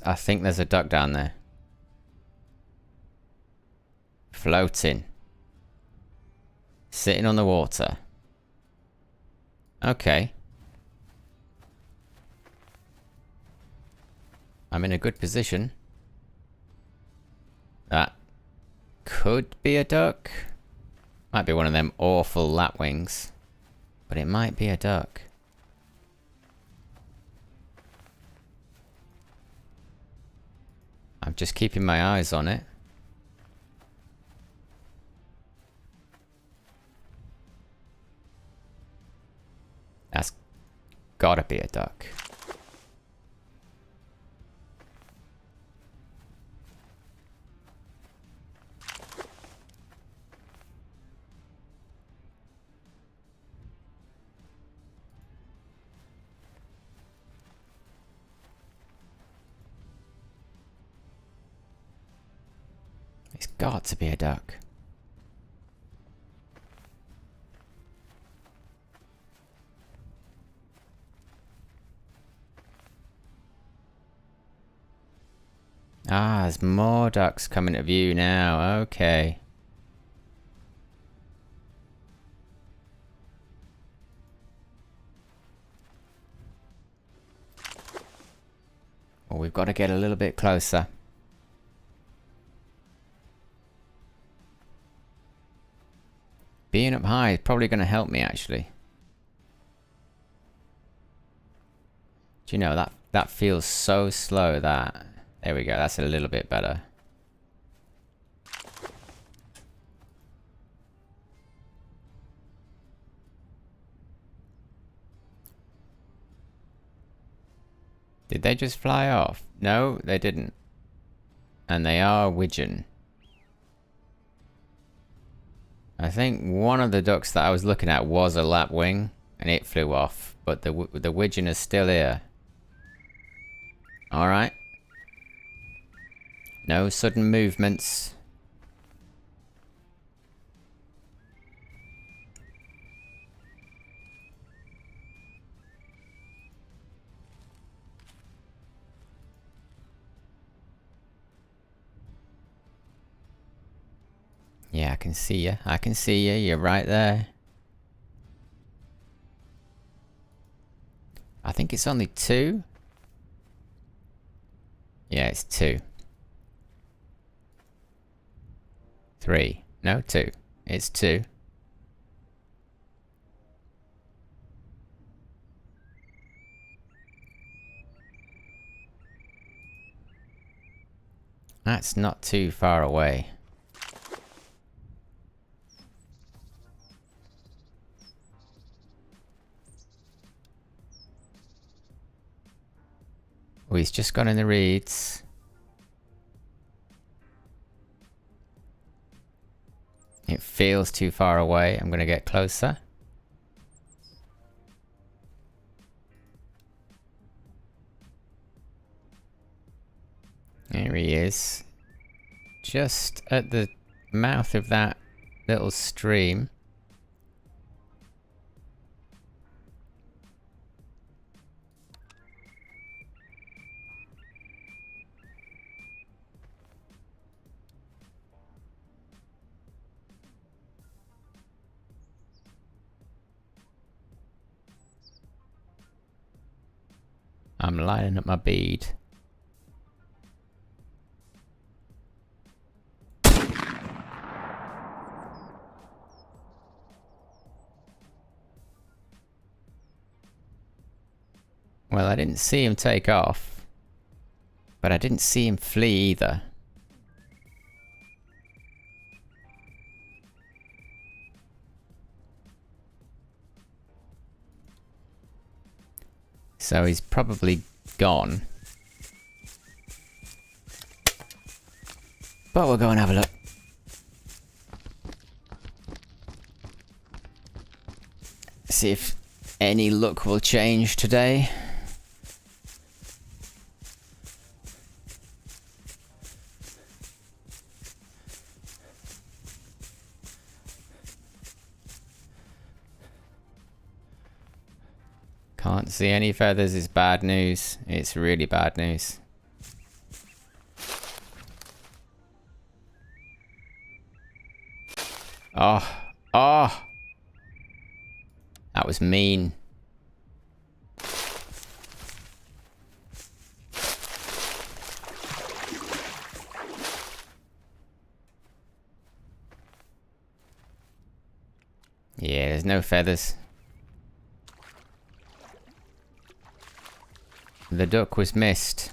I think there's a duck down there. Floating. Sitting on the water. Okay. I'm in a good position. That could be a duck. Might be one of them awful lapwings. But it might be a duck. I'm just keeping my eyes on it. That's gotta be a duck. It's got to be a duck. Ah, there's more ducks coming to view now. Okay. Well, we've got to get a little bit closer. Being up high is probably going to help me, actually. Do you know, that feels so slow, that... There we go, that's a little bit better. Did they just fly off? No, they didn't. And they are widgeon. I think one of the ducks that I was looking at was a lapwing, and it flew off. But the widgeon is still here. Alright. No sudden movements. Yeah, I can see you. I can see you. You're right there. I think it's only 2. Yeah, it's 2. 3. No, 2. It's 2. That's not too far away. Oh, he's just gone in the reeds. It feels too far away. I'm gonna get closer. There he is. Just at the mouth of that little stream. I'm lining up my bead. Well, I didn't see him take off, but I didn't see him flee either. So he's probably gone. But we'll go and have a look. See if any luck will change today. Can't see any feathers is bad news. It's really bad news. Oh, oh! That was mean. Yeah, there's no feathers. The duck was missed.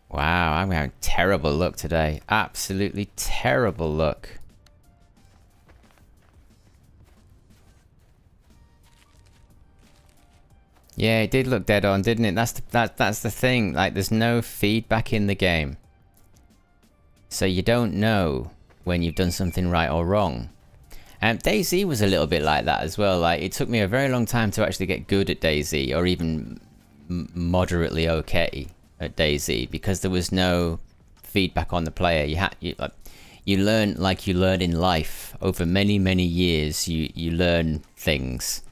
Wow, I'm having terrible luck today. Absolutely terrible luck. Yeah, it did look dead on, didn't it? That's the thing. Like, there's no feedback in the game. So you don't know when you've done something right or wrong. And DayZ was a little bit like that as well. Like, it took me a very long time to actually get good at DayZ, or even moderately okay at DayZ, because there was no feedback on the player. You learn like you learn in life over many years. You learn things,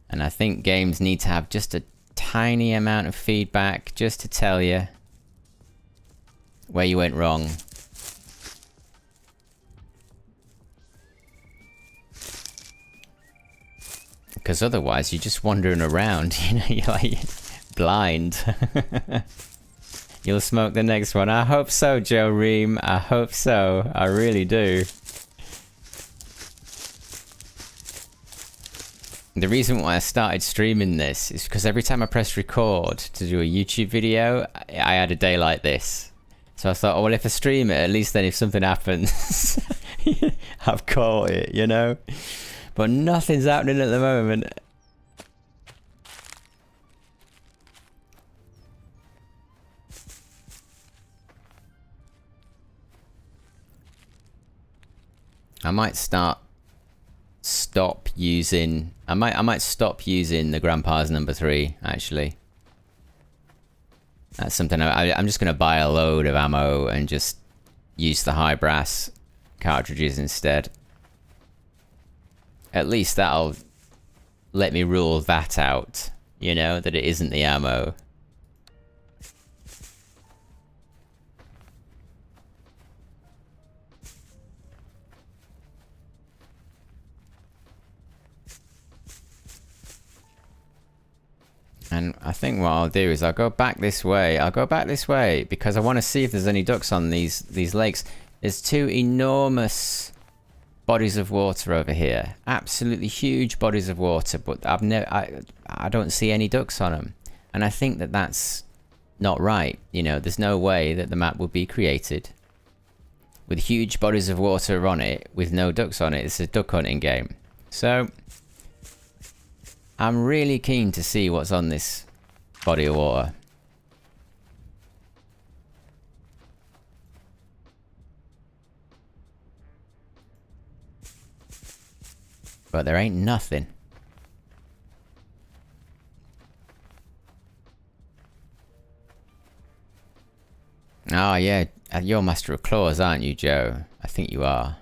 and I think games need to have just a tiny amount of feedback just to tell you where you went wrong. Because otherwise you're just wandering around, you know, you're like blind. You'll smoke the next one. I hope so, Joe Ream. I hope so. I really do. The reason why I started streaming this is because every time I press record to do a YouTube video, I had a day like this. So I thought, oh, well, if I stream it, at least then if something happens, I've caught it, you know? But nothing's happening at the moment. I might stop using the Grandpa's number 3, actually. That's something I'm just gonna buy a load of ammo and just use the high brass cartridges instead. At least that'll let me rule that out, you know, that it isn't the ammo. And I think what I'll do is I'll go back this way. I'll go back this way because I want to see if there's any ducks on these lakes. There's 2 enormous bodies of water over here. Absolutely huge bodies of water, but I don't see any ducks on them. And I think that that's not right. You know, there's no way that the map would be created with huge bodies of water on it with no ducks on it. It's a duck hunting game. So I'm really keen to see what's on this body of water. But there ain't nothing. Oh yeah, you're Master of Claws, aren't you, Joe? I think you are.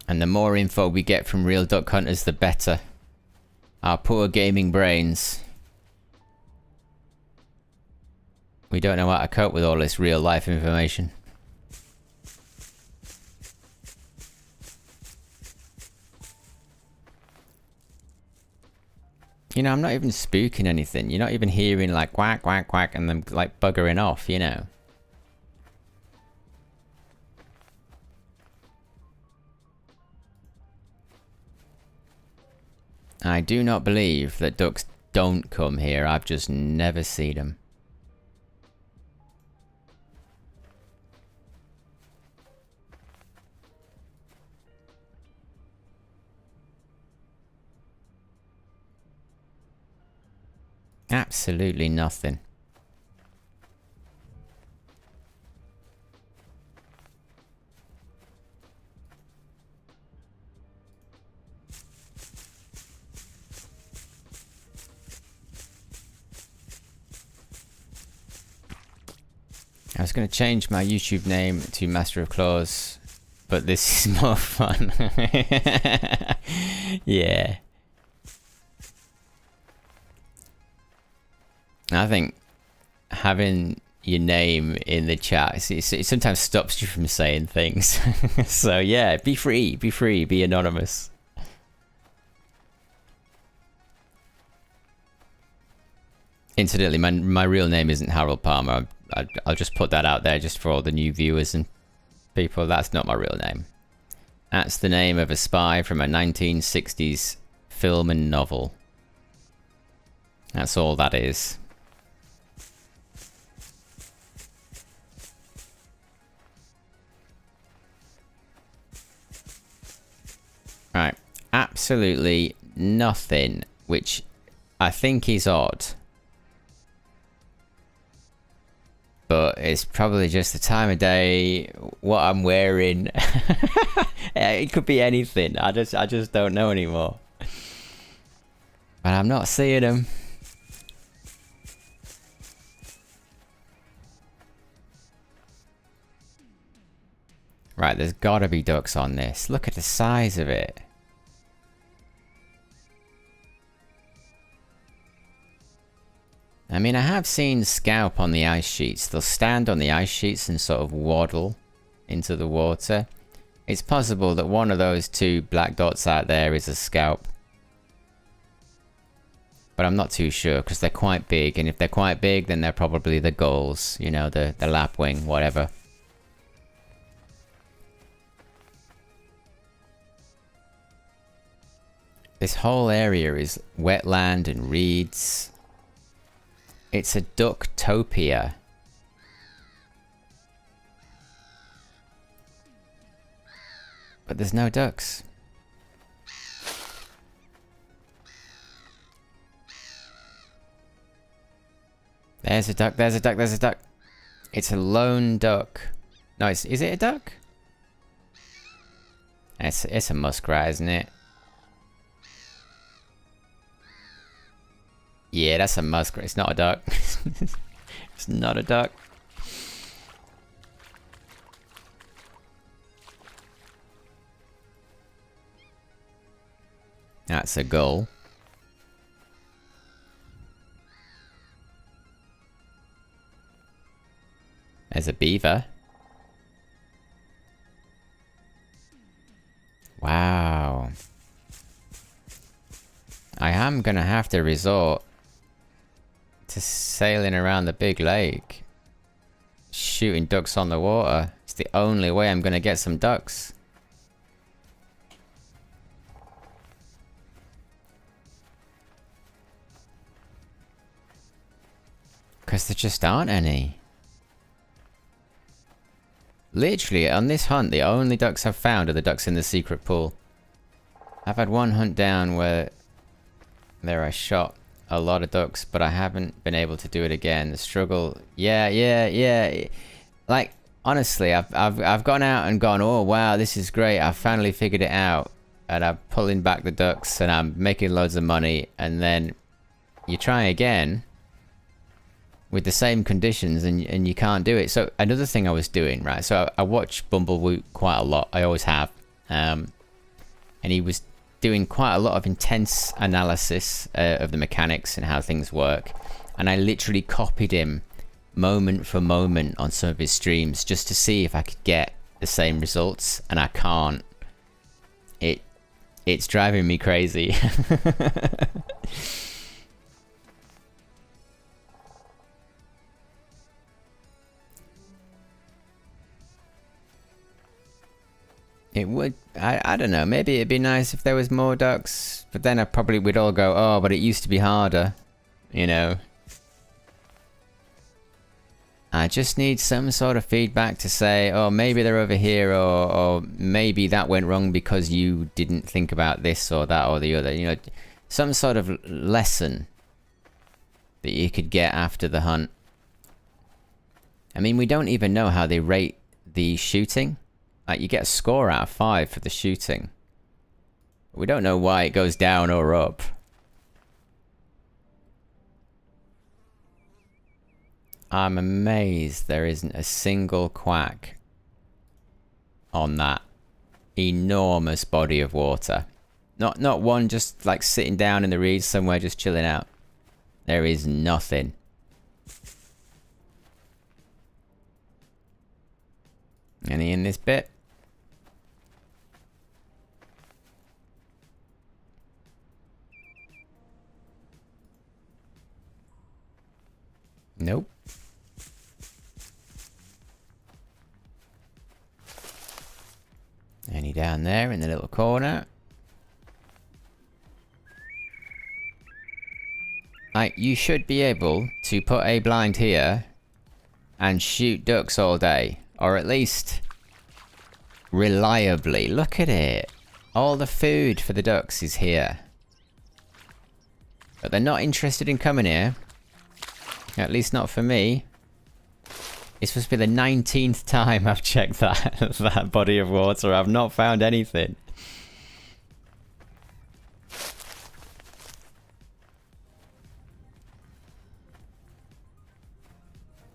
And the more info we get from real duck hunters, the better. Our poor gaming brains. We don't know how to cope with all this real life information. You know, I'm not even spooking anything. You're not even hearing like quack, quack, quack and them like buggering off, you know. I do not believe that ducks don't come here. I've just never seen them. Absolutely nothing. I was going to change my YouTube name to Master of Claws, but this is more fun. Yeah. I think having your name in the chat, it sometimes stops you from saying things. So yeah, be free, be anonymous. Incidentally, my real name isn't Harold Palmer. I'll just put that out there just for all the new viewers and people. That's not my real name. That's the name of a spy from a 1960s film and novel. That's all that is. Right, absolutely nothing, which I think is odd. It's probably just the time of day, what I'm wearing. It could be anything. I just don't know anymore. But I'm not seeing them. Right, there's gotta be ducks on this. Look at the size of it. I mean, I have seen scalp on the ice sheets. They'll stand on the ice sheets and sort of waddle into the water. It's possible that one of those two black dots out there is a scalp. But I'm not too sure, because they're quite big. And if they're quite big, then they're probably the gulls. You know, the lapwing, whatever. This whole area is wetland and reeds. It's a ducktopia. But there's no ducks. There's a duck, there's a duck, there's a duck. It's a lone duck. No, is it a duck? It's a muskrat, isn't it? Yeah, that's a muskrat. It's not a duck. It's not a duck. That's a gull. There's a beaver. Wow. I am gonna have to resort to sailing around the big lake. Shooting ducks on the water. It's the only way I'm gonna get some ducks. Because there just aren't any. Literally, on this hunt, the only ducks I've found are the ducks in the secret pool. I've had one hunt down where I shot a lot of ducks, but I haven't been able to do it again. The struggle, yeah. Like, honestly, I've gone out and gone, oh wow, this is great. I finally figured it out, and I'm pulling back the ducks, and I'm making loads of money, and then you try again with the same conditions, and you can't do it. So another thing I was doing, right? So I watch Bumblewoot quite a lot. I always have, and he was doing quite a lot of intense analysis of the mechanics and how things work, and I literally copied him moment for moment on some of his streams just to see if I could get the same results, and I can't. It's driving me crazy. It would, I don't know, maybe it'd be nice if there was more ducks, but then we'd all go, oh, but it used to be harder, you know. I just need some sort of feedback to say, oh, maybe they're over here, or maybe that went wrong because you didn't think about this or that or the other, you know, some sort of lesson that you could get after the hunt. I mean, we don't even know how they rate the shooting. Like, you get a score out of 5 for the shooting. We don't know why it goes down or up. I'm amazed there isn't a single quack on that enormous body of water. Not one just like sitting down in the reeds somewhere just chilling out. There is nothing. Any in this bit? Nope. Any down there in the little corner? You should be able to put a blind here and shoot ducks all day. Or at least reliably. Look at it. All the food for the ducks is here. But they're not interested in coming here. At least not for me. It's supposed to be the 19th time I've checked that body of water. I've not found anything.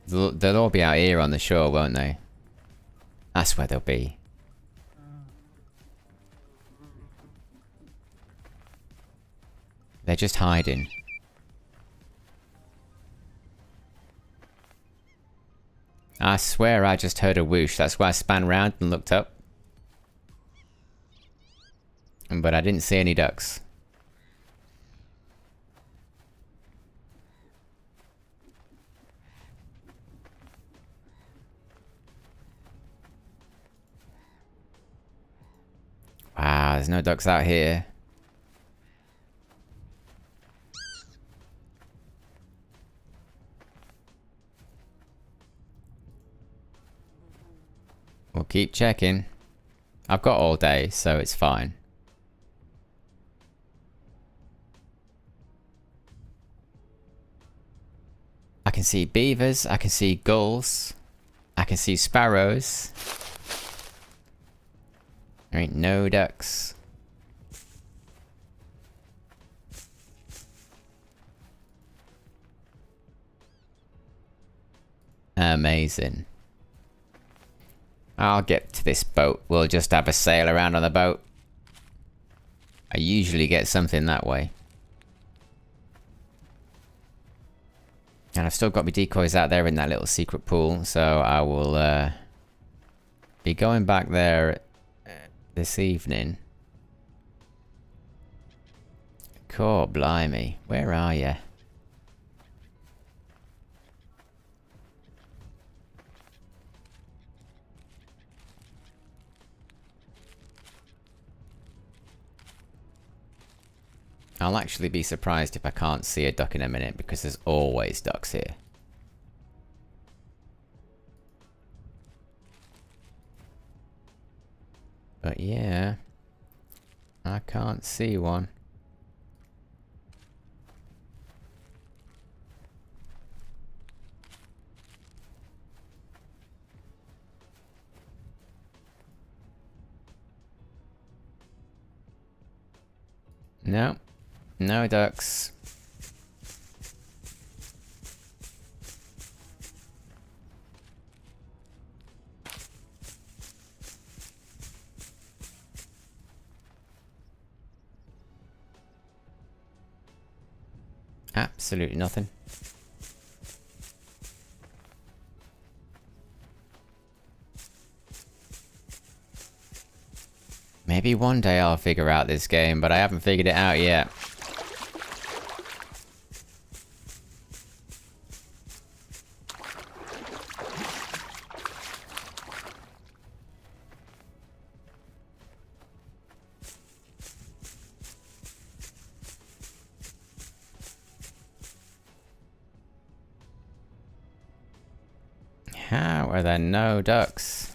They'll all be out here on the shore, won't they? That's where they'll be. They're just hiding. I swear I just heard a whoosh. That's why I span round and looked up. But I didn't see any ducks. Wow, there's no ducks out here. We'll keep checking. I've got all day, so it's fine. I can see beavers, I can see gulls, I can see sparrows. There ain't no ducks. Amazing. I'll get to this boat. We'll just have a sail around on the boat. I usually get something that way. And I've still got my decoys out there in that little secret pool, so I will be going back there this evening. Cool, blimey. Where are you? I'll actually be surprised if I can't see a duck in a minute, because there's always ducks here. But yeah, I can't see one. No. No ducks. Absolutely nothing. Maybe one day I'll figure out this game, but I haven't figured it out yet. How are there no ducks?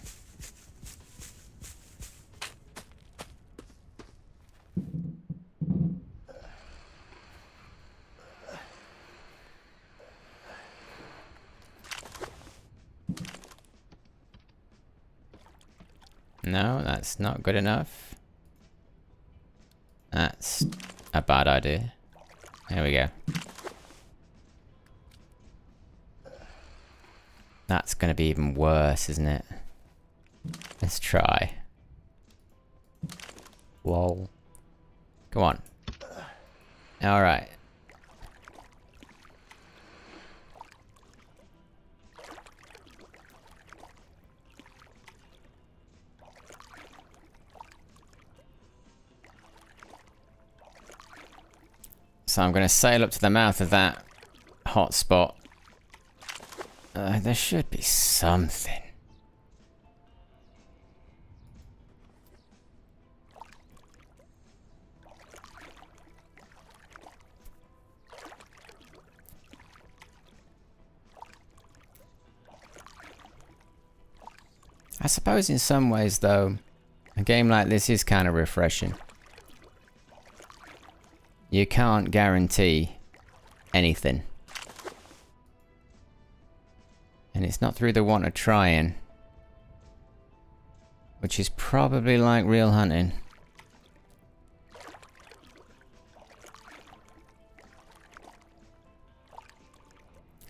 No, that's not good enough. That's a bad idea. There we go. That's gonna be even worse, isn't it? Let's try. Whoa. Come on. Alright. So I'm gonna sail up to the mouth of that hot spot. There should be something. I suppose in some ways, though, a game like this is kind of refreshing. You can't guarantee anything. And And it's not through the want of trying. Which is probably like real hunting.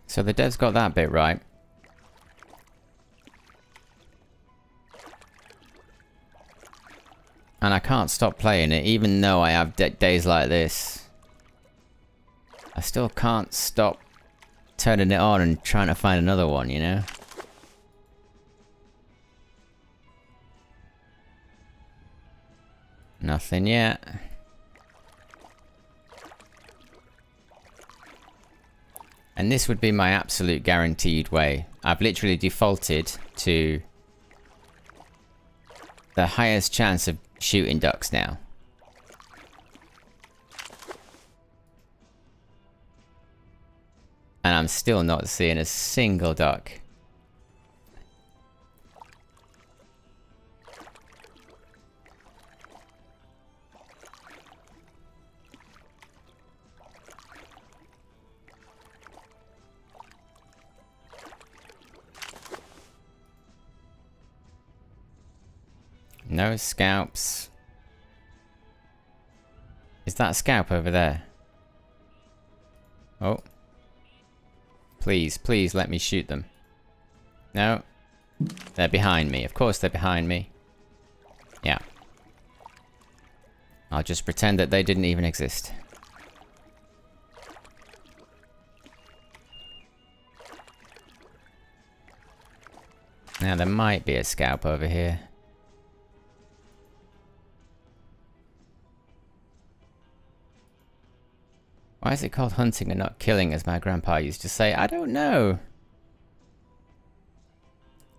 So the dev's got that bit right. And I can't stop playing it, even though I have days like this. I still can't stop turning it on and trying to find another one, you know? Nothing yet. And this would be my absolute guaranteed way. I've literally defaulted to the highest chance of shooting ducks now. And I'm still not seeing a single duck. No scalps. Is that a scalp over there? Oh. Please, please let me shoot them. No. They're behind me. Of course they're behind me. Yeah. I'll just pretend that they didn't even exist. Now there might be a scalp over here. Why is it called hunting and not killing, as my grandpa used to say? I don't know.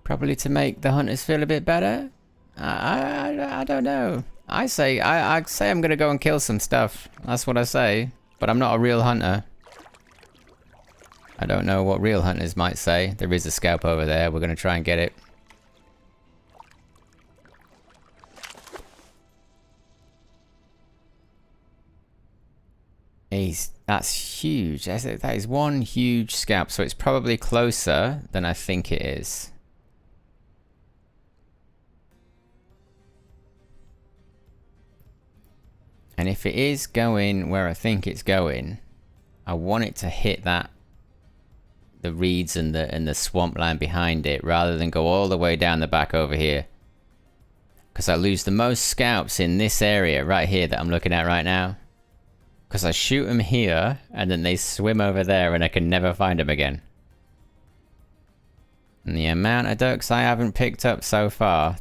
Probably to make the hunters feel a bit better? I don't know. I say I'm gonna go and kill some stuff. That's what I say. But I'm not a real hunter. I don't know what real hunters might say. There is a scalp over there. We're gonna try and get it. That's huge. That is one huge scalp, so it's probably closer than I think it is. And if it is going where I think it's going, I want it to hit the reeds and the swampland behind it, rather than go all the way down the back over here. Because I lose the most scalps in this area right here that I'm looking at right now. Because I shoot them here, and then they swim over there, and I can never find them again. And the amount of ducks I haven't picked up so far.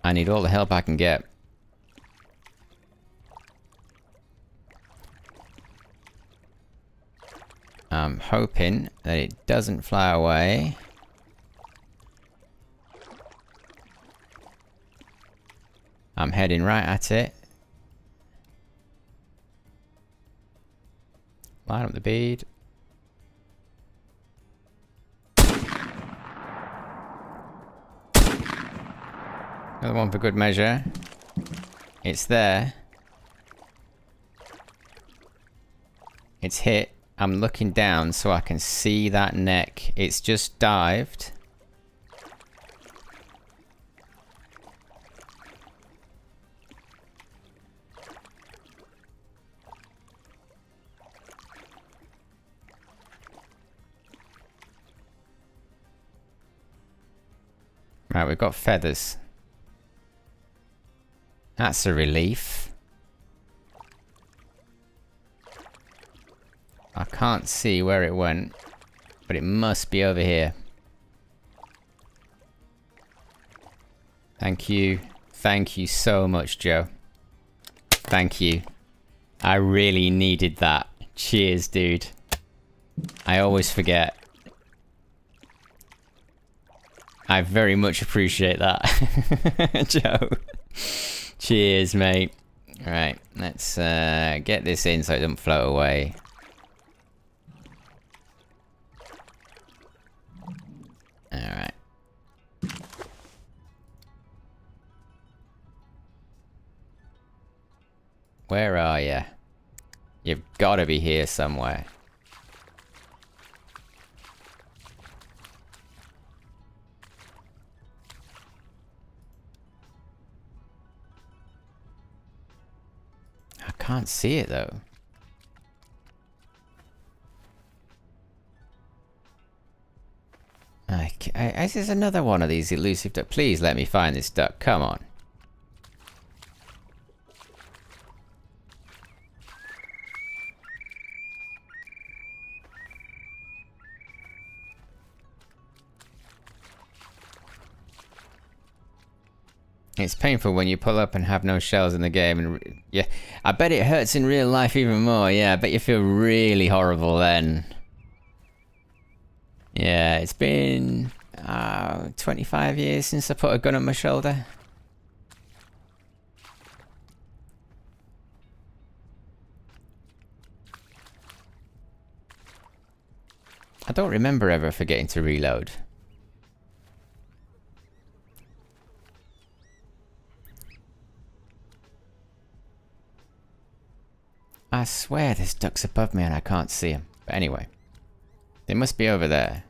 I need all the help I can get. I'm hoping that it doesn't fly away. I'm heading right at it. Line up the bead. Another one for good measure. It's there. It's hit. I'm looking down so I can see that neck. It's just dived. Right, we've got feathers. That's a relief. I can't see where it went, but it must be over here. Thank you. Thank you so much, Joe. Thank you. I really needed that. Cheers, dude. I always forget. I very much appreciate that, Joe. Cheers, mate. Alright, let's get this in so it doesn't float away. Alright. Where are you? You've got to be here somewhere. can't see it though. This is another one of these elusive ducks. Please let me find this duck. Come on. It's painful when you pull up and have no shells in the game, and yeah, I bet it hurts in real life even more. Yeah, I bet you feel really horrible then. Yeah, it's been 25 years since I put a gun on my shoulder. I don't remember ever forgetting to reload. I swear there's ducks above me and I can't see them. But anyway, they must be over there.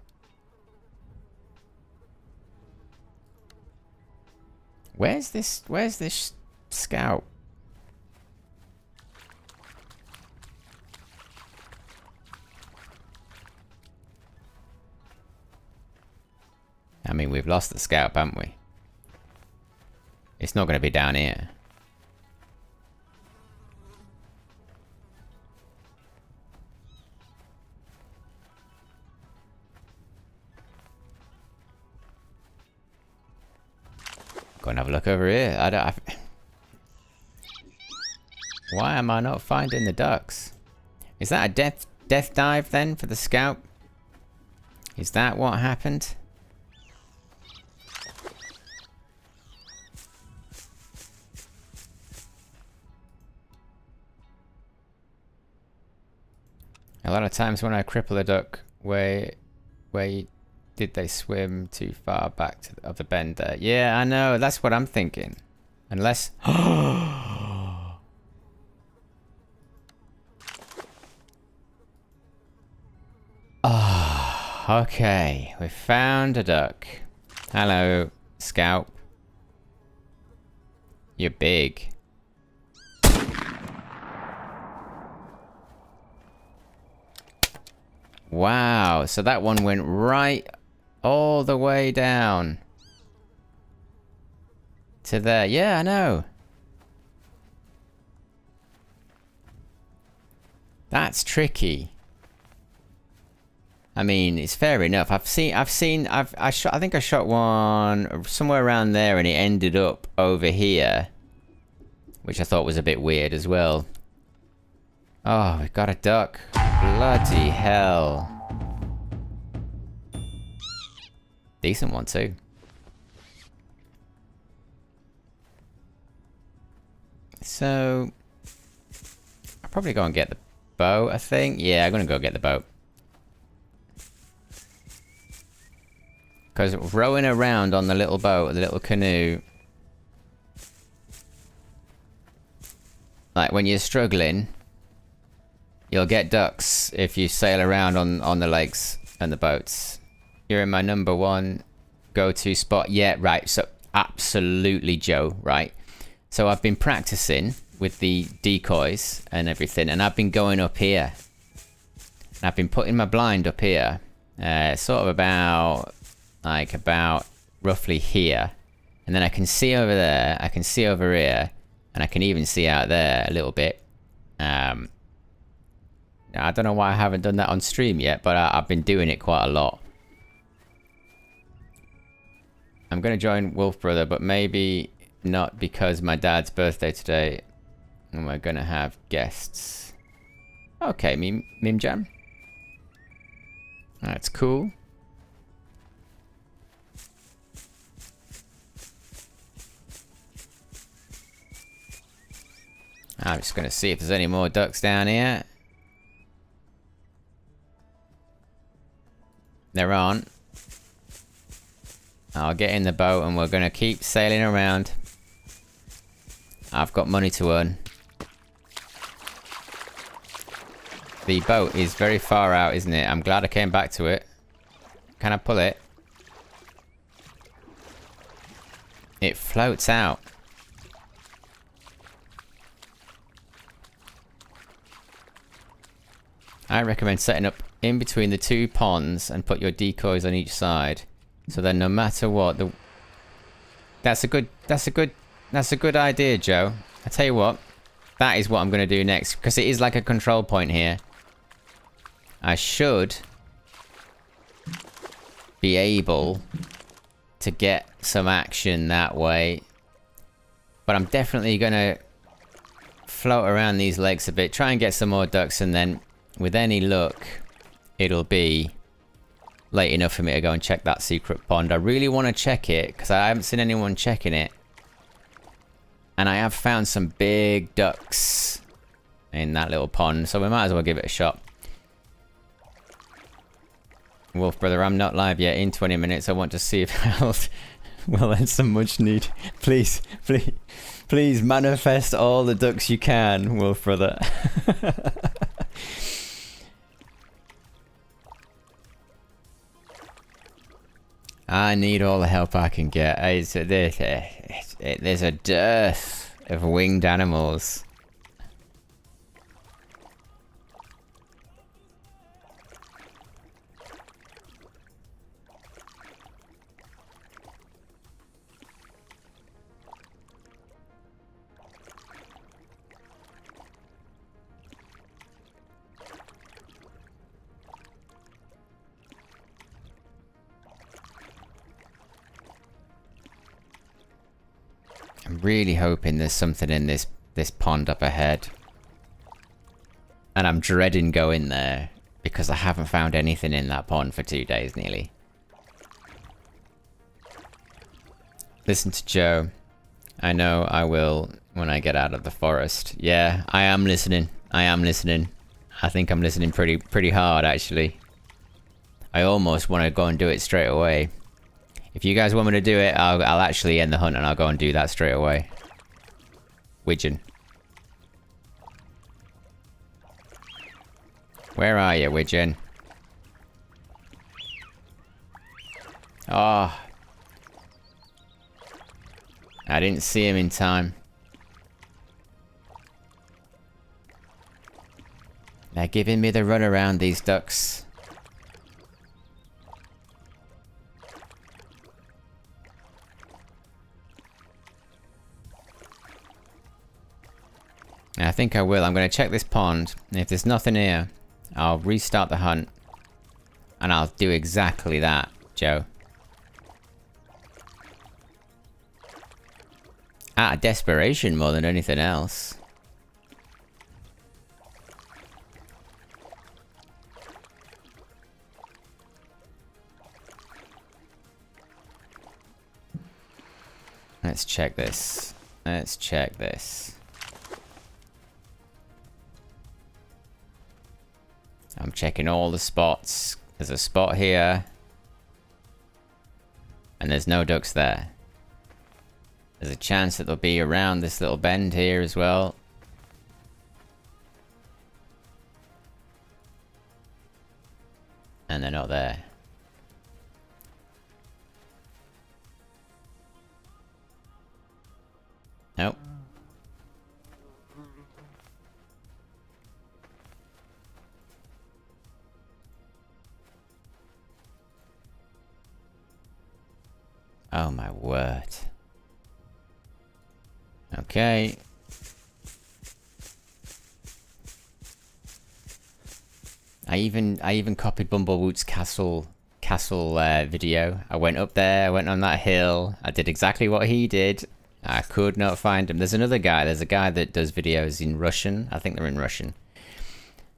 Where's this scout? I mean, we've lost the scout, haven't we? It's not going to be down here. Go and have a look over here. Why am I not finding the ducks? Is that a death dive then for the scout? Is that what happened? A lot of times when I cripple a duck, where did they swim too far back of the bend there? Yeah, I know. That's what I'm thinking. Unless... Ah, okay. We found a duck. Hello, Scout. You're big. Wow, so that one went right all the way down to there. Yeah, I know. That's tricky. I mean, it's fair enough. I think I shot one somewhere around there and it ended up over here, which I thought was a bit weird as well. Oh, we got a duck. Bloody hell. Decent one too. So I'll probably go and get the boat, I think. Yeah, I'm gonna go get the boat. Because rowing around on the little boat, the little canoe, like when you're struggling, you'll get ducks if you sail around on the lakes and the boats. You're in my #1 go-to spot. Yeah, right. So absolutely, Joe, right? So I've been practicing with the decoys and everything, and I've been going up here. And I've been putting my blind up here, sort of about roughly here. And then I can see over there, I can see over here, and I can even see out there a little bit. I don't know why I haven't done that on stream yet, but I've been doing it quite a lot. I'm going to join Wolf Brother, but maybe not because my dad's birthday today and we're going to have guests. Okay, Mim Jam. That's cool. I'm just going to see if there's any more ducks down here. There aren't. I'll get in the boat and we're going to keep sailing around. I've got money to earn. The boat is very far out, isn't it? I'm glad I came back to it. Can I pull it? It floats out. I recommend setting up in between the two ponds and put your decoys on each side. So then no matter what, that's a good idea, Joe. I tell you what, that is what I'm going to do next, because it is like a control point here. I should be able to get some action that way. But I'm definitely going to float around these lakes a bit, try and get some more ducks, and then with any luck, it'll be late enough for me to go and check that secret pond. I really want to check it, because I haven't seen anyone checking it. And I have found some big ducks in that little pond, so we might as well give it a shot. Wolf brother, I'm not live yet. In 20 minutes, I want to see if health will end some much need. Please, please, please manifest all the ducks you can, Wolf brother. I need all the help I can get. There's a dearth of winged animals. I'm really hoping there's something in this pond up ahead. And I'm dreading going there because I haven't found anything in that pond for 2 days nearly. Listen to Joe. I know I will when I get out of the forest. Yeah, I am listening. I am listening. I think I'm listening pretty hard actually. I almost want to go and do it straight away. If you guys want me to do it, I'll actually end the hunt and I'll go and do that straight away. Widgeon. Where are you, Widgeon? Oh. I didn't see him in time. They're giving me the run around, these ducks. I think I will. I'm going to check this pond. And if there's nothing here, I'll restart the hunt. And I'll do exactly that, Joe. Out of desperation more than anything else. Let's check this. Let's check this. I'm checking all the spots. There's a spot here. And there's no ducks there. There's a chance that they'll be around this little bend here as well. And they're not there. Nope. Oh my word. Okay. I even copied Bumblewoot's castle video. I went up there, I went on that hill, I did exactly what he did. I could not find him. There's another guy, there's a guy that does videos in Russian. I think they're in Russian.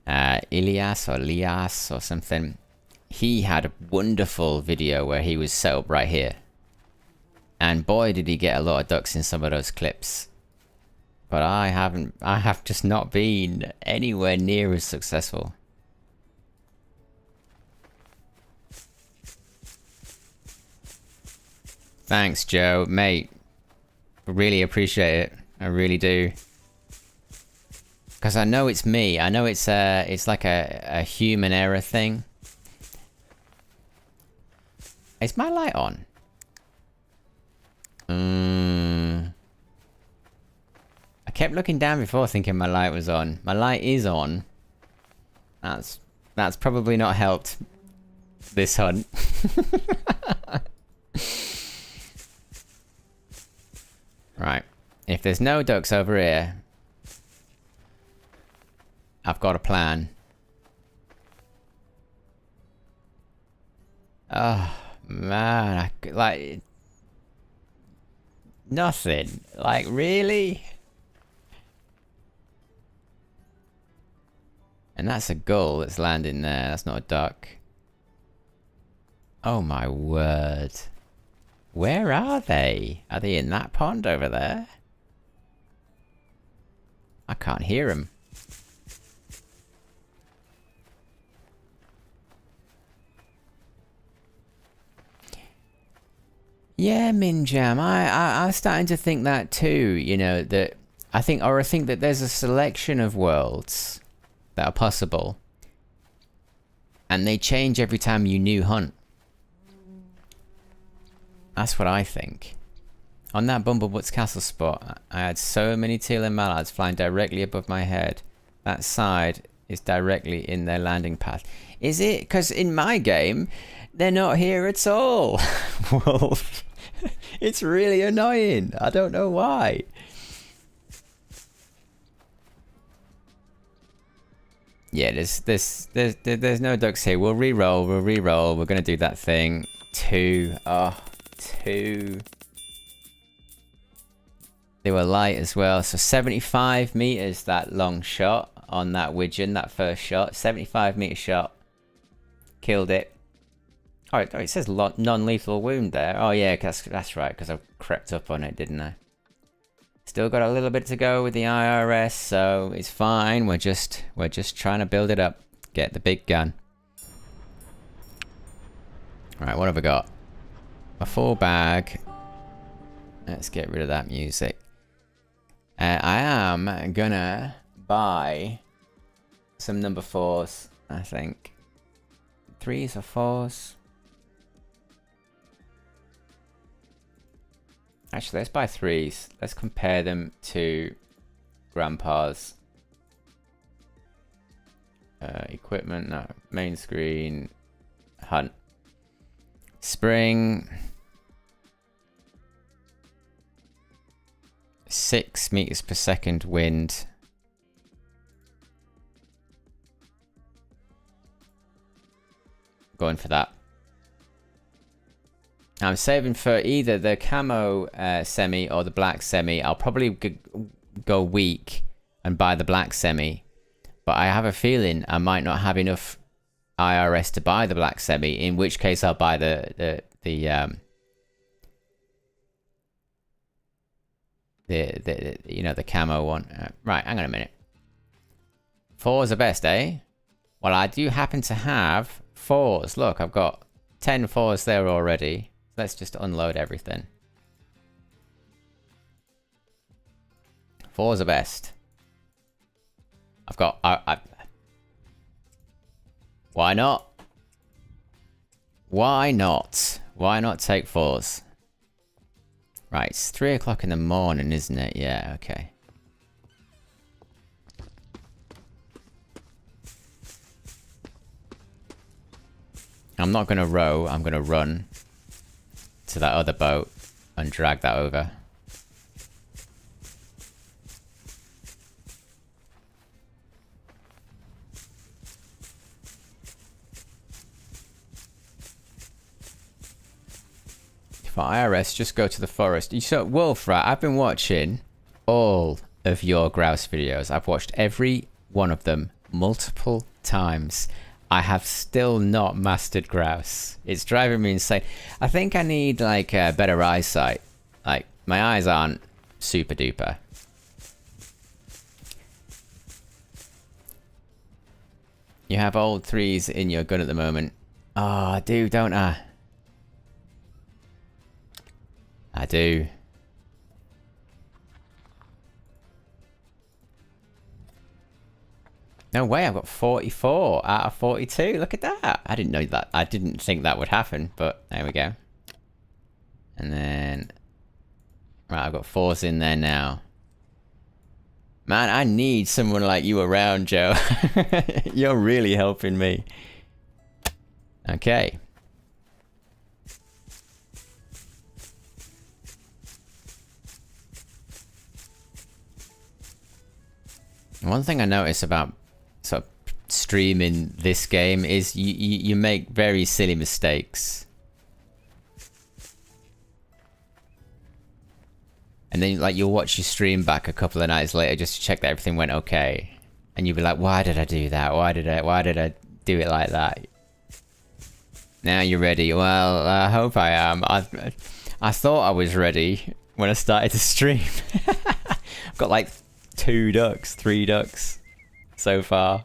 Ilias or Lias or something. He had a wonderful video where he was set up right here. And boy, did he get a lot of ducks in some of those clips. But I have just not been anywhere near as successful. Thanks, Joe. Mate, really appreciate it. I really do. Because I know it's me. I know it's like a human error thing. Is my light on? I kept looking down before thinking my light was on. My light is on. That's probably not helped this hunt. Right. If there's no ducks over here, I've got a plan. Oh, man. Like... Nothing. Like, really? And that's a gull that's landing there. That's not a duck. Oh my word. Where are they? Are they in that pond over there? I can't hear them. Yeah, Minjam. I'm starting to think that too. You know, that I think that there's a selection of worlds that are possible, and they change every time you new hunt. That's what I think. On that Bumblebutt's castle spot, I had so many teal and mallards flying directly above my head. That side is directly in their landing path. Is it? Because in my game, they're not here at all. Wolf. It's really annoying. I don't know why. Yeah, there's no ducks here. We'll re-roll. We're gonna do that thing. 2. Oh, 2. They were light as well. So 75 meters that long shot on that widgeon, that first shot. 75 meter shot. Killed it. Oh, it says non-lethal wound there. Oh yeah, that's right, because I crept up on it, didn't I? Still got a little bit to go with the IRS, so it's fine. We're just trying to build it up. Get the big gun. Right, what have I got? A full bag. Let's get rid of that music. I am gonna buy some number 4s, I think. 3s or 4s? Actually, let's buy 3s. Let's compare them to Grandpa's. Equipment, no. Main screen. Hunt. Spring. 6 meters per second wind. Going for that. I'm saving for either the camo semi or the black semi. I'll probably go weak and buy the black semi. But I have a feeling I might not have enough IRS to buy the black semi. In which case I'll buy the you know, the camo one. Right, hang on a minute. 4s are best, eh? Well, I do happen to have 4s. Look, I've got 10 4s there already. Let's just unload everything. 4s are best. I've got... Why not? Why not? Why not take 4s? Right, it's 3 o'clock in the morning, isn't it? Yeah, okay. I'm not going to row, I'm going to run to that other boat and drag that over. For IRS, just go to the forest. You saw Wolf, right? I've been watching all of your grouse videos. I've watched every one of them multiple times. I have still not mastered grouse. It's driving me insane. I think I need like better eyesight. Like my eyes aren't super duper. You have old 3s in your gun at the moment. Oh, I do, don't I? I do. No way, I've got 44 out of 42. Look at that. I didn't know that. I didn't think that would happen, but there we go. And then... Right, I've got 4s in there now. Man, I need someone like you around, Joe. You're really helping me. Okay. One thing I notice about sort of streaming this game is you make very silly mistakes. And then like you'll watch your stream back a couple of nights later just to check that everything went okay. And you'll be like, why did I do that? Why did I do it like that? Now you're ready. Well, I hope I am. I thought I was ready when I started to stream. I've got like 3 ducks so far.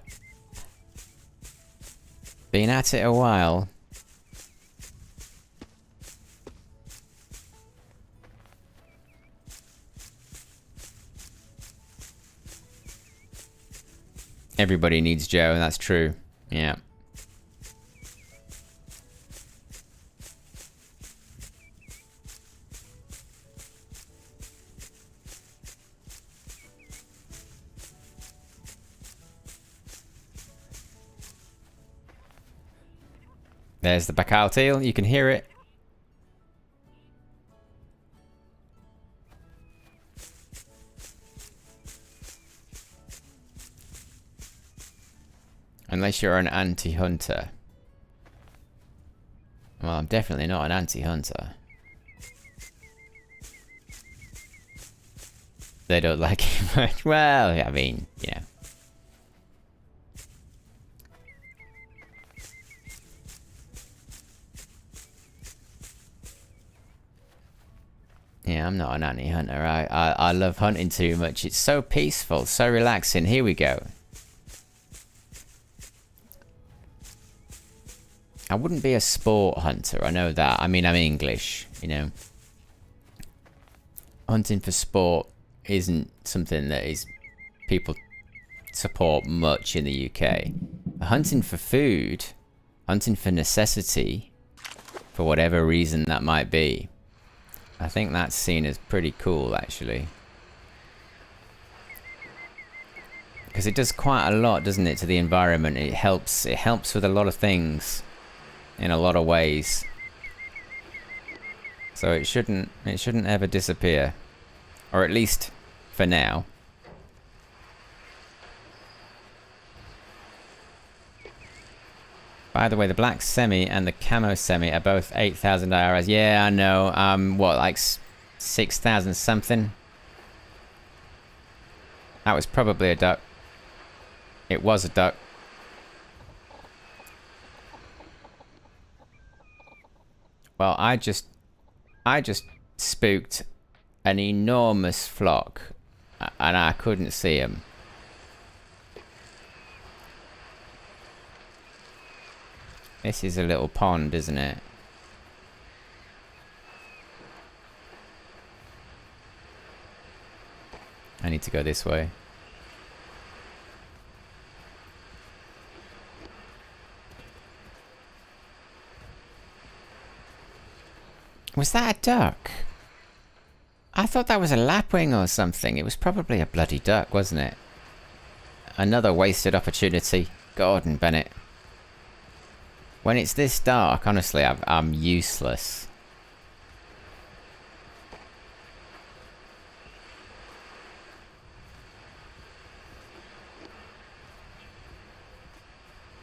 Been at it a while. Everybody needs Joe, and that's true. Yeah. There's the bacal teal. You can hear it. Unless you're an anti-hunter. Well, I'm definitely not an anti-hunter. They don't like it much. Well, I mean, yeah. Yeah, I'm not an anti-hunter. I love hunting too much. It's so peaceful, so relaxing. Here we go. I wouldn't be a sport hunter, I know that. I mean, I'm English, you know. Hunting for sport isn't something that is people support much in the UK. Hunting for food, hunting for necessity, for whatever reason that might be, I think that's seen as pretty cool, actually. Because it does quite a lot, doesn't it, to the environment. It helps with a lot of things. In a lot of ways. So it shouldn't ever disappear. Or at least for now. By the way, the black semi and the camo semi are both 8,000 IRS. Yeah, I know. What, like 6,000 something? That was probably a duck. It was a duck. Well, I just spooked an enormous flock, and I couldn't see them. This is a little pond, isn't it? I need to go this way. Was that a duck? I thought that was a lapwing or something. It was probably a bloody duck, wasn't it? Another wasted opportunity. Gordon Bennett. When it's this dark, honestly, I'm useless.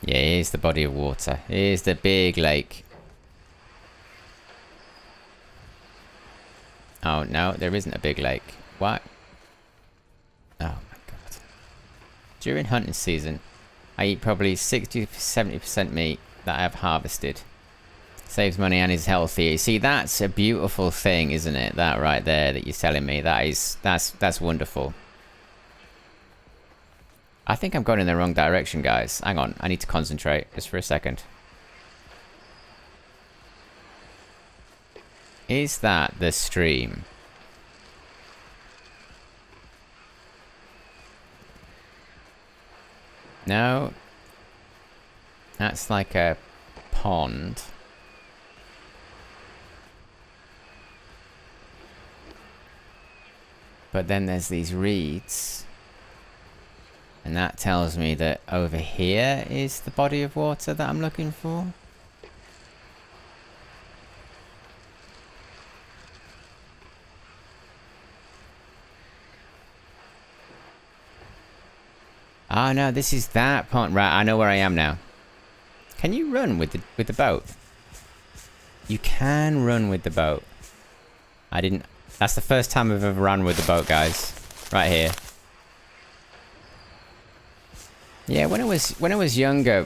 Yeah, here's the body of water. Here's the big lake. Oh, no, there isn't a big lake. What? Oh, my God. During hunting season, I eat probably 60-70% meat that I have harvested. Saves money and is healthy. See, that's a beautiful thing, isn't it? That right there that you're telling me. That's wonderful. I think I'm going in the wrong direction, guys. Hang on, I need to concentrate just for a second. Is that the stream? No. That's like a pond. But then there's these reeds. And that tells me that over here is the body of water that I'm looking for. Oh no, this is that pond. Right, I know where I am now. Can you run with the boat? You can run with the boat. I didn't... That's the first time I've ever run with the boat, guys. Right here. Yeah, when I was younger,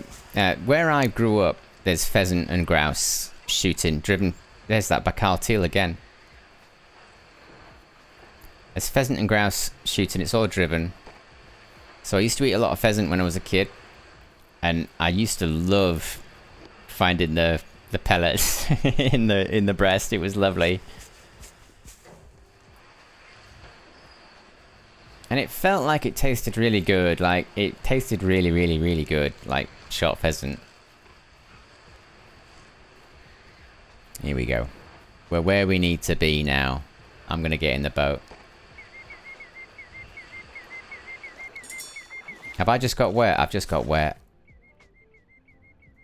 where I grew up, there's pheasant and grouse shooting, driven. There's that Bacal teal again. There's pheasant and grouse shooting. It's all driven. So I used to eat a lot of pheasant when I was a kid, and I used to love finding the pellets in the breast. It was lovely. And it felt like it tasted really good. Like, it tasted really, really, really good. Like, shot pheasant. Here we go. We're where we need to be now. I'm gonna get in the boat. Have I just got wet? I've just got wet.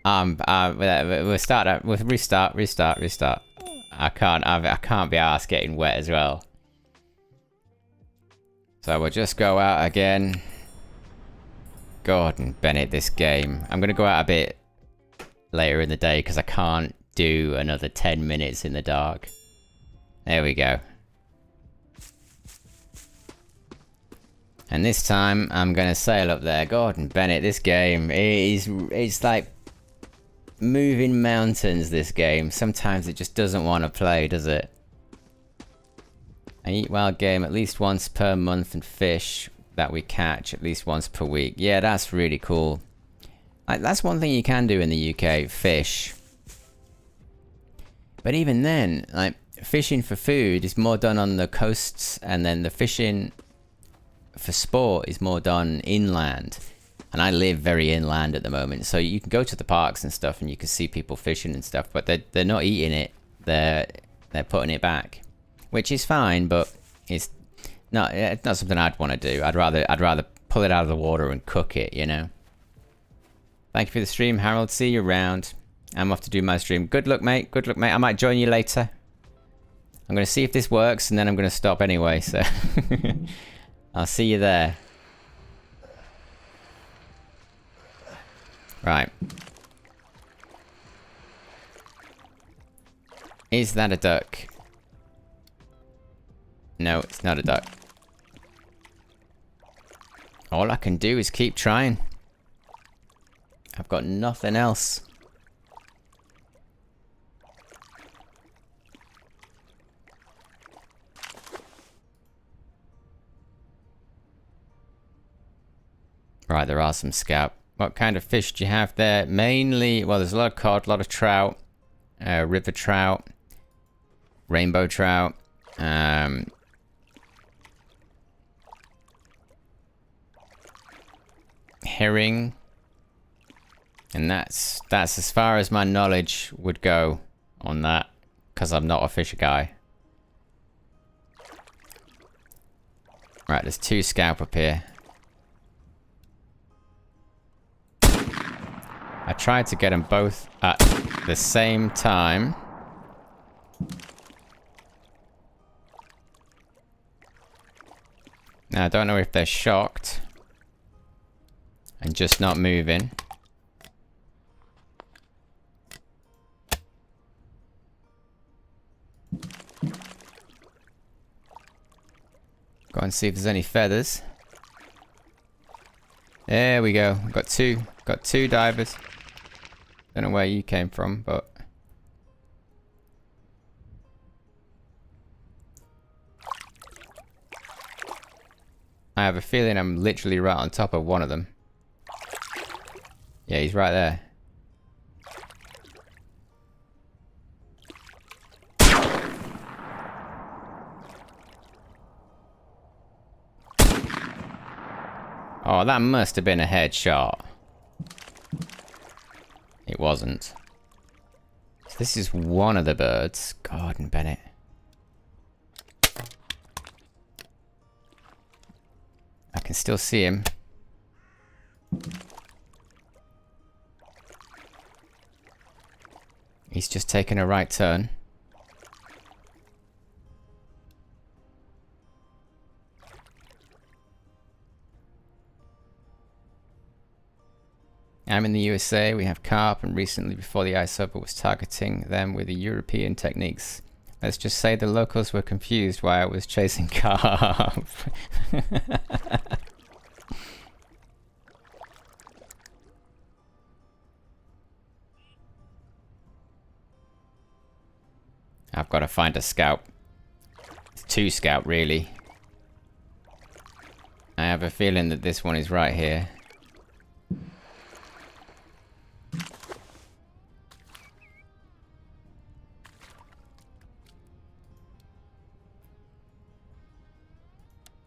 We'll start. We'll restart. I can't be arsed getting wet as well. So we'll just go out again. Gordon Bennett, this game. I'm going to go out a bit later in the day because I can't do another 10 minutes in the dark. There we go. And this time I'm going to sail up there. Gordon Bennett, this game it's like moving mountains, this game. Sometimes it just doesn't want to play, does it? I eat wild game at least once per month and fish that we catch at least once per week. Yeah, that's really cool. Like, that's one thing you can do in the UK, fish. But even then, like, fishing for food is more done on the coasts, and then the fishing for sport is more done inland. And I live very inland at the moment, so you can go to the parks and stuff and you can see people fishing and stuff, but they're not eating it, they're putting it back. Which is fine, but it's not something I'd want to do. I'd rather pull it out of the water and cook it, you know. Thank you for the stream, Harold. See you around. I'm off to do my stream. Good luck, mate. Good luck, mate. I might join you later. I'm going to see if this works, and then I'm going to stop anyway, so... I'll see you there. Right. Is that a duck? No, it's not a duck. All I can do is keep trying. I've got nothing else. Right, there are some scalp. What kind of fish do you have there? Mainly, well, there's a lot of cod, a lot of trout, river trout, rainbow trout, herring, and that's as far as my knowledge would go on that, because I'm not a fisher guy. Right, there's two scalp up here. I tried to get them both at the same time. Now I don't know if they're shocked and just not moving. Go and see if there's any feathers. There we go. Got two divers. Don't know where you came from, but I have a feeling I'm literally right on top of one of them. Yeah, he's right there. Oh, that must have been a headshot. It wasn't. So this is one of the birds. Gordon Bennett. I can still see him. He's just taken a right turn. I'm in the USA, we have carp, and recently before the ice over was targeting them with the European techniques. Let's just say the locals were confused why I was chasing carp. I've got to find a scout. It's 2 scout, really. I have a feeling that this one is right here.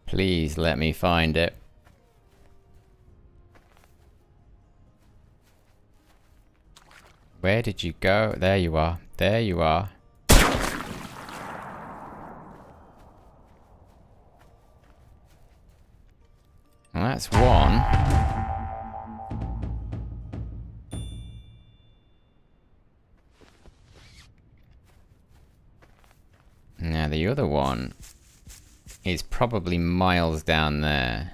Please let me find it. Where did you go? There you are. There you are. Well, that's one. Now the other one is probably miles down there.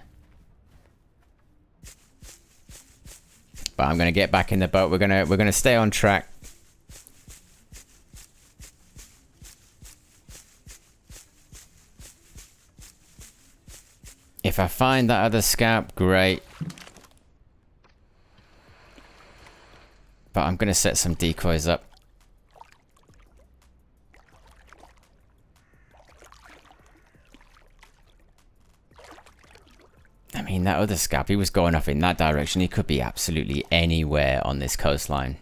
But I'm gonna get back in the boat. We're gonna stay on track. If I find that other scout, great. But I'm gonna set some decoys up. I mean, that other scout, he was going off in that direction. He could be absolutely anywhere on this coastline.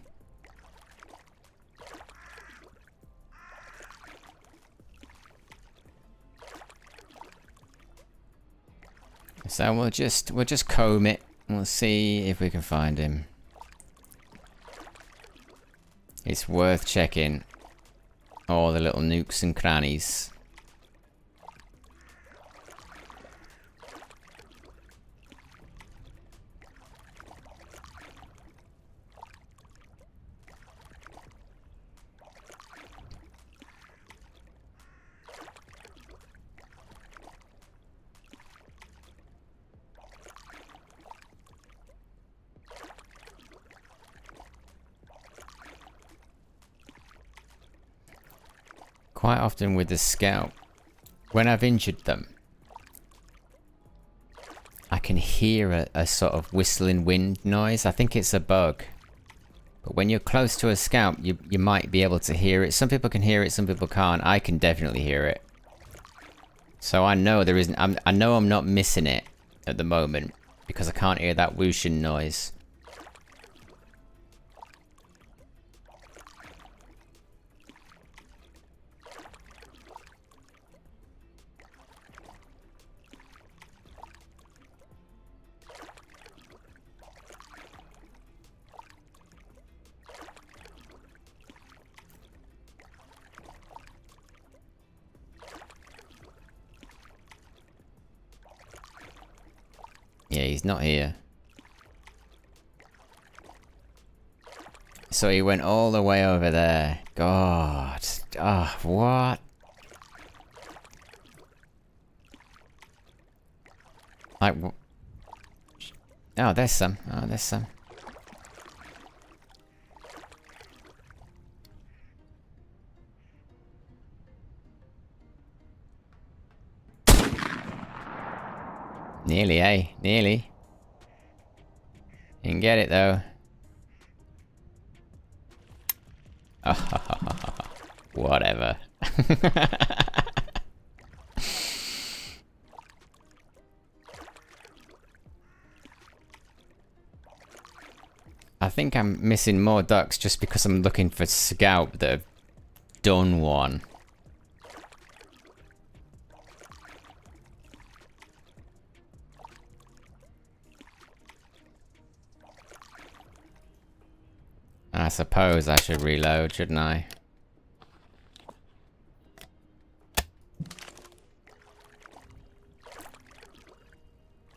So we'll just comb it. We'll see if we can find him. It's worth checking all the little nooks and crannies. Quite often with the scout, when I've injured them, I can hear a sort of whistling wind noise. I think it's a bug. But when you're close to a scout, you might be able to hear it. Some people can hear it, some people can't. I can definitely hear it. So I know there isn't. I know I'm not missing it at the moment because I can't hear that whooshing noise. Yeah, he's not here. So he went all the way over there. God. Ah, oh, what? Like, oh, there's some. Oh, there's some. Nearly, eh? Nearly. You can get it, though. Whatever. I think I'm missing more ducks just because I'm looking for scout that have done one. I suppose I should reload, shouldn't I?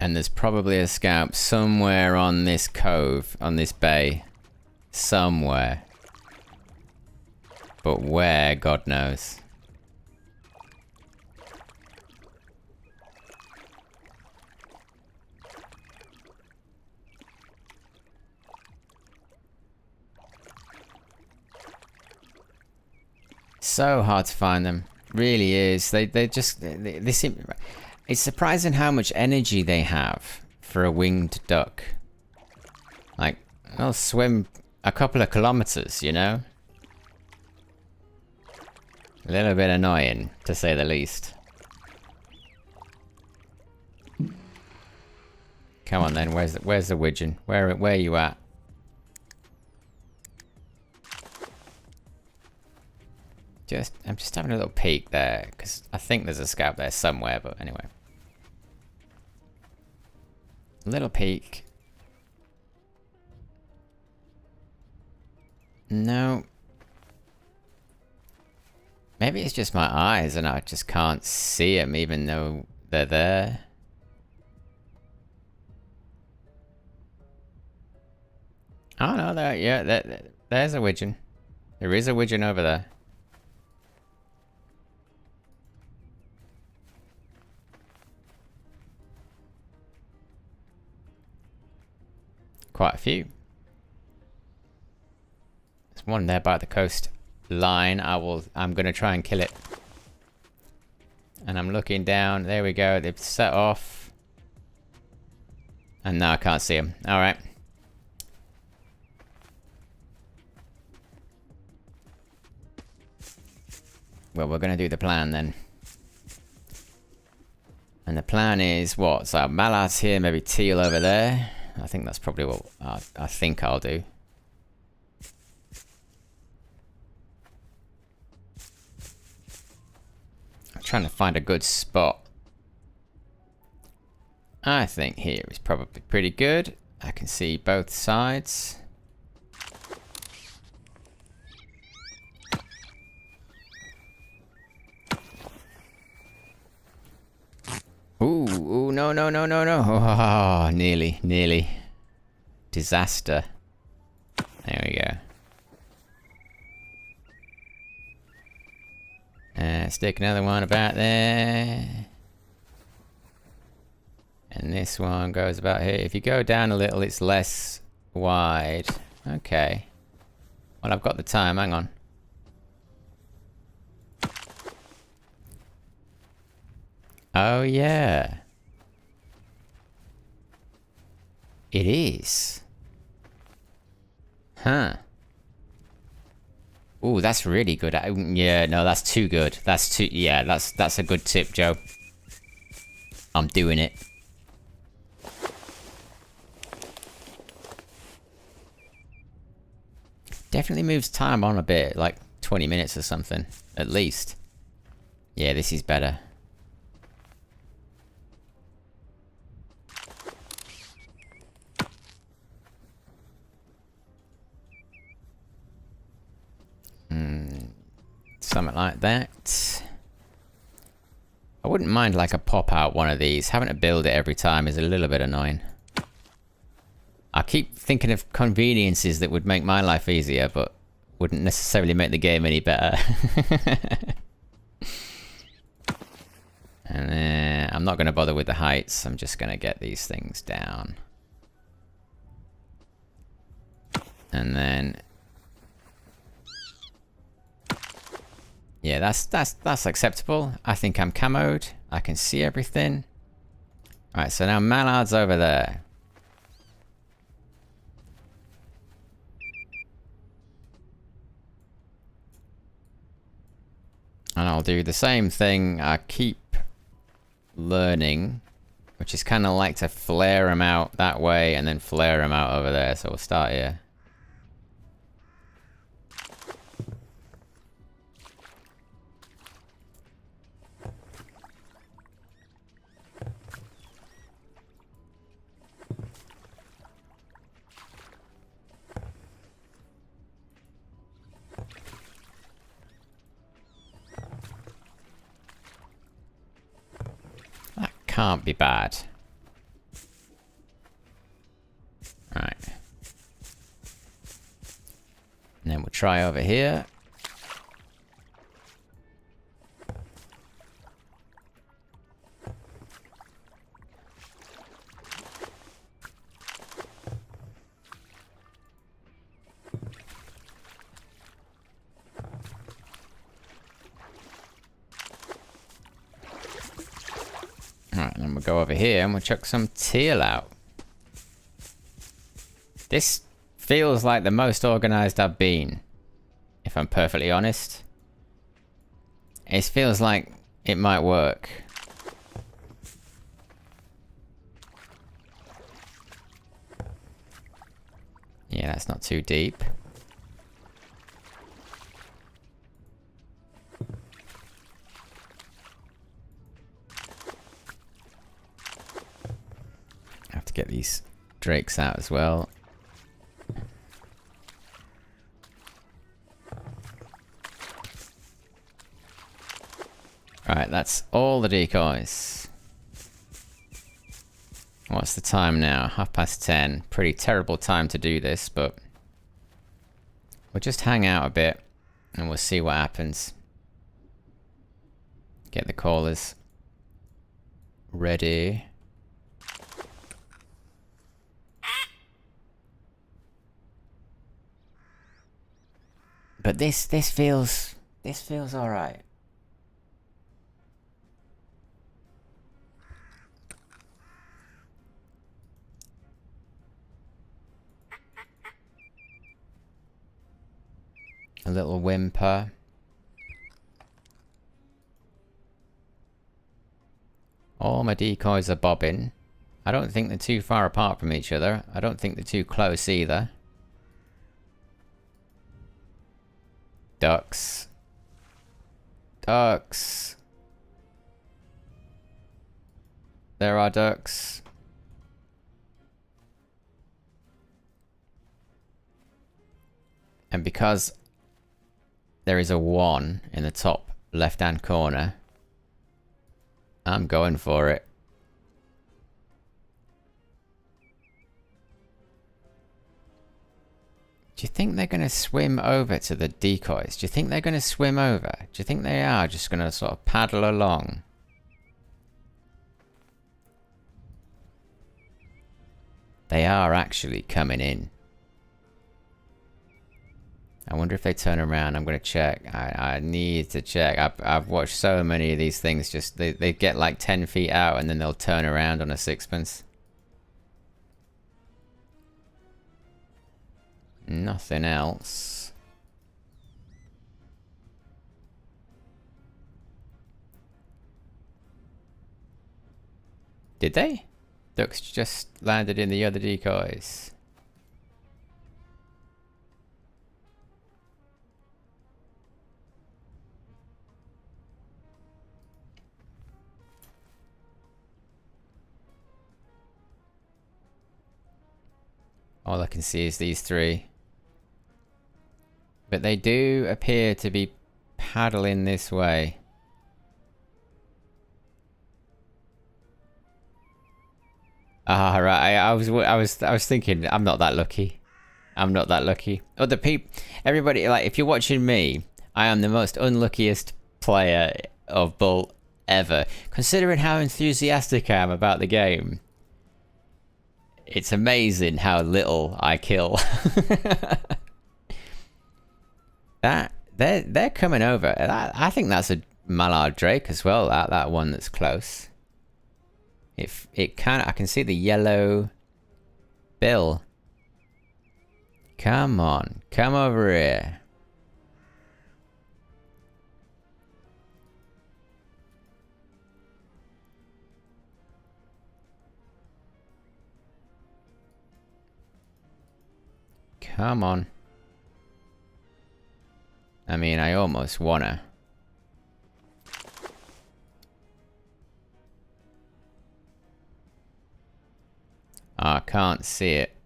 And there's probably a scout somewhere on this cove, on this bay. Somewhere. But where, God knows. So hard to find them. Really is. They seem... It's surprising how much energy they have for a winged duck. Like, they'll swim a couple of kilometers, you know? A little bit annoying, to say the least. Come on then, where's the widgeon? Where are you at? I'm just having a little peek there, because I think there's a scout there somewhere, but anyway. Little peek. No. Maybe it's just my eyes and I just can't see them even though they're there. Oh no, there's a widgeon. There is a widgeon over there. Quite a few. There's one there by the coast line. I'm gonna try and kill it. And I'm looking down. There we go. They've set off. And now I can't see them. Alright. Well, we're gonna do the plan then. And the plan is what? So mallards here, maybe teal over there. I think that's probably what I think I'll do. I'm trying to find a good spot. I think here is probably pretty good. I can see both sides. Ooh, no. Oh, nearly. Disaster. There we go. Stick another one about there. And this one goes about here. If you go down a little, it's less wide. Okay. Well, I've got the time. Hang on. Oh, yeah. It is. Huh. Ooh, that's really good. Yeah, no, that's too good. Yeah, that's a good tip, Joe. I'm doing it. Definitely moves time on a bit, like 20 minutes or something, at least. Yeah, this is better. Something like that. I wouldn't mind like a pop out one of these. Having to build it every time is a little bit annoying. I keep thinking of conveniences that would make my life easier, but wouldn't necessarily make the game any better. And then I'm not going to bother with the heights. I'm just going to get these things down. And then... yeah, that's acceptable. I think I'm camoed. I can see everything. Alright, so now mallards over there. And I'll do the same thing. I keep learning, which is kind of like to flare them out that way and then flare them out over there. So we'll start here. Can't be bad. try over here. Alright, then we'll go over here and we'll chuck some teal out. This feels like the most organized I've been, if I'm perfectly honest. It feels like it might work. Yeah, that's not too deep. I have to get these drakes out as well. Right, that's all the decoys. What's the time now? 10:30. Pretty terrible time to do this, but we'll just hang out a bit and we'll see what happens. Get the callers ready. But this feels all right. A little whimper. All my decoys are bobbing. I don't think they're too far apart from each other. I don't think they're too close either. Ducks. Ducks. There are ducks. And because there is a 1 in the top left-hand corner, I'm going for it. Do you think they're going to swim over to the decoys? Do you think they're going to swim over? Do you think they are just going to sort of paddle along? They are actually coming in. I wonder if they turn around. I'm going to check. I need to check. I've watched so many of these things. Just they get like 10 feet out and then they'll turn around on a sixpence. Nothing else. Did they? Ducks just landed in the other decoys. All I can see is these 3. But they do appear to be paddling this way. Ah, right. I was thinking I'm not that lucky. I'm not that lucky. Other people, everybody, like if you're watching me, I am the most unluckiest player of Bult ever. Considering how enthusiastic I am about the game. It's amazing how little I kill. They're coming over. I think that's a mallard drake as well. That one that's close. I can see the yellow bill. Come on, come over here. Come on. I mean, I almost wanna. I can't see it.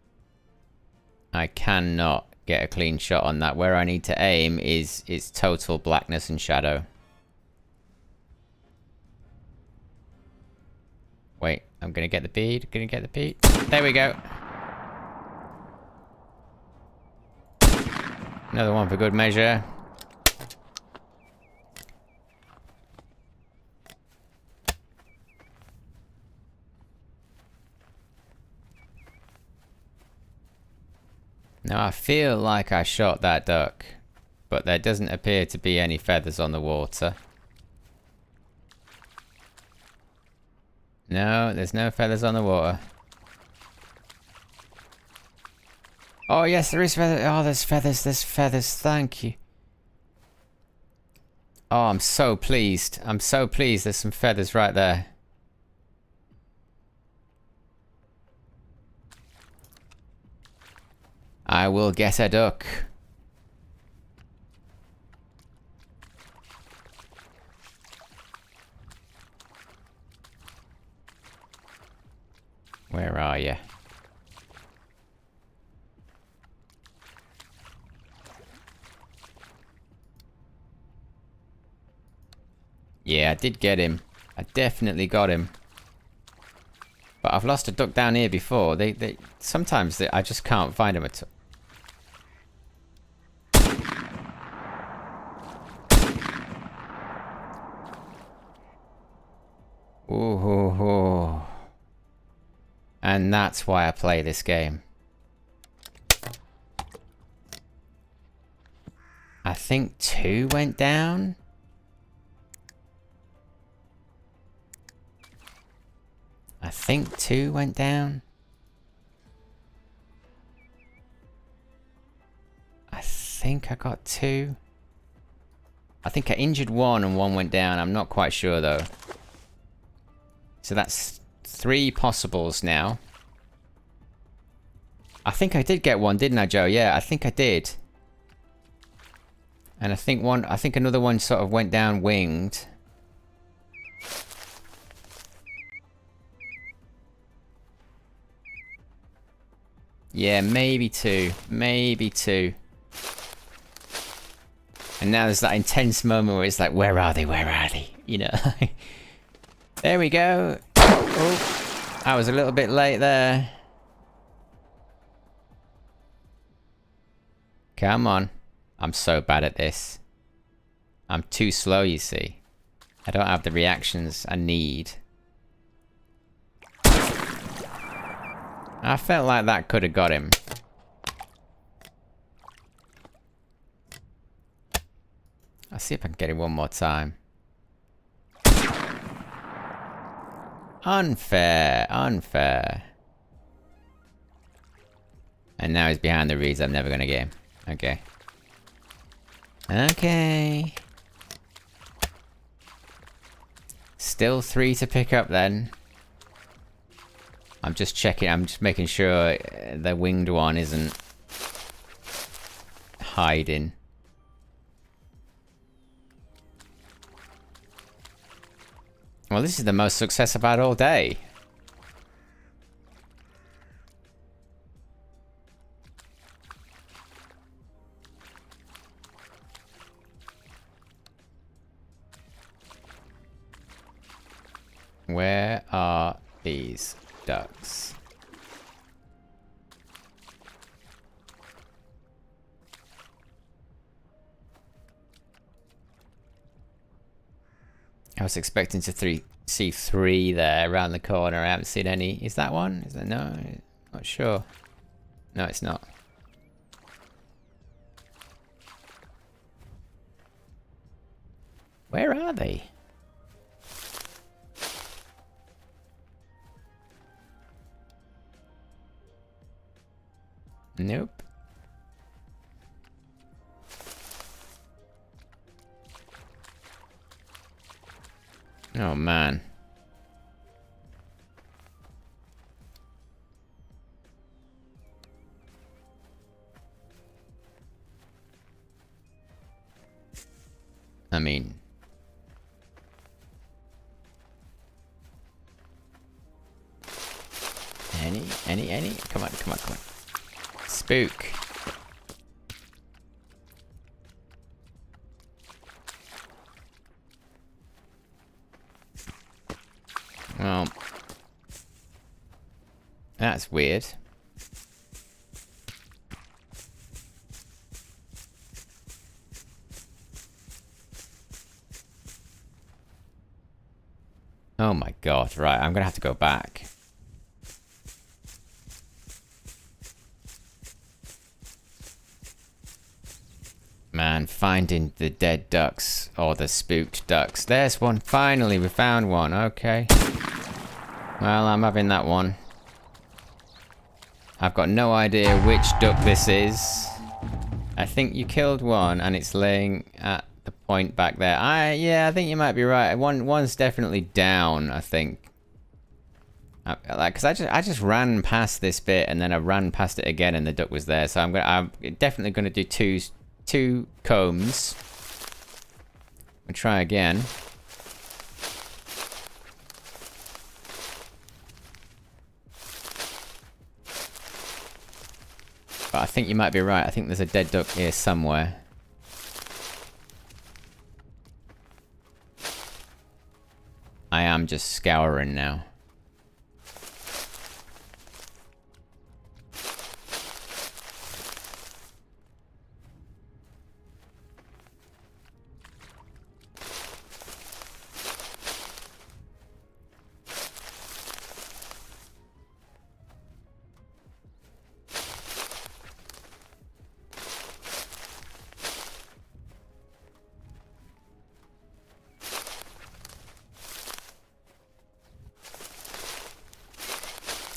I cannot get a clean shot on that. Where I need to aim is total blackness and shadow. Wait, I'm gonna get the bead. Gonna get the bead. There we go. Another one for good measure. Now I feel like I shot that duck, but there doesn't appear to be any feathers on the water. No, there's no feathers on the water. Oh yes, there is feathers. Oh, there's feathers, thank you. Oh, I'm so pleased. I'm so pleased there's some feathers right there. I will get a duck. Where are you? Yeah, I did get him. I definitely got him. But I've lost a duck down here before. Sometimes I just can't find them at all. Ooh. And that's why I play this game. I think 2 went down. I think 2 went down. I think I got 2. I think I injured 1 and 1 went down. I'm not quite sure though. So that's 3 possibles now. I think I did get 1, didn't I, Joe? Yeah, I think I did. And I think another one sort of went down winged. Yeah, maybe 2. Maybe 2. And now there's that intense moment where it's like, where are they? Where are they? You know? There we go. Oh, I was a little bit late there. Come on. I'm so bad at this. I'm too slow, you see. I don't have the reactions I need. I felt like that could have got him. I'll see if I can get him one more time. Unfair, unfair. And now he's behind the reeds. I'm never gonna get him. Okay. Okay. Still 3 to pick up then. I'm just checking. I'm just making sure the winged one isn't hiding. Well, this is the most success I've had all day. Where are these ducks? I was expecting to see 3 there around the corner. I haven't seen any. Is that one? Is that no? Not sure. No, it's not. Where are they? Nope. Oh man. I mean, any? Come on. Spook. Well, that's weird. Oh my god, right, I'm gonna have to go back. Man, finding the dead ducks, or the spooked ducks. There's one, finally, we found one, okay. Well, I'm having that one. I've got no idea which duck this is. I think you killed one, and it's laying at the point back there. Yeah, I think you might be right. One's definitely down, I think. Like, cause I just ran past this bit, and then I ran past it again, and the duck was there. So I'm definitely gonna do two combs. We'll try again. But I think you might be right. I think there's a dead duck here somewhere. I am just scouring now.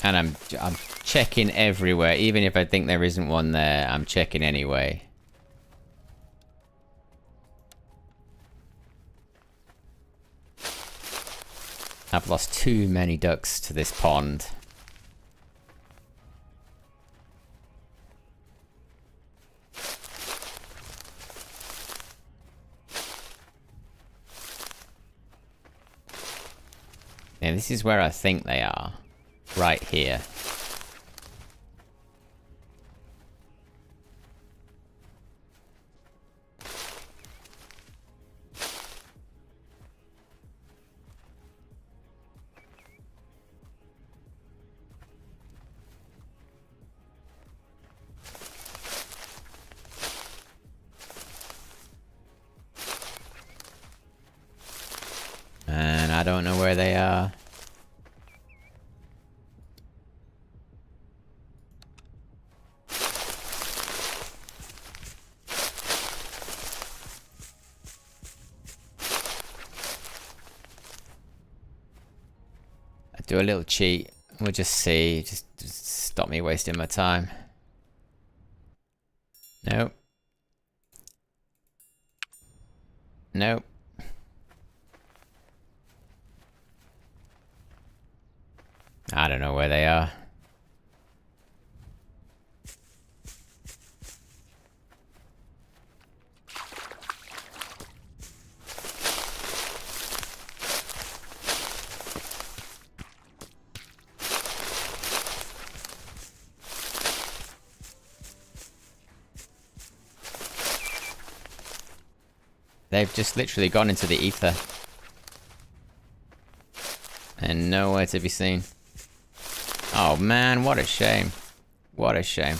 And I'm checking everywhere, even if I think there isn't one there, I'm checking anyway. I've lost too many ducks to this pond. Yeah, this is where I think they are. Right here. And I don't know where they are. Do a little cheat. We'll just see. Just stop me wasting my time. Nope. Nope. I don't know where they are. They've just literally gone into the ether. And nowhere to be seen. Oh man, what a shame. What a shame.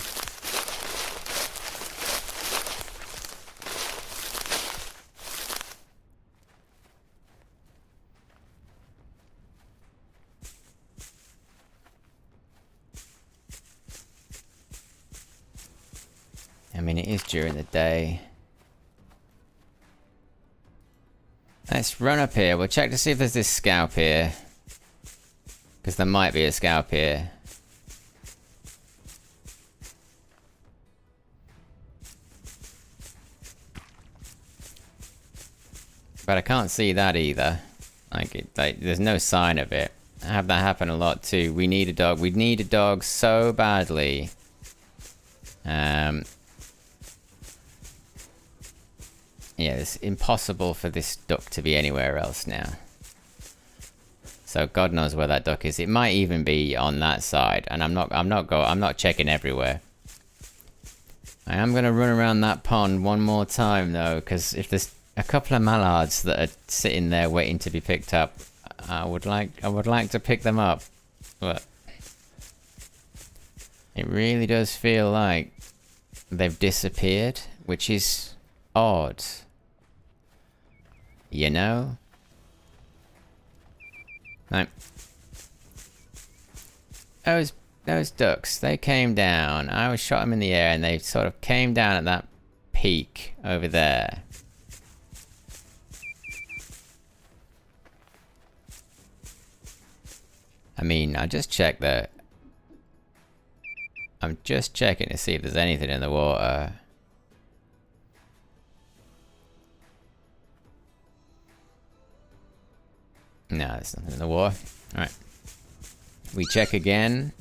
I mean, it is during the day. Let's run up here. We'll check to see if there's this scalp here. Because there might be a scalp here. But I can't see that either. Like, there's no sign of it. I have that happen a lot too. We need a dog. We need a dog so badly. Yeah, it's impossible for this duck to be anywhere else now. So God knows where that duck is. It might even be on that side, and I'm not checking everywhere. I am gonna run around that pond one more time though, because if there's a couple of mallards that are sitting there waiting to be picked up, I would like to pick them up, but it really does feel like they've disappeared, which is odd. You know? No. Those ducks, they came down. I was shot them in the air and they sort of came down at that peak over there. I mean, I just checked that. I'm just checking to see if there's anything in the water. No, there's nothing in the water. Alright. We check again.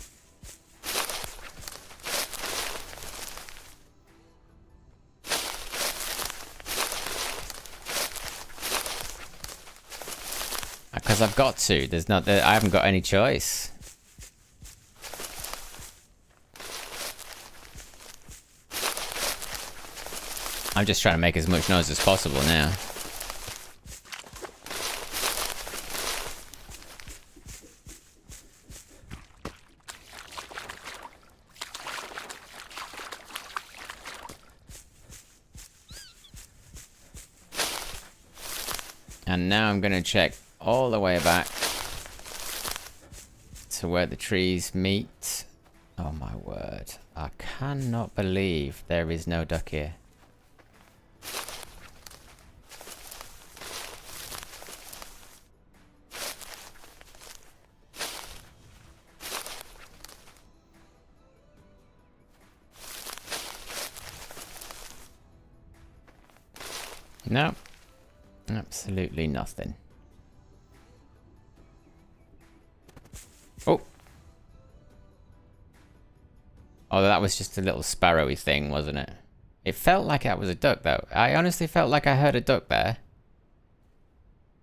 Because I've got to. There's not. I haven't got any choice. I'm just trying to make as much noise as possible now. And now I'm going to check all the way back to where the trees meet. Oh my word. I cannot believe there is no duck here. No. Absolutely nothing. Oh. Oh, that was just a little sparrowy thing, wasn't it? It felt like that was a duck, though. I honestly felt like I heard a duck there.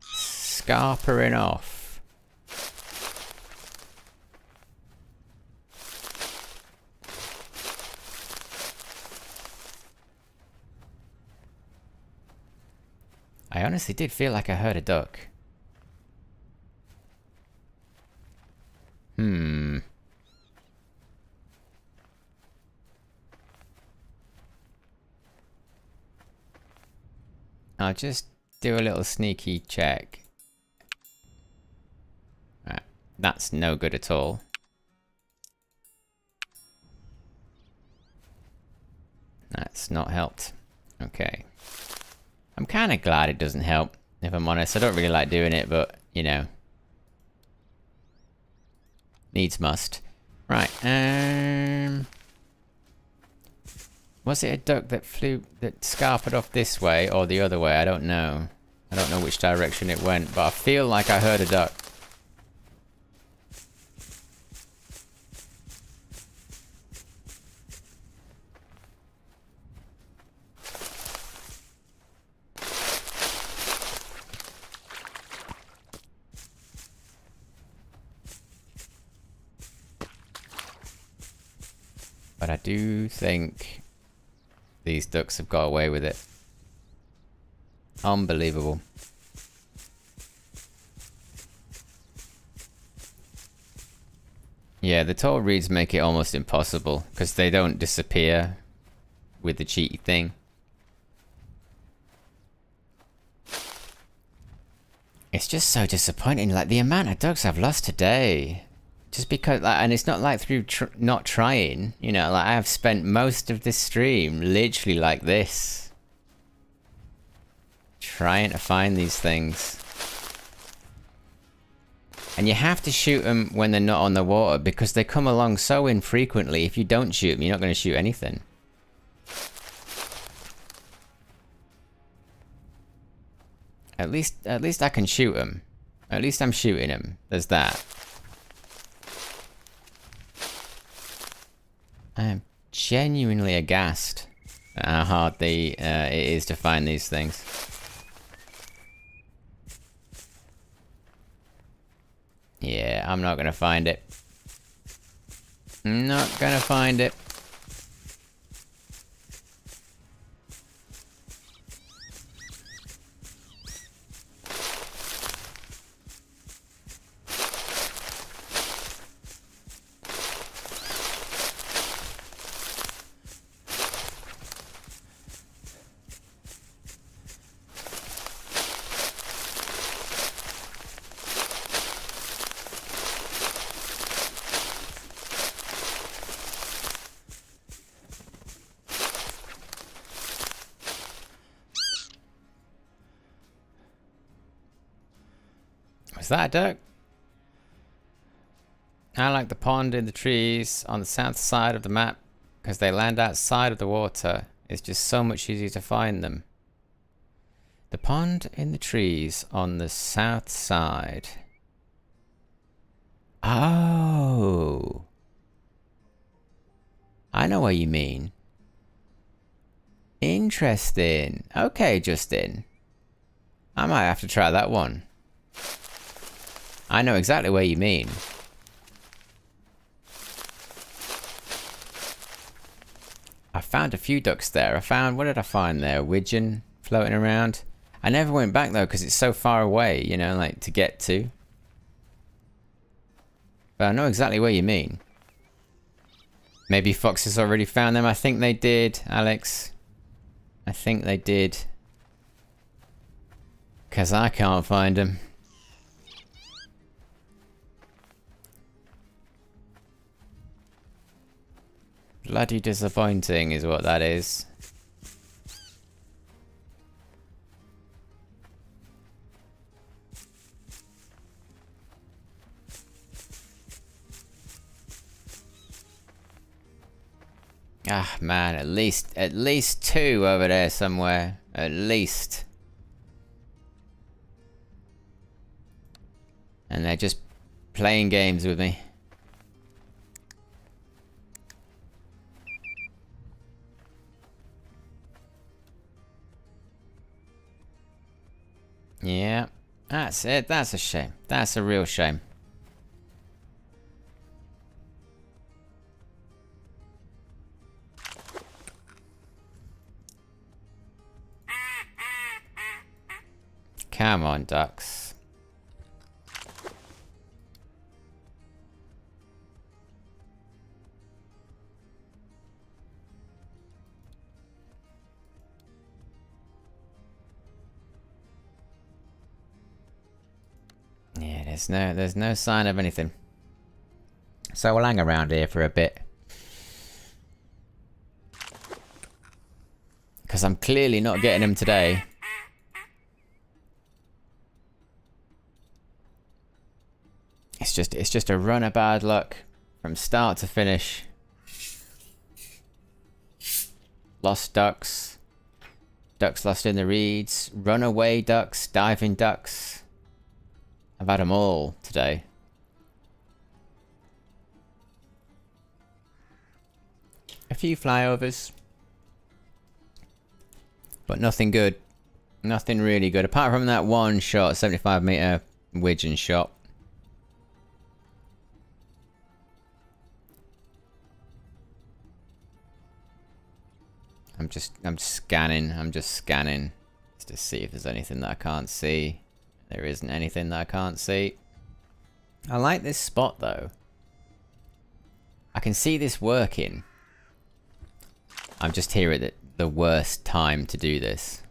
Scarpering off. I honestly did feel like I heard a duck. I'll just do a little sneaky check. Right, that's no good at all. That's not helped. Okay. I'm kind of glad it doesn't help, if I'm honest. I don't really like doing it, but, you know. Needs must. Right, was it a duck that scarpered off this way or the other way? I don't know. I don't know which direction it went, but I feel like I heard a duck. But I do think these ducks have got away with it. Unbelievable. Yeah, the tall reeds make it almost impossible because they don't disappear with the cheaty thing. It's just so disappointing, like the amount of ducks I've lost today. Just because, like, and it's not like through not trying, you know, like I have spent most of this stream literally like this. Trying to find these things. And you have to shoot them when they're not on the water because they come along so infrequently. If you don't shoot them, you're not going to shoot anything. At least I can shoot them. At least I'm shooting them. There's that. I am genuinely aghast at how hard it is to find these things. Yeah, I'm not gonna find it. I'm not gonna find it. Was that a duck? I like the pond in the trees on the south side of the map because they land outside of the water. It's just so much easier to find them. The pond in the trees on the south side. Oh. I know what you mean. Interesting. Okay, Justin. I might have to try that one. I know exactly what you mean. I found a few ducks there. What did I find there? Widgeon floating around. I never went back though because it's so far away, you know, like to get to. But I know exactly what you mean. Maybe foxes already found them. I think they did, Alex. I think they did. Because I can't find them. Bloody disappointing is what that is. Ah man, at least two over there somewhere. At least. And they're just playing games with me. Yeah, that's it. That's a shame. That's a real shame. Come on, ducks. Yeah, there's no sign of anything. So we'll hang around here for a bit. Because I'm clearly not getting them today. It's just a run of bad luck from start to finish. Lost ducks. Ducks lost in the reeds. Runaway ducks. Diving ducks. I've had them all today. A few flyovers. But nothing good. Nothing really good. Apart from that one shot, 75-meter widgeon shot. I'm just scanning. I'm just scanning just to see if there's anything that I can't see. There isn't anything that I can't see. I like this spot though. I can see this working. I'm just here at the worst time to do this.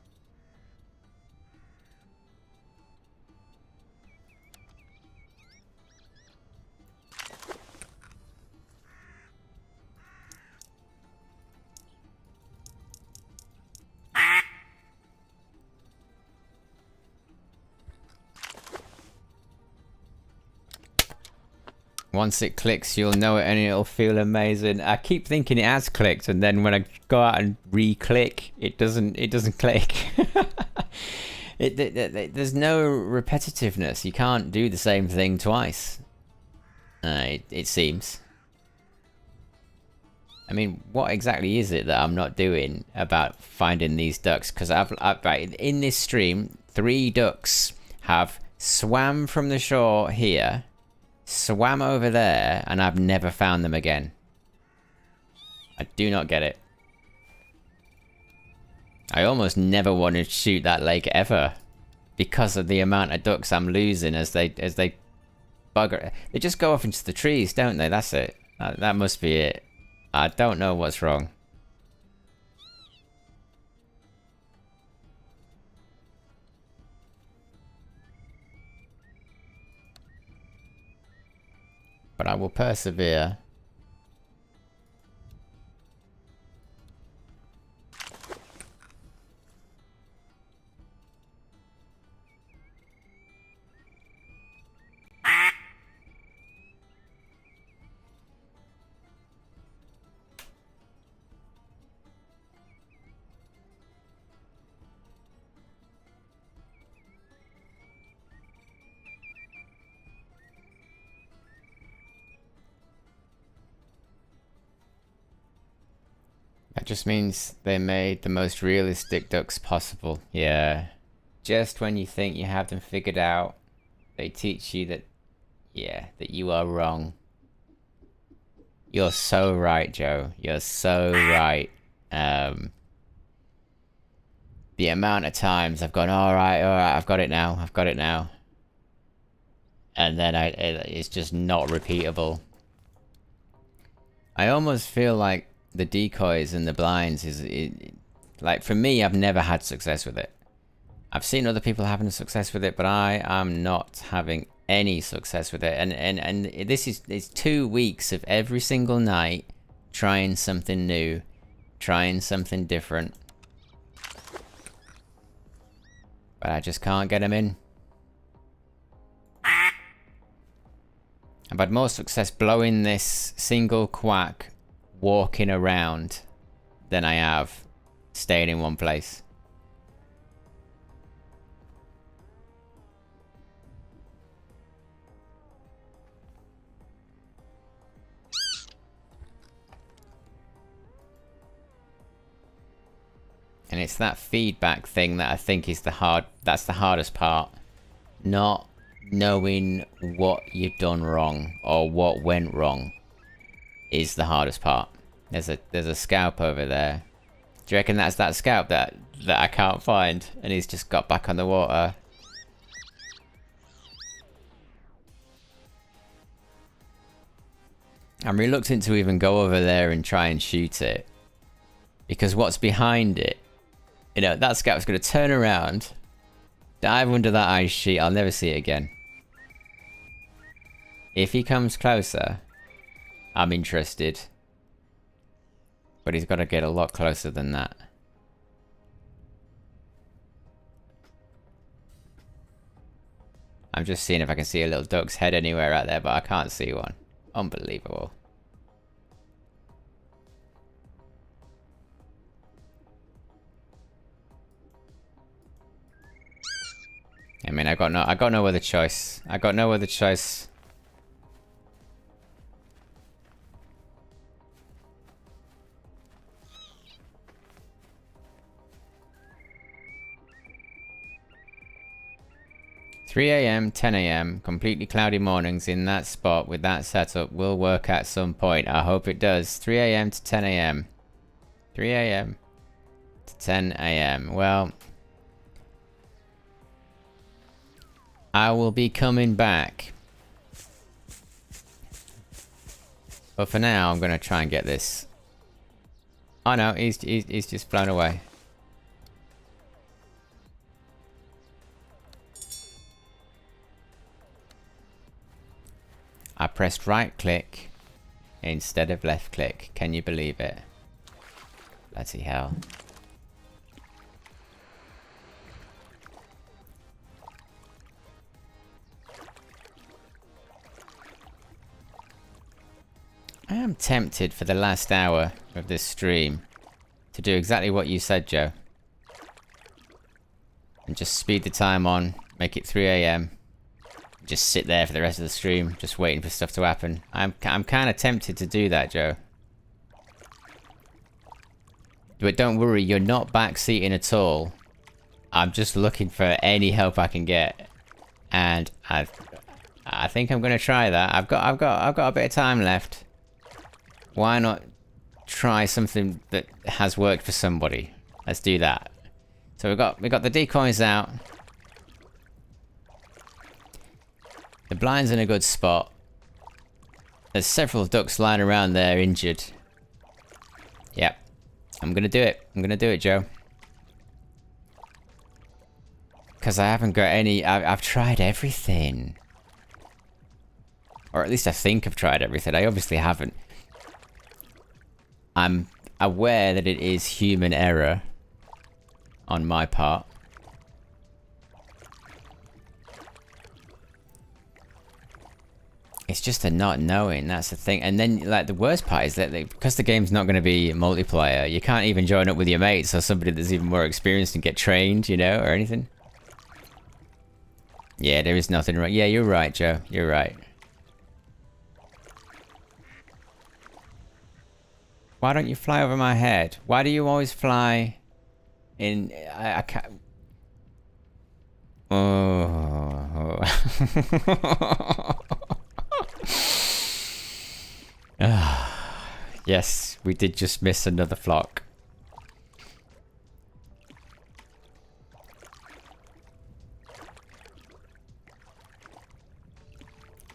Once it clicks, you'll know it and it'll feel amazing. I keep thinking it has clicked, and then when I go out and re-click, it doesn't click. There's no repetitiveness. You can't do the same thing twice. It seems. I mean, what exactly is it that I'm not doing about finding these ducks? Because right, in this stream, 3 ducks have swam from the shore here, swam over there, and I've never found them again. I do not get it. I almost never want to shoot that lake ever because of the amount of ducks I'm losing as they bugger. They just go off into the trees, don't they? That's it. That must be it. I don't know what's wrong. But I will persevere. just means they made the most realistic ducks possible. Yeah. Just when you think you have them figured out, they teach you that, yeah, that you are wrong. You're so right, Joe. You're so right. The amount of times I've gone, alright, I've got it now. And then it's just not repeatable. I almost feel like the decoys and the blinds like, for me, I've never had success with it. I've seen other people having success with it, but I am not having any success with it. And this is 2 weeks of every single night trying something new, trying something different. But I just can't get them in. I've had more success blowing this single quack walking around than I have staying in one place. And it's that feedback thing that I think is that's the hardest part. Not knowing what you've done wrong or what went wrong is the hardest part. There's a scalp over there. Do you reckon that's that scalp that I can't find and he's just got back on the water? I'm reluctant to even go over there and try and shoot it. Because what's behind it? You know, that scalp's going to turn around, dive under that ice sheet, I'll never see it again. If he comes closer, I'm interested. But he's got to get a lot closer than that. I'm just seeing if I can see a little duck's head anywhere out there, but I can't see one. Unbelievable. I mean, I got no other choice. I got no other choice. (3 a.m., 10 a.m., completely cloudy mornings in that spot with that setup will work at some point. I hope it does. 3 a.m. to 10 a.m. 3 a.m. to 10 a.m. Well, I will be coming back. But for now, I'm going to try and get this. Oh no, he's just flown away. I pressed right click instead of left click. Can you believe it? Bloody hell. I am tempted for the last hour of this stream to do exactly what you said, Joe. And just speed the time on, make it 3 a.m. Just sit there for the rest of the stream, just waiting for stuff to happen. I'm kind of tempted to do that, Joe. But don't worry, you're not backseating at all. I'm just looking for any help I can get, and I think I'm gonna try that. I've got a bit of time left. Why not try something that has worked for somebody? Let's do that. So we got the decoys out. The blind's in a good spot. There's several ducks lying around there injured. Yep. I'm gonna do it. I'm gonna do it, Joe. Because I haven't got any... I've tried everything. Or at least I think I've tried everything. I obviously haven't. I'm aware that it is human error on my part. It's just a not knowing, that's the thing. And then, like, the worst part is that because the game's not going to be multiplayer, you can't even join up with your mates or somebody that's even more experienced and get trained, you know, or anything. Yeah, there is nothing wrong. Yeah, you're right, Joe. You're right. Why don't you fly over my head? Why do you always fly in... I can't... Oh. Yes, we did just miss another flock.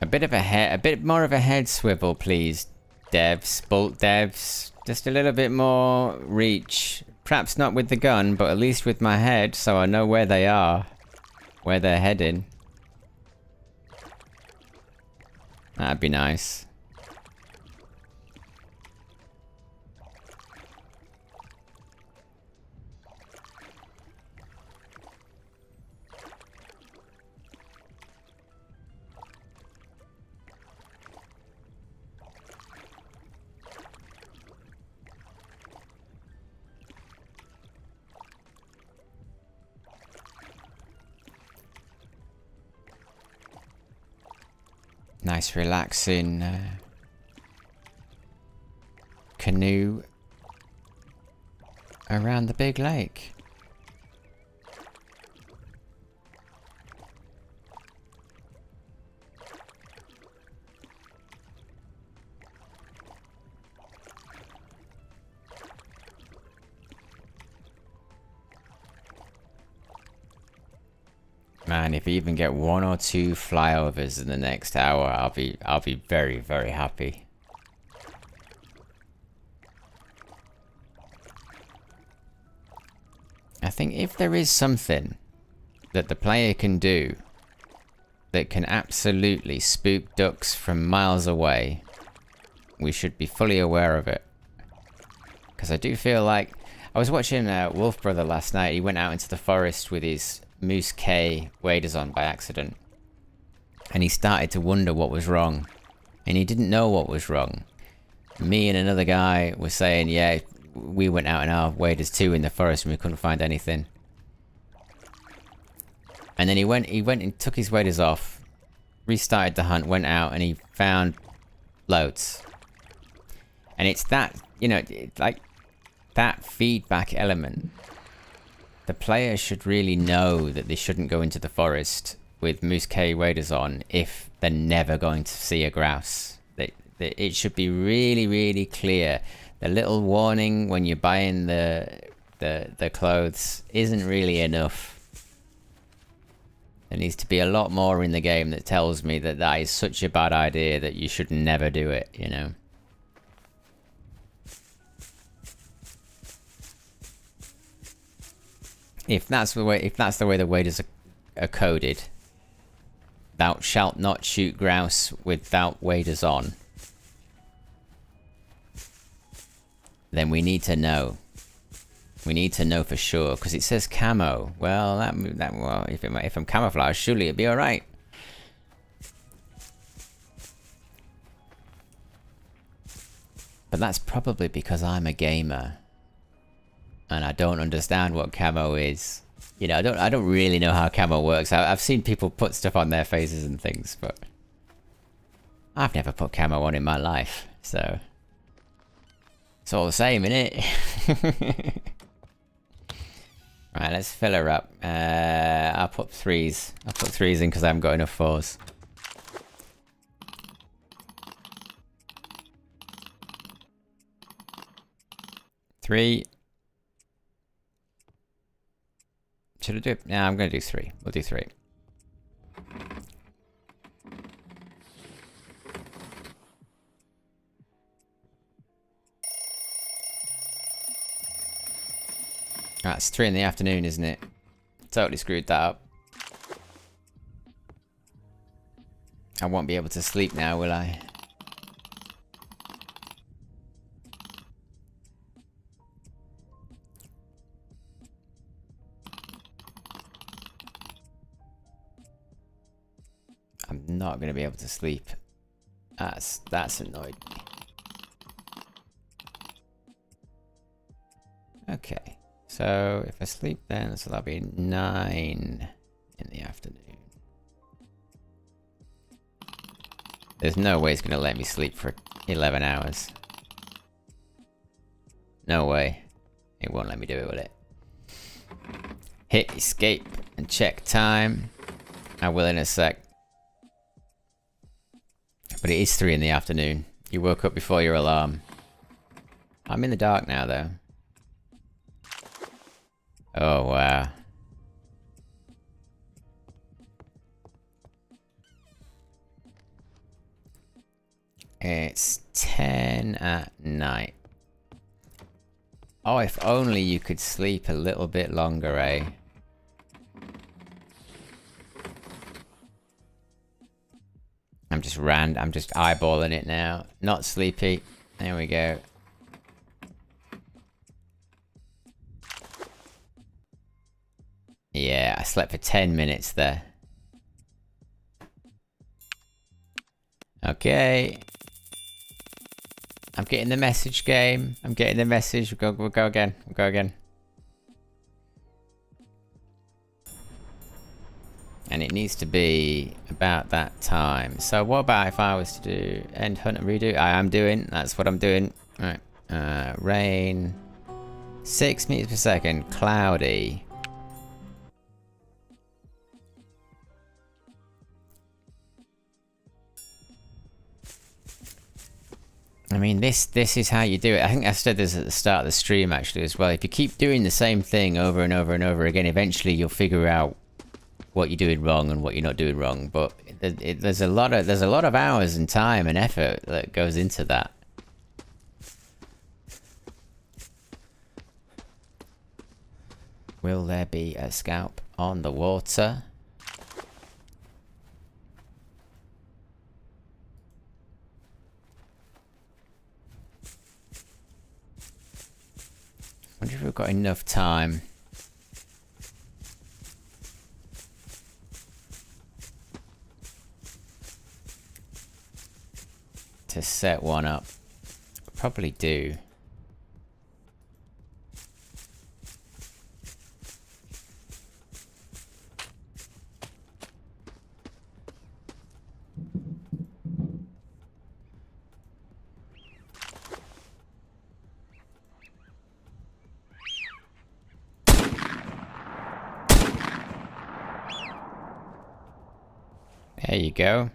A bit more of a head swivel, please, devs, BULT devs. Just a little bit more reach. Perhaps not with the gun, but at least with my head, so I know where they are. Where they're heading. That'd be nice. Nice relaxing canoe around the big lake. Man, if you even get 1 or 2 flyovers in the next hour, I'll be very, very happy. I think if there is something that the player can do that can absolutely spook ducks from miles away, we should be fully aware of it. Because I do feel like... I was watching Wolf Brother last night. He went out into the forest with his Moose K waders on by accident. And he started to wonder what was wrong. And he didn't know what was wrong. Me and another guy were saying, yeah, we went out in our waders too in the forest and we couldn't find anything. And then he went and took his waders off, restarted the hunt, went out and he found loads. And it's that, you know, like that feedback element. The player should really know that they shouldn't go into the forest with Moose K waders on if they're never going to see a grouse. It should be really, really clear. The little warning when you're buying the clothes isn't really enough. There needs to be a lot more in the game that tells me that that is such a bad idea that you should never do it, you know? If that's the way the waders are coded, thou shalt not shoot grouse without waders on, then we need to know. We need to know for sure, because it says camo. Well, well, if I'm camouflaged, surely it'd be all right. But that's probably because I'm a gamer. And I don't understand what camo is. You know, I don't really know how camo works. I've seen people put stuff on their faces and things, but I've never put camo on in my life, so it's all the same, innit? Right, let's fill her up. I'll put 3s. I'll put 3s in because I haven't got enough 4s. Three. Should I do it? Yeah, I'm going to do 3. We'll do 3. Ah, it's 3 in the afternoon, isn't it? Totally screwed that up. I won't be able to sleep now, will I? I'm not going to be able to sleep. That's annoyed me. Okay. So if I sleep then, so that'll be 9 in the afternoon. There's no way it's going to let me sleep for 11 hours. No way. It won't let me do it, will it? Hit escape and check time. I will in a sec. But it is 3 in the afternoon. You woke up before your alarm. I'm in the dark now, though. Oh, wow. It's 10 at night. Oh, if only you could sleep a little bit longer, eh? I'm just eyeballing it now. Not sleepy. There we go. Yeah, I slept for 10 minutes there. Okay. I'm getting the message, game. I'm getting the message. We'll go again. We'll go again. And it needs to be about that time. So what about if I was to do end hunt and redo? I am doing. That's what I'm doing. All right. Rain. 6 meters per second. Cloudy. I mean, this is how you do it. I think I said this at the start of the stream actually as well. If you keep doing the same thing over and over and over again, eventually you'll figure out what you're doing wrong and what you're not doing wrong. But there's a lot of hours and time and effort that goes into that. Will there be a scalp on the water? I wonder if we've got enough time. To set one up. Probably do. There you go.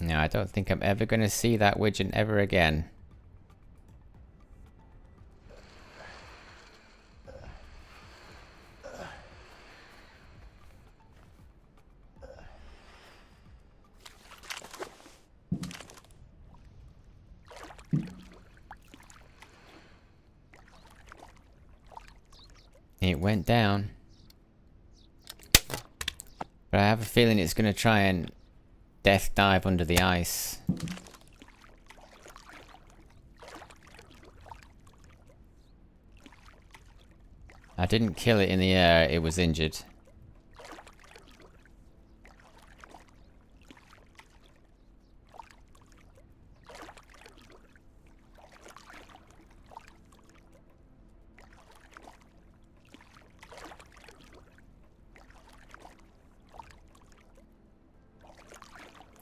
No, I don't think I'm ever going to see that widget ever again. It went down. But I have a feeling it's going to try and death dive under the ice. I didn't kill it in the air, it was injured.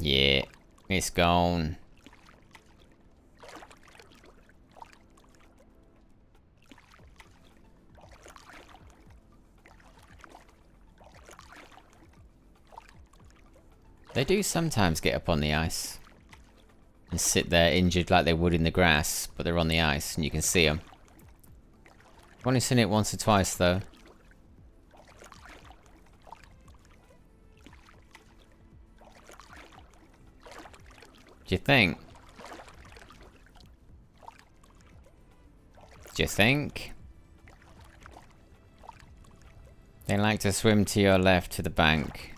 Yeah, it's gone. They do sometimes get up on the ice and sit there injured like they would in the grass, but they're on the ice and you can see them. I've only seen it once or twice though. Do you think? Do you think? They like to swim to your left to the bank.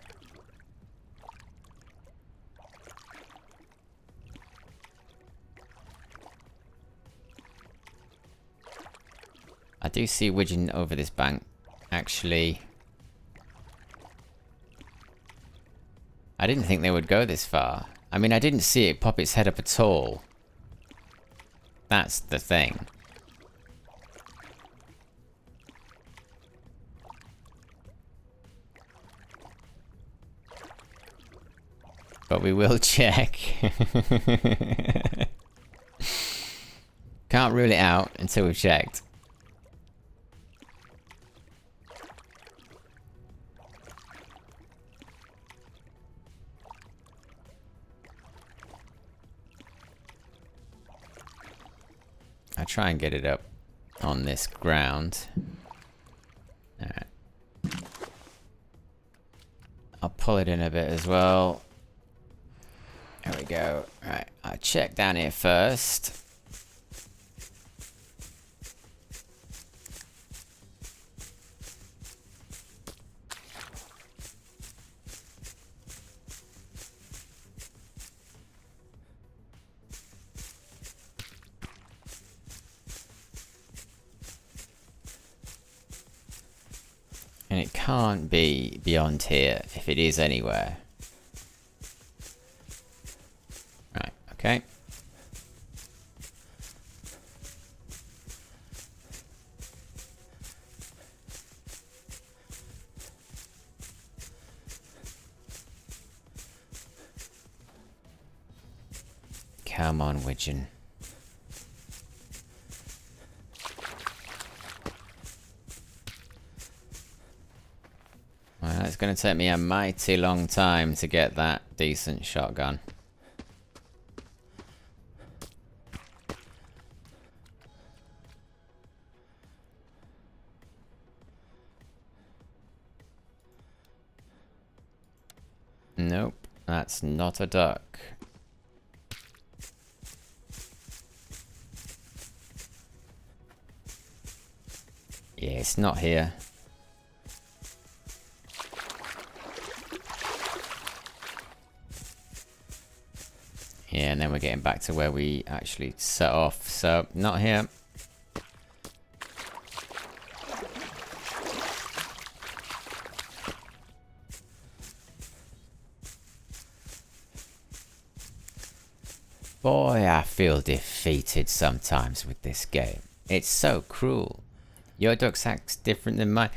I do see widgeon over this bank, actually. I didn't think they would go this far. I mean, I didn't see it pop its head up at all. That's the thing. But we will check. Can't rule it out until we've checked. I'll try and get it up on this ground. Alright. I'll pull it in a bit as well. There we go. Right, I'll check down here first. And it can't be beyond here, if it is anywhere. Right, okay. Come on, Widgeon. Well, it's going to take me a mighty long time to get that decent shotgun. Nope, that's not a duck. Yeah, it's not here. Yeah, and then we're getting back to where we actually set off. So, not here. Boy, I feel defeated sometimes with this game. It's so cruel. Your ducks act different than mine.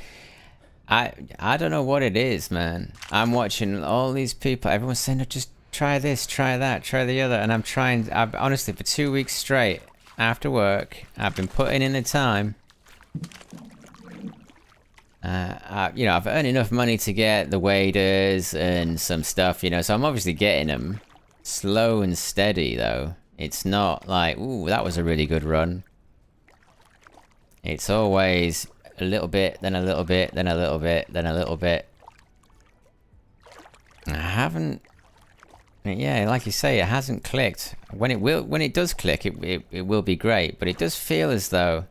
I don't know what it is, man. I'm watching all these people. Everyone's saying, oh, just try this, try that, try the other. And I'm trying, honestly, for 2 weeks straight, after work, I've been putting in the time. You know, I've earned enough money to get the waders and some stuff, you know, so I'm obviously getting them. Slow and steady, though. It's not like, ooh, that was a really good run. It's always a little bit, then a little bit, then a little bit, then a little bit. I haven't... Yeah, like you say, it hasn't clicked. When it does click, it will be great, but it does feel as though...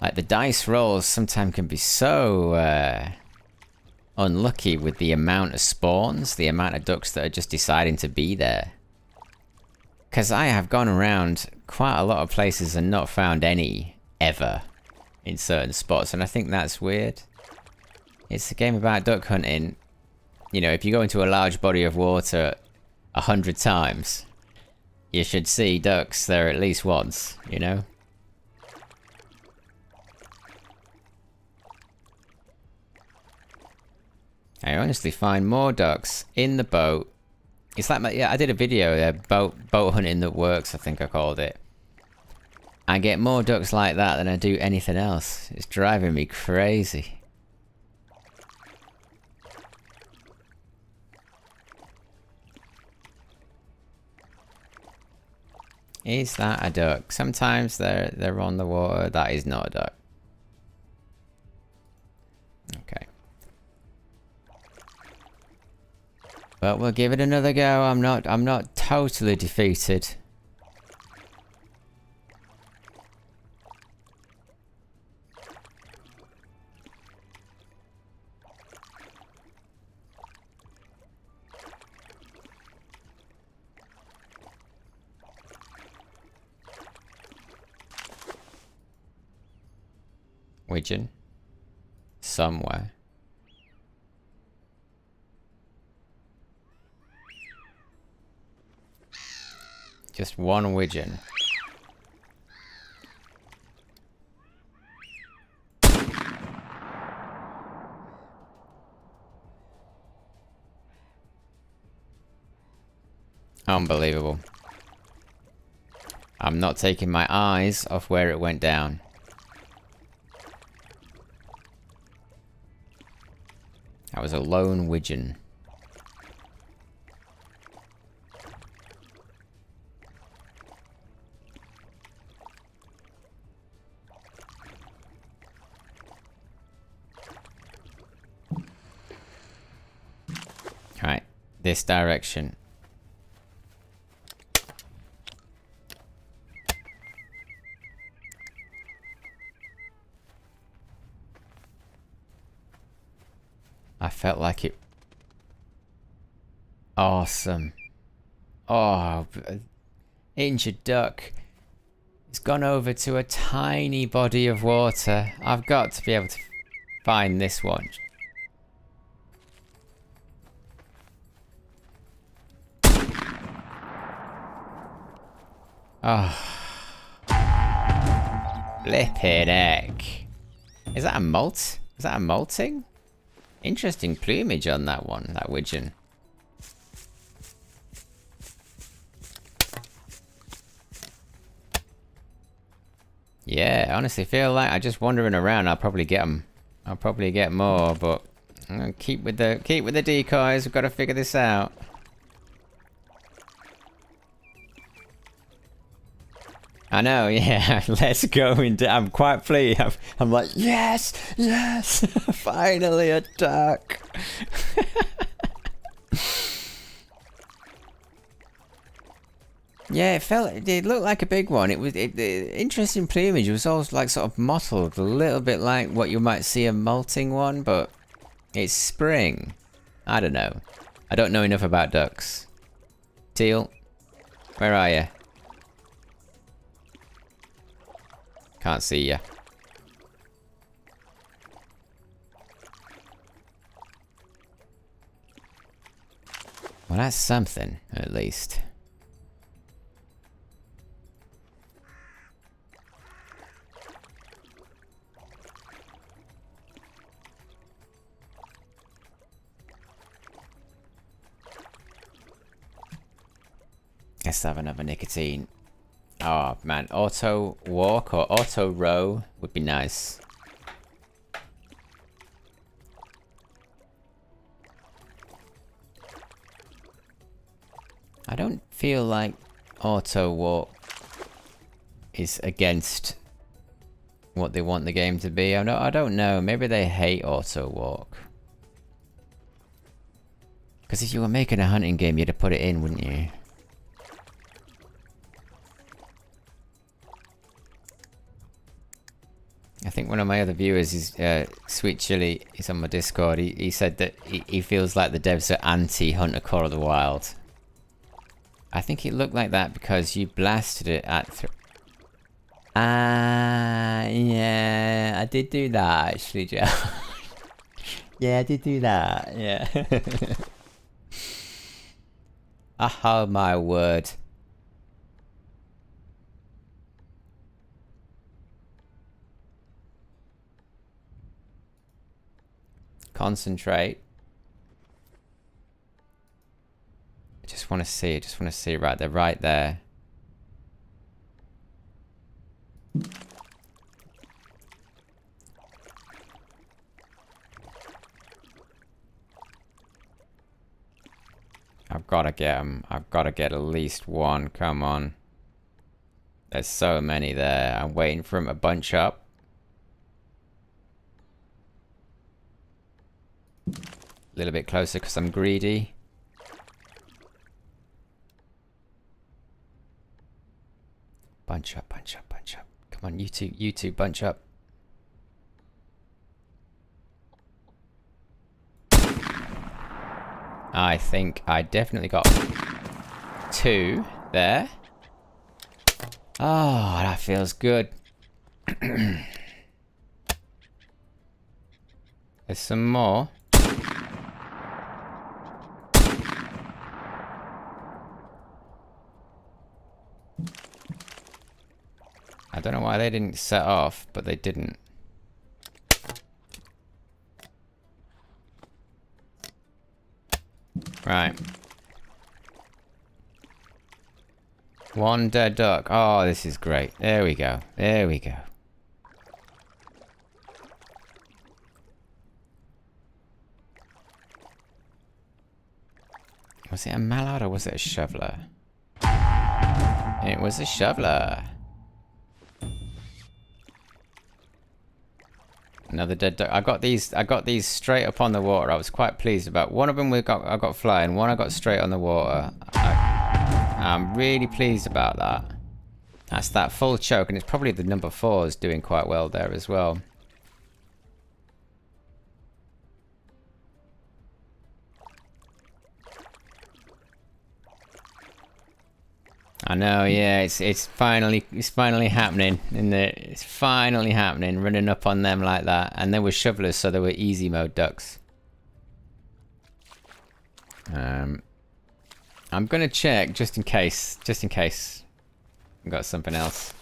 Like, the dice rolls sometimes can be so... unlucky with the amount of spawns, the amount of ducks that are just deciding to be there. Because I have gone around quite a lot of places and not found any, ever, in certain spots, and I think that's weird. It's a game about duck hunting. You know, if you go into a large body of water 100 times, you should see ducks there at least once, you know? I honestly find more ducks in the boat. It's like yeah, I did a video, boat hunting that works, I think I called it. I get more ducks like that than I do anything else. It's driving me crazy. Is that a duck? Sometimes they're on the water. That is not a duck. Okay. But we'll give it another go. I'm not totally defeated. Widgeon. Somewhere. Just one widgeon. Unbelievable. I'm not taking my eyes off where it went down. That was a lone widgeon. Right, this direction. I felt like it. Awesome. Oh, injured duck. It's gone over to a tiny body of water. I've got to be able to find this one. Oh. Flippin' heck. Is that a molt? Is that a molting? Interesting plumage on that one, that widgeon. Yeah, I honestly feel like I just wandering around, I'll probably get them. I'll probably get more, but I'm gonna keep with the decoys. We've got to figure this out. I know, yeah. Let's go into. I'm quite pleased. I'm like, yes, yes, finally a duck. Yeah, it looked like a big one. The interesting plumage. It was all like sort of mottled, a little bit like what you might see a molting one, but it's spring. I don't know. I don't know enough about ducks. Teal, where are you? Can't see ya. Well, that's something, at least. Let's have another nicotine. Oh man, auto walk or auto row would be nice. I don't feel like auto walk is against what they want the game to be. I don't know. Maybe they hate auto walk. Because if you were making a hunting game, you'd have put it in, wouldn't you? I think one of my other viewers is Sweet Chili. He's on my Discord. He said that he feels like the devs are anti-Hunter Core of the Wild. I think it looked like that because you blasted it at. Yeah, I did do that actually, Joe. Yeah, I did do that. Yeah. Oh my word. Concentrate. I just want to see. Right, they're right there. I've got to get them. I've got to get at least one. Come on. There's so many there. I'm waiting for them to bunch up. A little bit closer because I'm greedy. Bunch up, bunch up, bunch up. Come on, you two, bunch up. I think I definitely got 2 there. Oh, that feels good. There's some more. I don't know why they didn't set off, but they didn't. Right. One dead duck. Oh, this is great. There we go. There we go. Was it a mallard or was it a shoveler? It was a shoveler. Another dead duck. I got these straight up on the water. I was quite pleased about. One of them I got flying. One I got straight on the water. I'm really pleased about that. That's that full choke, and it's probably the number 4s doing quite well there as well. I know, yeah, it's finally happening. It's finally happening, running up on them like that. And they were shovelers, so they were easy mode ducks. I'm gonna check just in case I've got something else.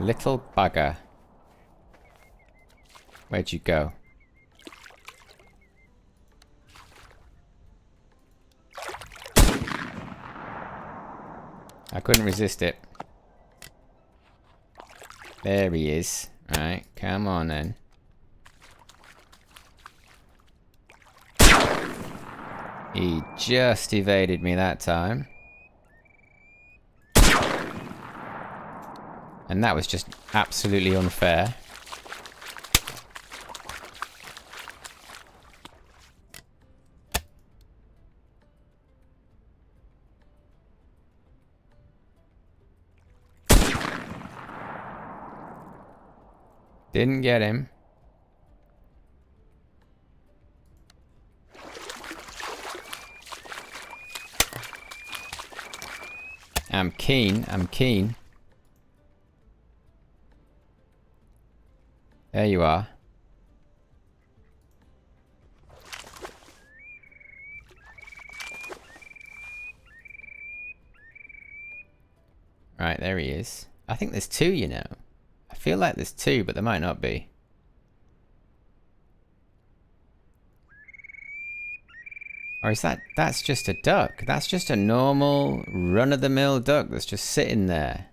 Little bugger. Where'd you go? I couldn't resist it. There he is. Right, come on then. He just evaded me that time. And that was just absolutely unfair. Didn't get him. I'm keen. There you are. Right, there he is. I think there's 2, you know. I feel like there's 2, but there might not be. Or is that's just a duck? That's just a normal run-of-the-mill duck that's just sitting there.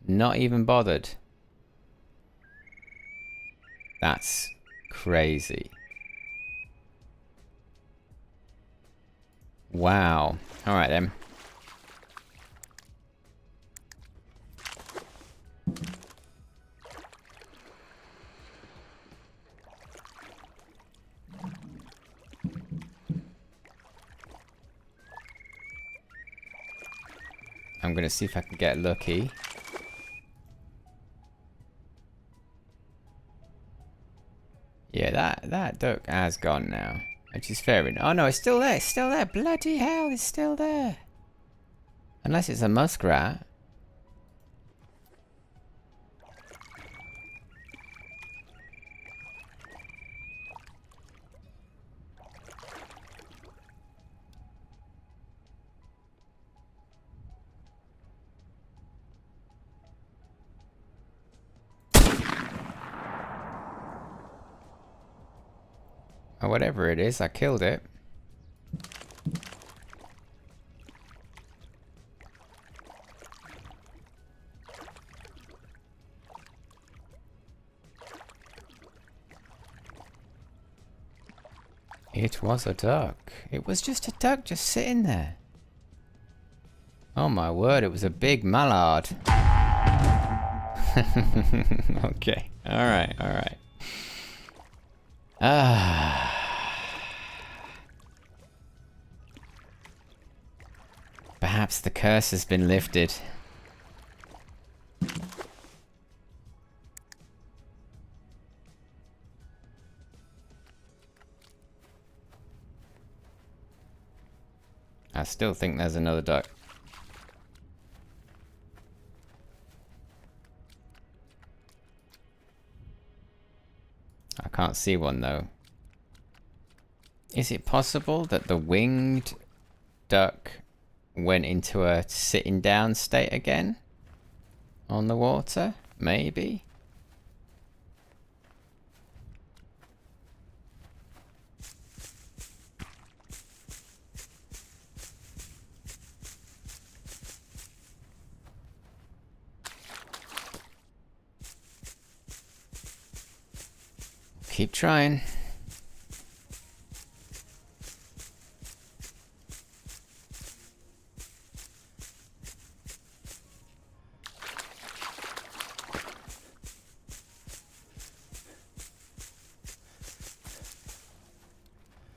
Not even bothered. That's crazy. Wow. Alright then. I'm gonna see if I can get lucky. Yeah, that duck has gone now. Which is fair enough. Oh no, it's still there. It's still there. Bloody hell, it's still there. Unless it's a muskrat. Or whatever it is, I killed it. It was a duck. It was just a duck just sitting there. Oh my word, it was a big mallard. Okay, alright, alright. Perhaps the curse has been lifted. I still think there's another duck. I can't see one though. Is it possible that the winged duck went into a sitting down state again? on the water? Maybe? Keep trying.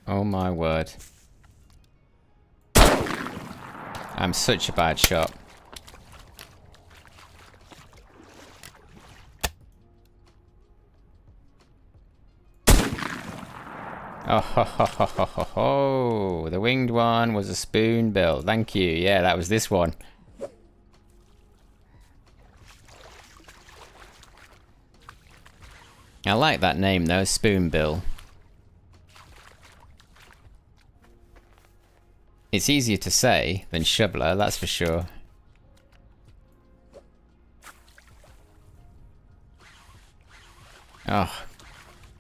Oh my word. I'm such a bad shot. Oh, ho, ho, ho, ho, ho, ho. The winged one was a spoonbill. Thank you. Yeah, that was this one. I like that name though, spoonbill. It's easier to say than shoveler, that's for sure. Oh,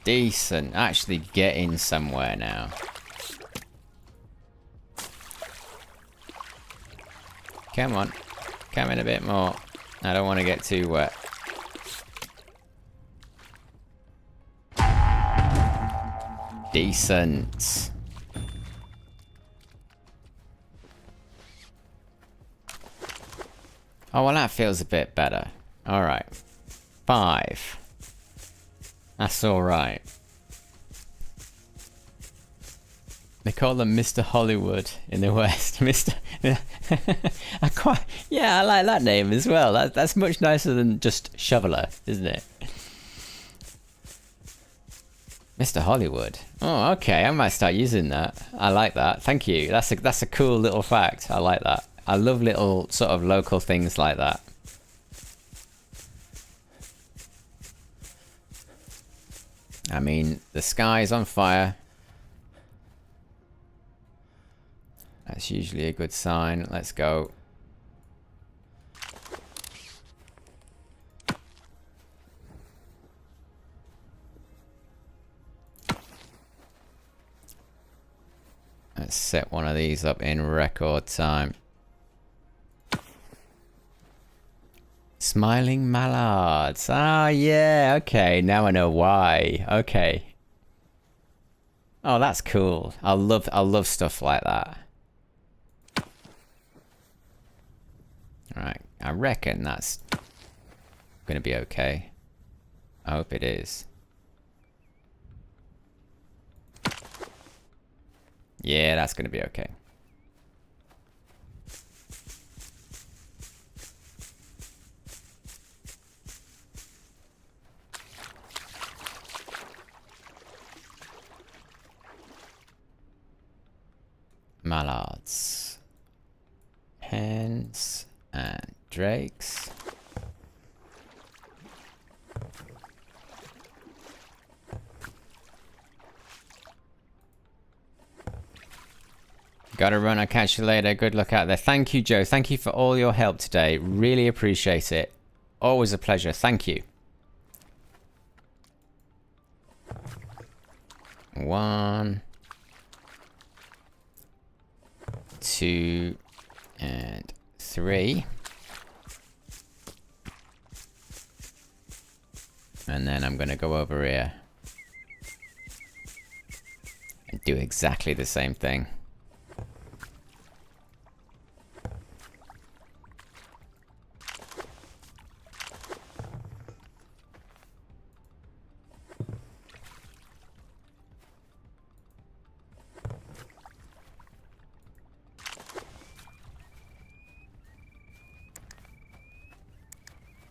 decent. Actually getting somewhere now. Come on. Come in a bit more. I don't want to get too wet. Decent. Oh, well, that feels a bit better. Alright. 5. That's alright. They call them Mr. Hollywood in the West. Mr. Yeah, I like that name as well. That's much nicer than just shoveler, isn't it? Mr. Hollywood. Oh, okay. I might start using that. I like that. Thank you. That's a cool little fact. I like that. I love little sort of local things like that. I mean, the sky's on fire. That's usually a good sign. Let's go. Let's set one of these up in record time. Smiling mallards. Ah, yeah. Okay, now I know why. Okay. Oh, that's cool. I love stuff like that. Alright, I reckon that's gonna be okay. I hope it is. Yeah, that's gonna be okay. Mallards. Hens and drakes. Gotta run, I'll catch you later. Good luck out there. Thank you, Joe. Thank you for all your help today. Really appreciate it. Always a pleasure. Thank you. 1, 2, and 3. And then I'm gonna go over here and do exactly the same thing.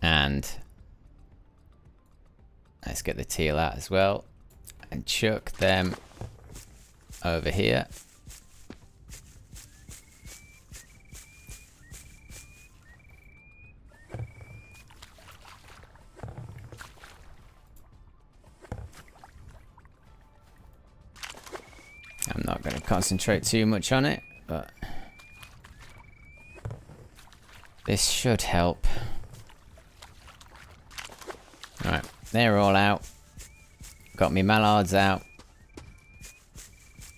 And let's get the teal out as well and chuck them over here. I'm not going to concentrate too much on it, but this should help. Alright, they're all out. Got me mallards out.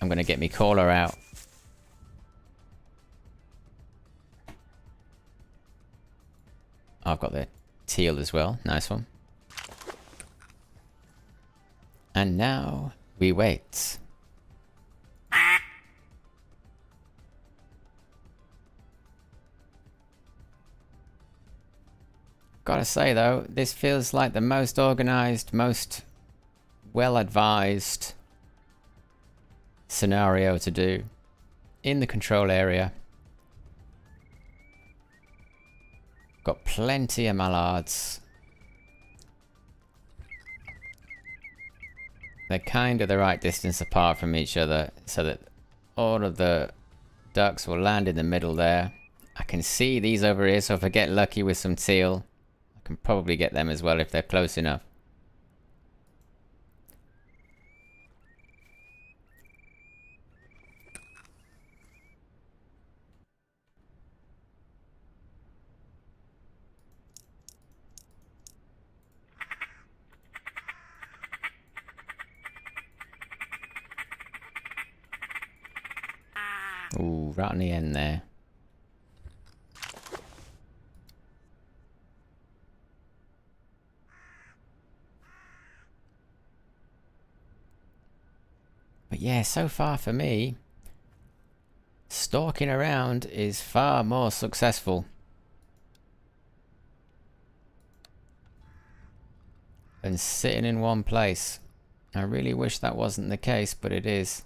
I'm gonna get me caller out. I've got the teal as well. Nice one. And now we wait. Gotta say though, this feels like the most organized, most well-advised scenario to do in the control area. Got plenty of mallards. They're kind of the right distance apart from each other so that all of the ducks will land in the middle there. I can see these over here, so if I get lucky with some teal, I can probably get them as well if they're close enough. Ooh, right on the end there. But yeah, so far for me, stalking around is far more successful than sitting in one place. I really wish that wasn't the case, but it is.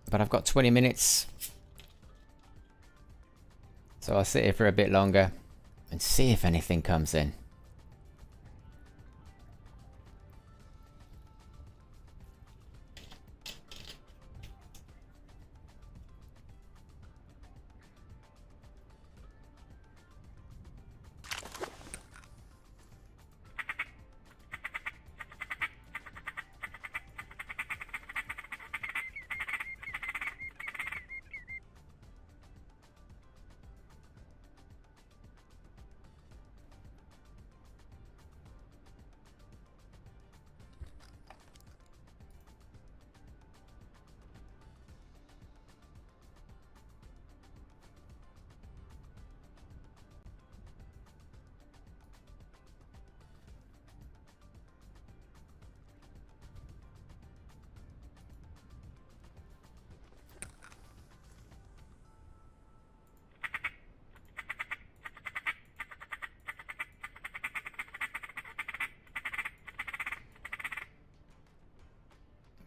But I've got 20 minutes. So I'll sit here for a bit longer and see if anything comes in.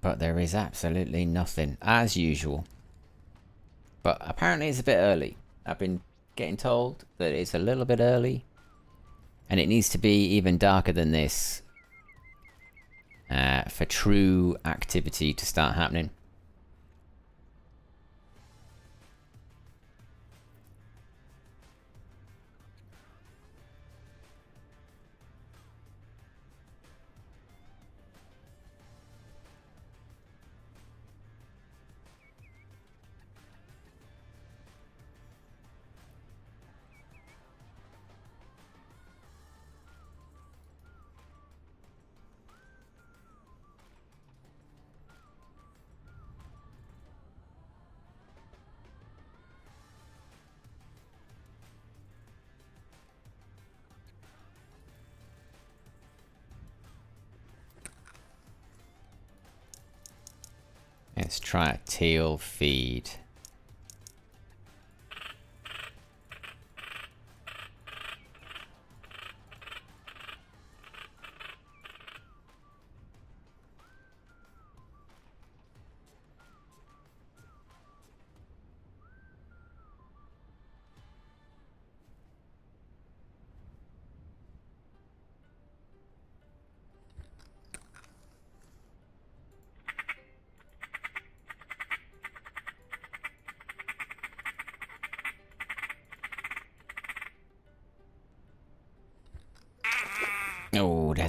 But there is absolutely nothing, as usual. But apparently it's a bit early. I've been getting told that it's a little bit early. And it needs to be even darker than this for true activity to start happening. Let's try a teal feed.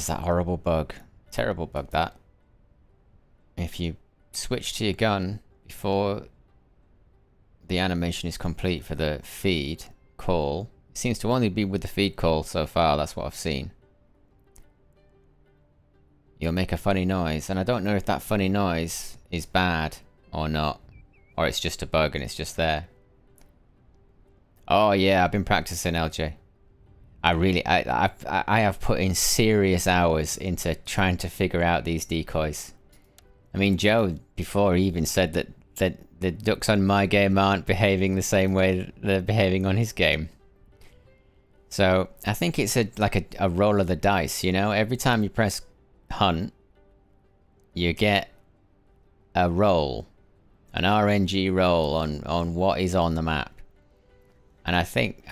is that horrible bug. Terrible bug, that. If you switch to your gun before the animation is complete for the feed call, it seems to only be with the feed call so far, that's what I've seen. You'll make a funny noise, and I don't know if that funny noise is bad or not, or it's just a bug and it's just there. Oh yeah, I've been practicing, LJ. I have put in serious hours into trying to figure out these decoys. I mean, Joe before even said that the ducks on my game aren't behaving the same way they're behaving on his game. So I think it's like a roll of the dice, you know? Every time you press hunt, you get a roll, an RNG roll on what is on the map. And I think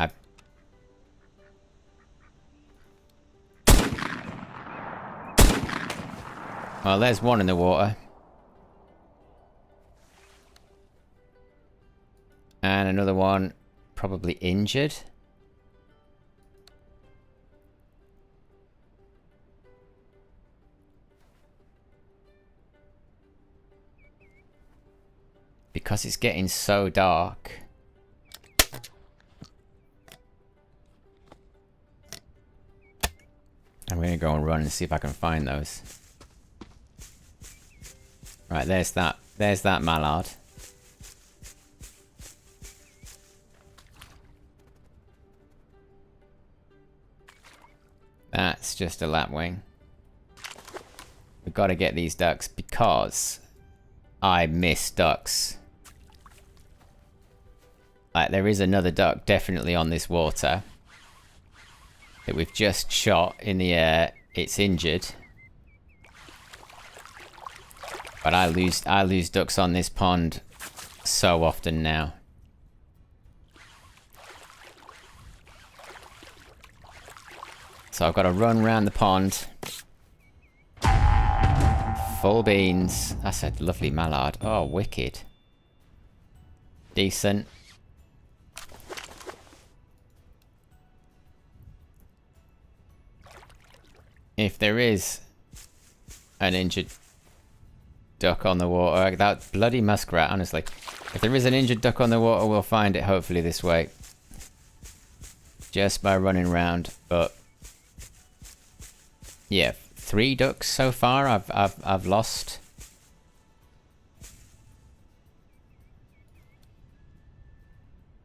well, there's one in the water. And another one probably injured. Because it's getting so dark. I'm gonna go and run and see if I can find those. Right, there's that mallard. That's just a lapwing. We've got to get these ducks because I miss ducks. Like, there is another duck definitely on this water that we've just shot in the air. It's injured. But I lose ducks on this pond so often now. So I've got to run around the pond. Full beans. That's a lovely mallard. Oh, wicked. Decent. If there is an injured duck on the water, that bloody muskrat, honestly. If there is an injured duck on the water, we'll find it hopefully this way. Just by running around, but yeah, 3 ducks so far I've lost.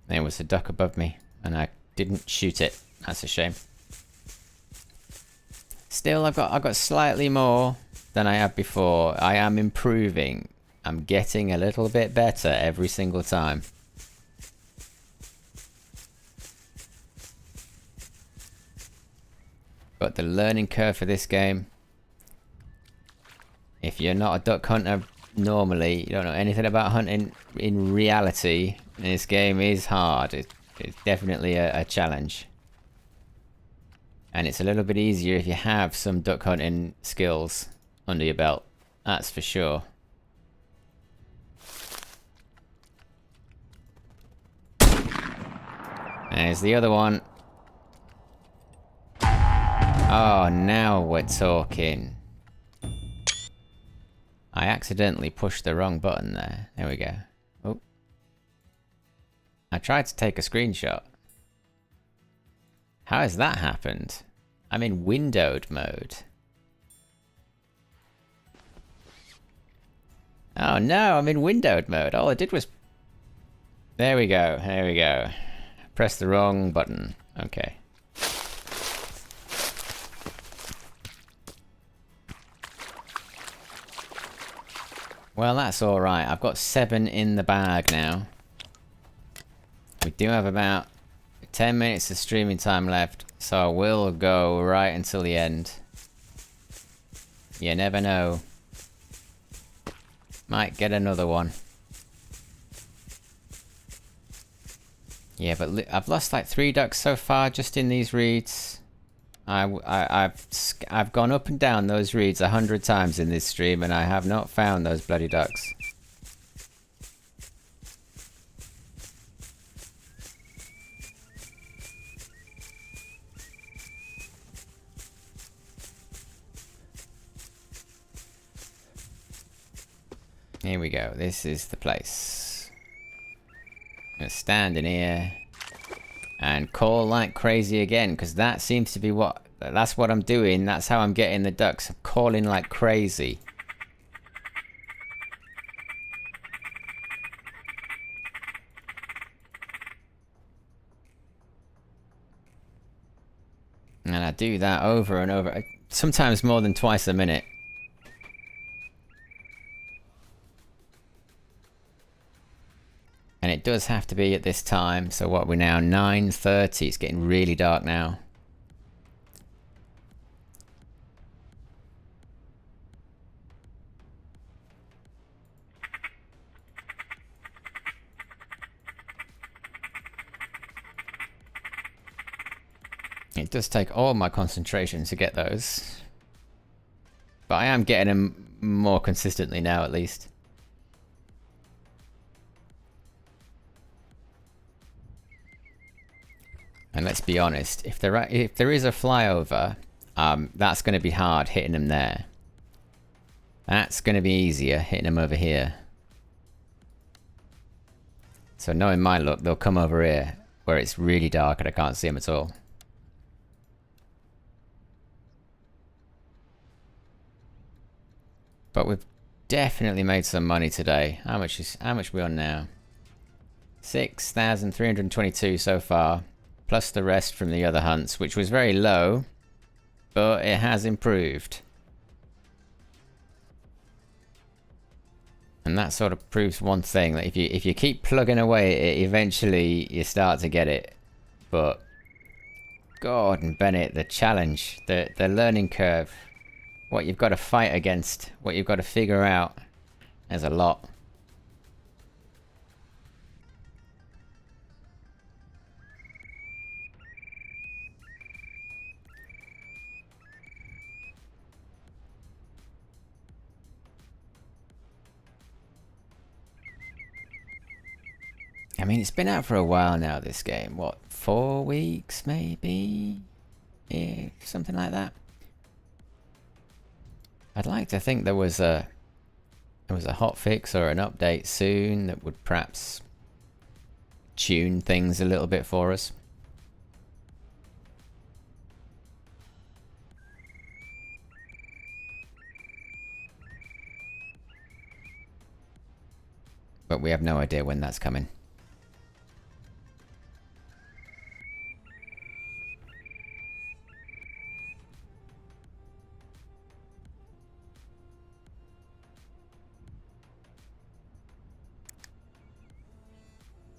There was a duck above me and I didn't shoot it. That's a shame. Still, I've got slightly more than I had before. I am improving. I'm getting a little bit better every single time. But the learning curve for this game, if you're not a duck hunter normally, you don't know anything about hunting in reality, this game is hard. It's definitely a challenge. And it's a little bit easier if you have some duck hunting skills under your belt. That's for sure. There's the other one. Oh, now we're talking. I accidentally pushed the wrong button there. There we go. Oh. I tried to take a screenshot. How has that happened? I'm in windowed mode. Oh no, I'm in windowed mode. All I did was... There we go, there we go. Press the wrong button. Okay. Well, that's alright. I've got 7 in the bag now. We do have about 10 minutes of streaming time left, so I will go right until the end. You never know. Might get another one. Yeah, but I've lost like 3 ducks so far just in these reeds. I've gone up and down those reeds 100 times in this stream and I have not found those bloody ducks. Here we go. This is the place. I'm gonna stand in here and call like crazy again, because that seems to be that's what I'm doing. That's how I'm getting the ducks. I'm calling like crazy. And I do that over and over, sometimes more than twice a minute. And it does have to be at this time. So what, we're now 9:30. It's getting really dark now. It does take all my concentration to get those. But I am getting them more consistently now, at least. And let's be honest, if there is a flyover, that's going to be hard hitting them there. That's going to be easier hitting them over here. So knowing my luck, they'll come over here where it's really dark and I can't see them at all. But we've definitely made some money today. How much are we on now? 6,322 so far, plus the rest from the other hunts, which was very low, but it has improved. And that sort of proves one thing, that if you keep plugging away at it, eventually you start to get it. But Gordon Bennett, the challenge, the learning curve, what you've got to fight against, what you've got to figure out, there's a lot. I mean, it's been out for a while now, this game. What, 4 weeks, maybe? Yeah, something like that. I'd like to think there was a hotfix or an update soon that would perhaps tune things a little bit for us. But we have no idea when that's coming.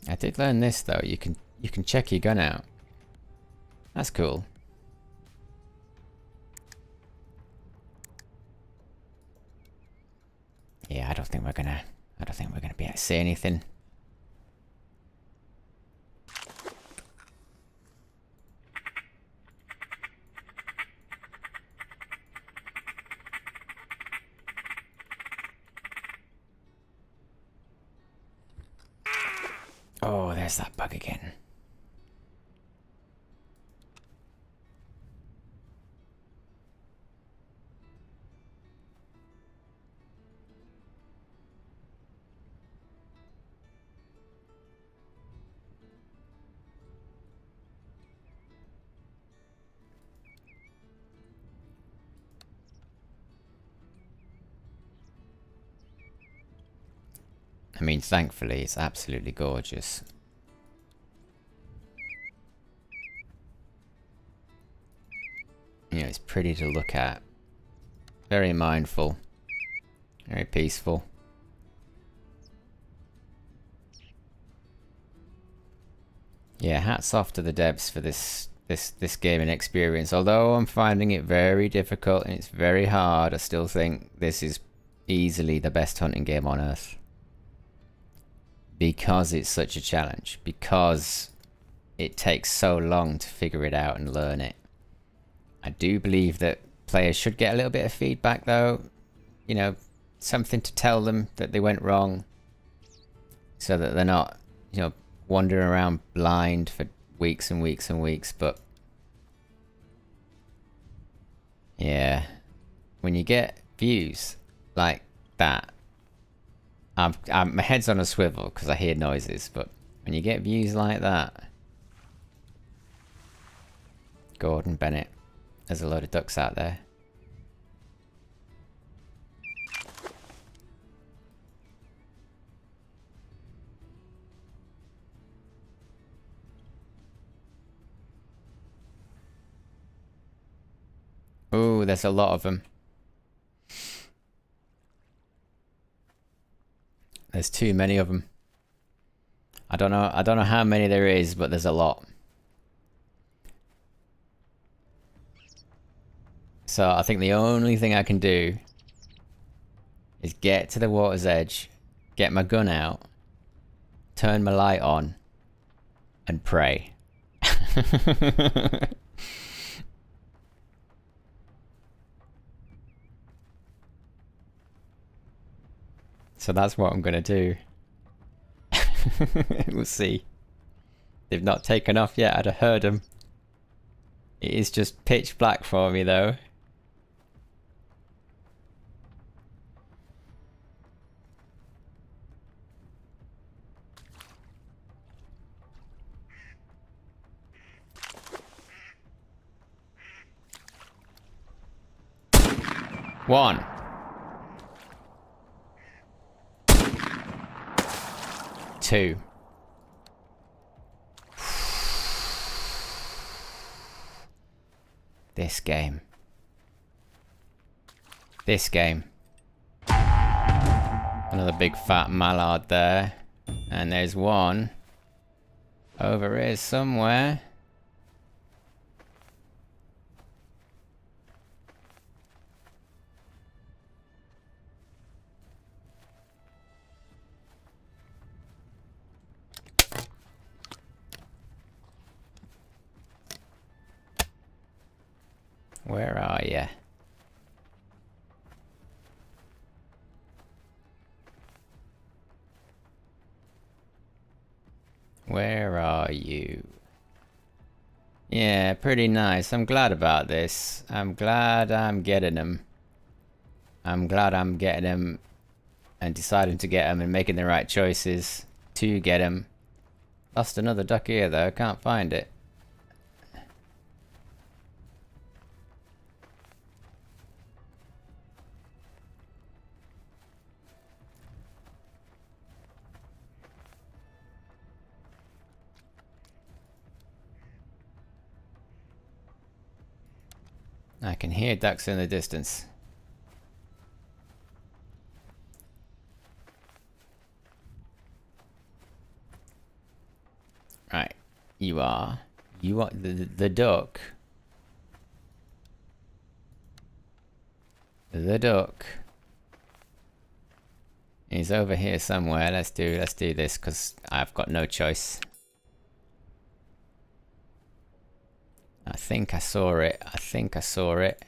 I did learn this though. You can check your gun out. That's cool. Yeah, I don't think we're gonna be able to see anything. Oh, there's that bug again. I mean, thankfully, it's absolutely gorgeous. You know, it's pretty to look at. Very mindful. Very peaceful. Yeah, hats off to the devs for this gaming experience. Although I'm finding it very difficult and it's very hard, I still think this is easily the best hunting game on Earth. Because it's such a challenge. Because it takes so long to figure it out and learn it. I do believe that players should get a little bit of feedback though. You know, something to tell them that they went wrong. So that they're not, you know, wandering around blind for weeks and weeks and weeks. But yeah, when you get views like that, My head's on a swivel because I hear noises, but when you get views like that... Gordon Bennett. There's a load of ducks out there. Ooh, there's a lot of them. There's too many of them. I don't know how many there is, but there's a lot. So I think the only thing I can do is get to the water's edge, get my gun out, turn my light on, and pray. So that's what I'm gonna do. We'll see. They've not taken off yet, I'd have heard them. It is just pitch black for me though. One. Two. This game. This game. Another big fat mallard there. And there's one over here somewhere. Where are you? Where are you? Yeah, pretty nice. I'm glad about this. I'm glad I'm getting them. I'm glad I'm getting them and deciding to get them and making the right choices to get them. Lost another duck here though, can't find it. I can hear ducks in the distance. Right, you are the duck. The duck is over here somewhere. Let's do this because I've got no choice. I think I saw it. I think I saw it.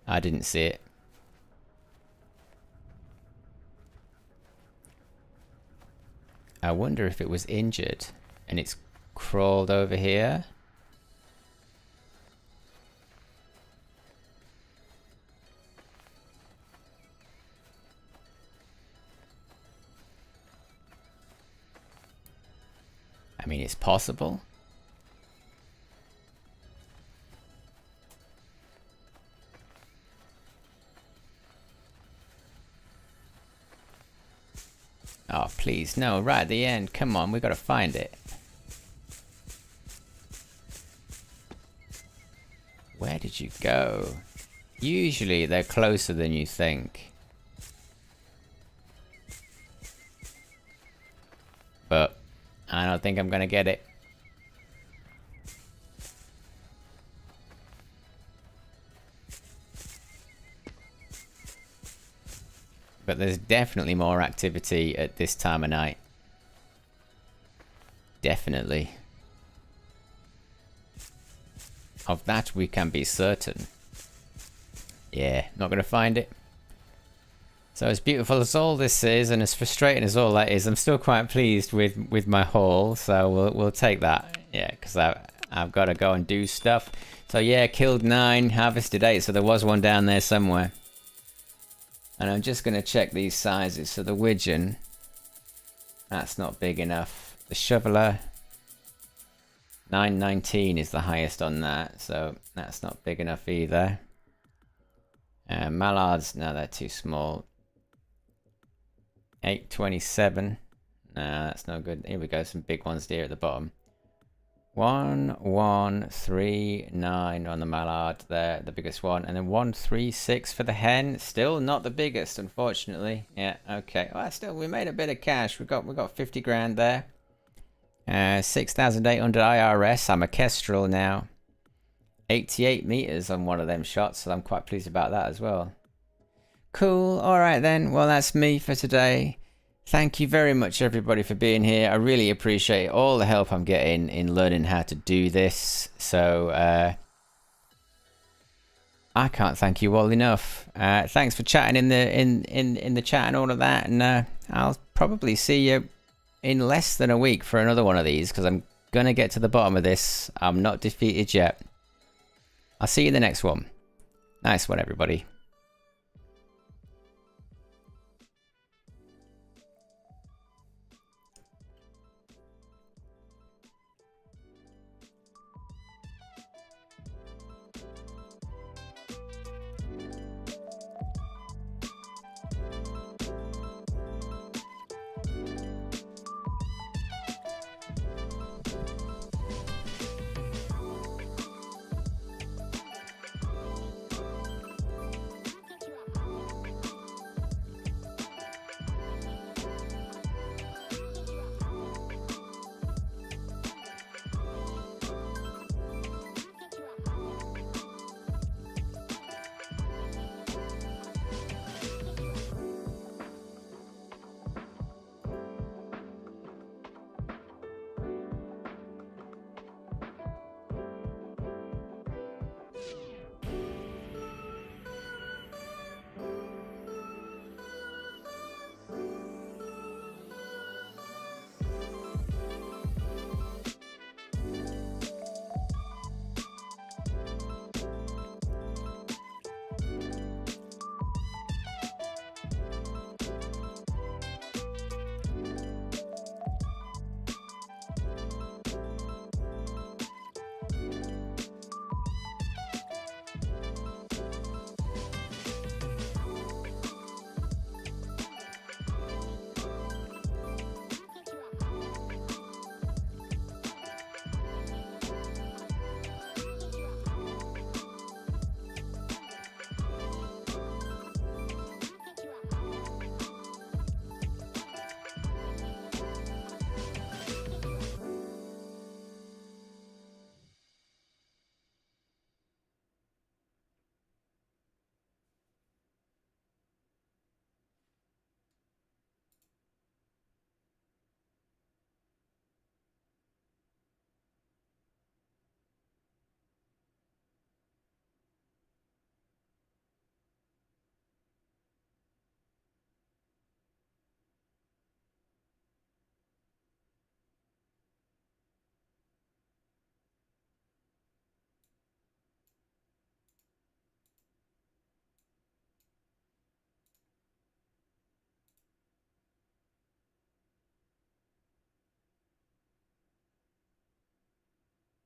I didn't see it. I wonder if it was injured and it's crawled over here. I mean, it's possible. Oh, please, no, right at the end. Come on, we gotta find it. Where did you go? Usually they're closer than you think. But I don't think I'm gonna get it. But there's definitely more activity at this time of night. Definitely. Of that we can be certain. Yeah, not gonna find it. So as beautiful as all this is, and as frustrating as all that is, I'm still quite pleased with my haul. So we'll take that. Yeah, because I've got to go and do stuff. So yeah, killed 9, harvested 8. So there was one down there somewhere. And I'm just going to check these sizes. So the widgeon, that's not big enough. The shoveler, 919 is the highest on that, so that's not big enough either. Mallards, no, they're too small. 827, no, that's no good. Here we go, some big ones there at the bottom. 1139 on the mallard there, the biggest one, and then 136 for the hen. Still not the biggest, unfortunately. Yeah, okay. Well, still, we made a bit of cash. We got 50 grand there. 6,800 IRS. I'm a kestrel now. 88 meters on one of them shots, so I'm quite pleased about that as well. Cool. All right then. Well, that's me for today. Thank you very much, everybody, for being here. I really appreciate all the help I'm getting in learning how to do this. So I can't thank you all enough. Thanks for chatting in the chat and all of that. And I'll probably see you in less than a week for another one of these, because I'm gonna get to the bottom of this. I'm not defeated yet. I'll see you in the next one. Nice one, everybody.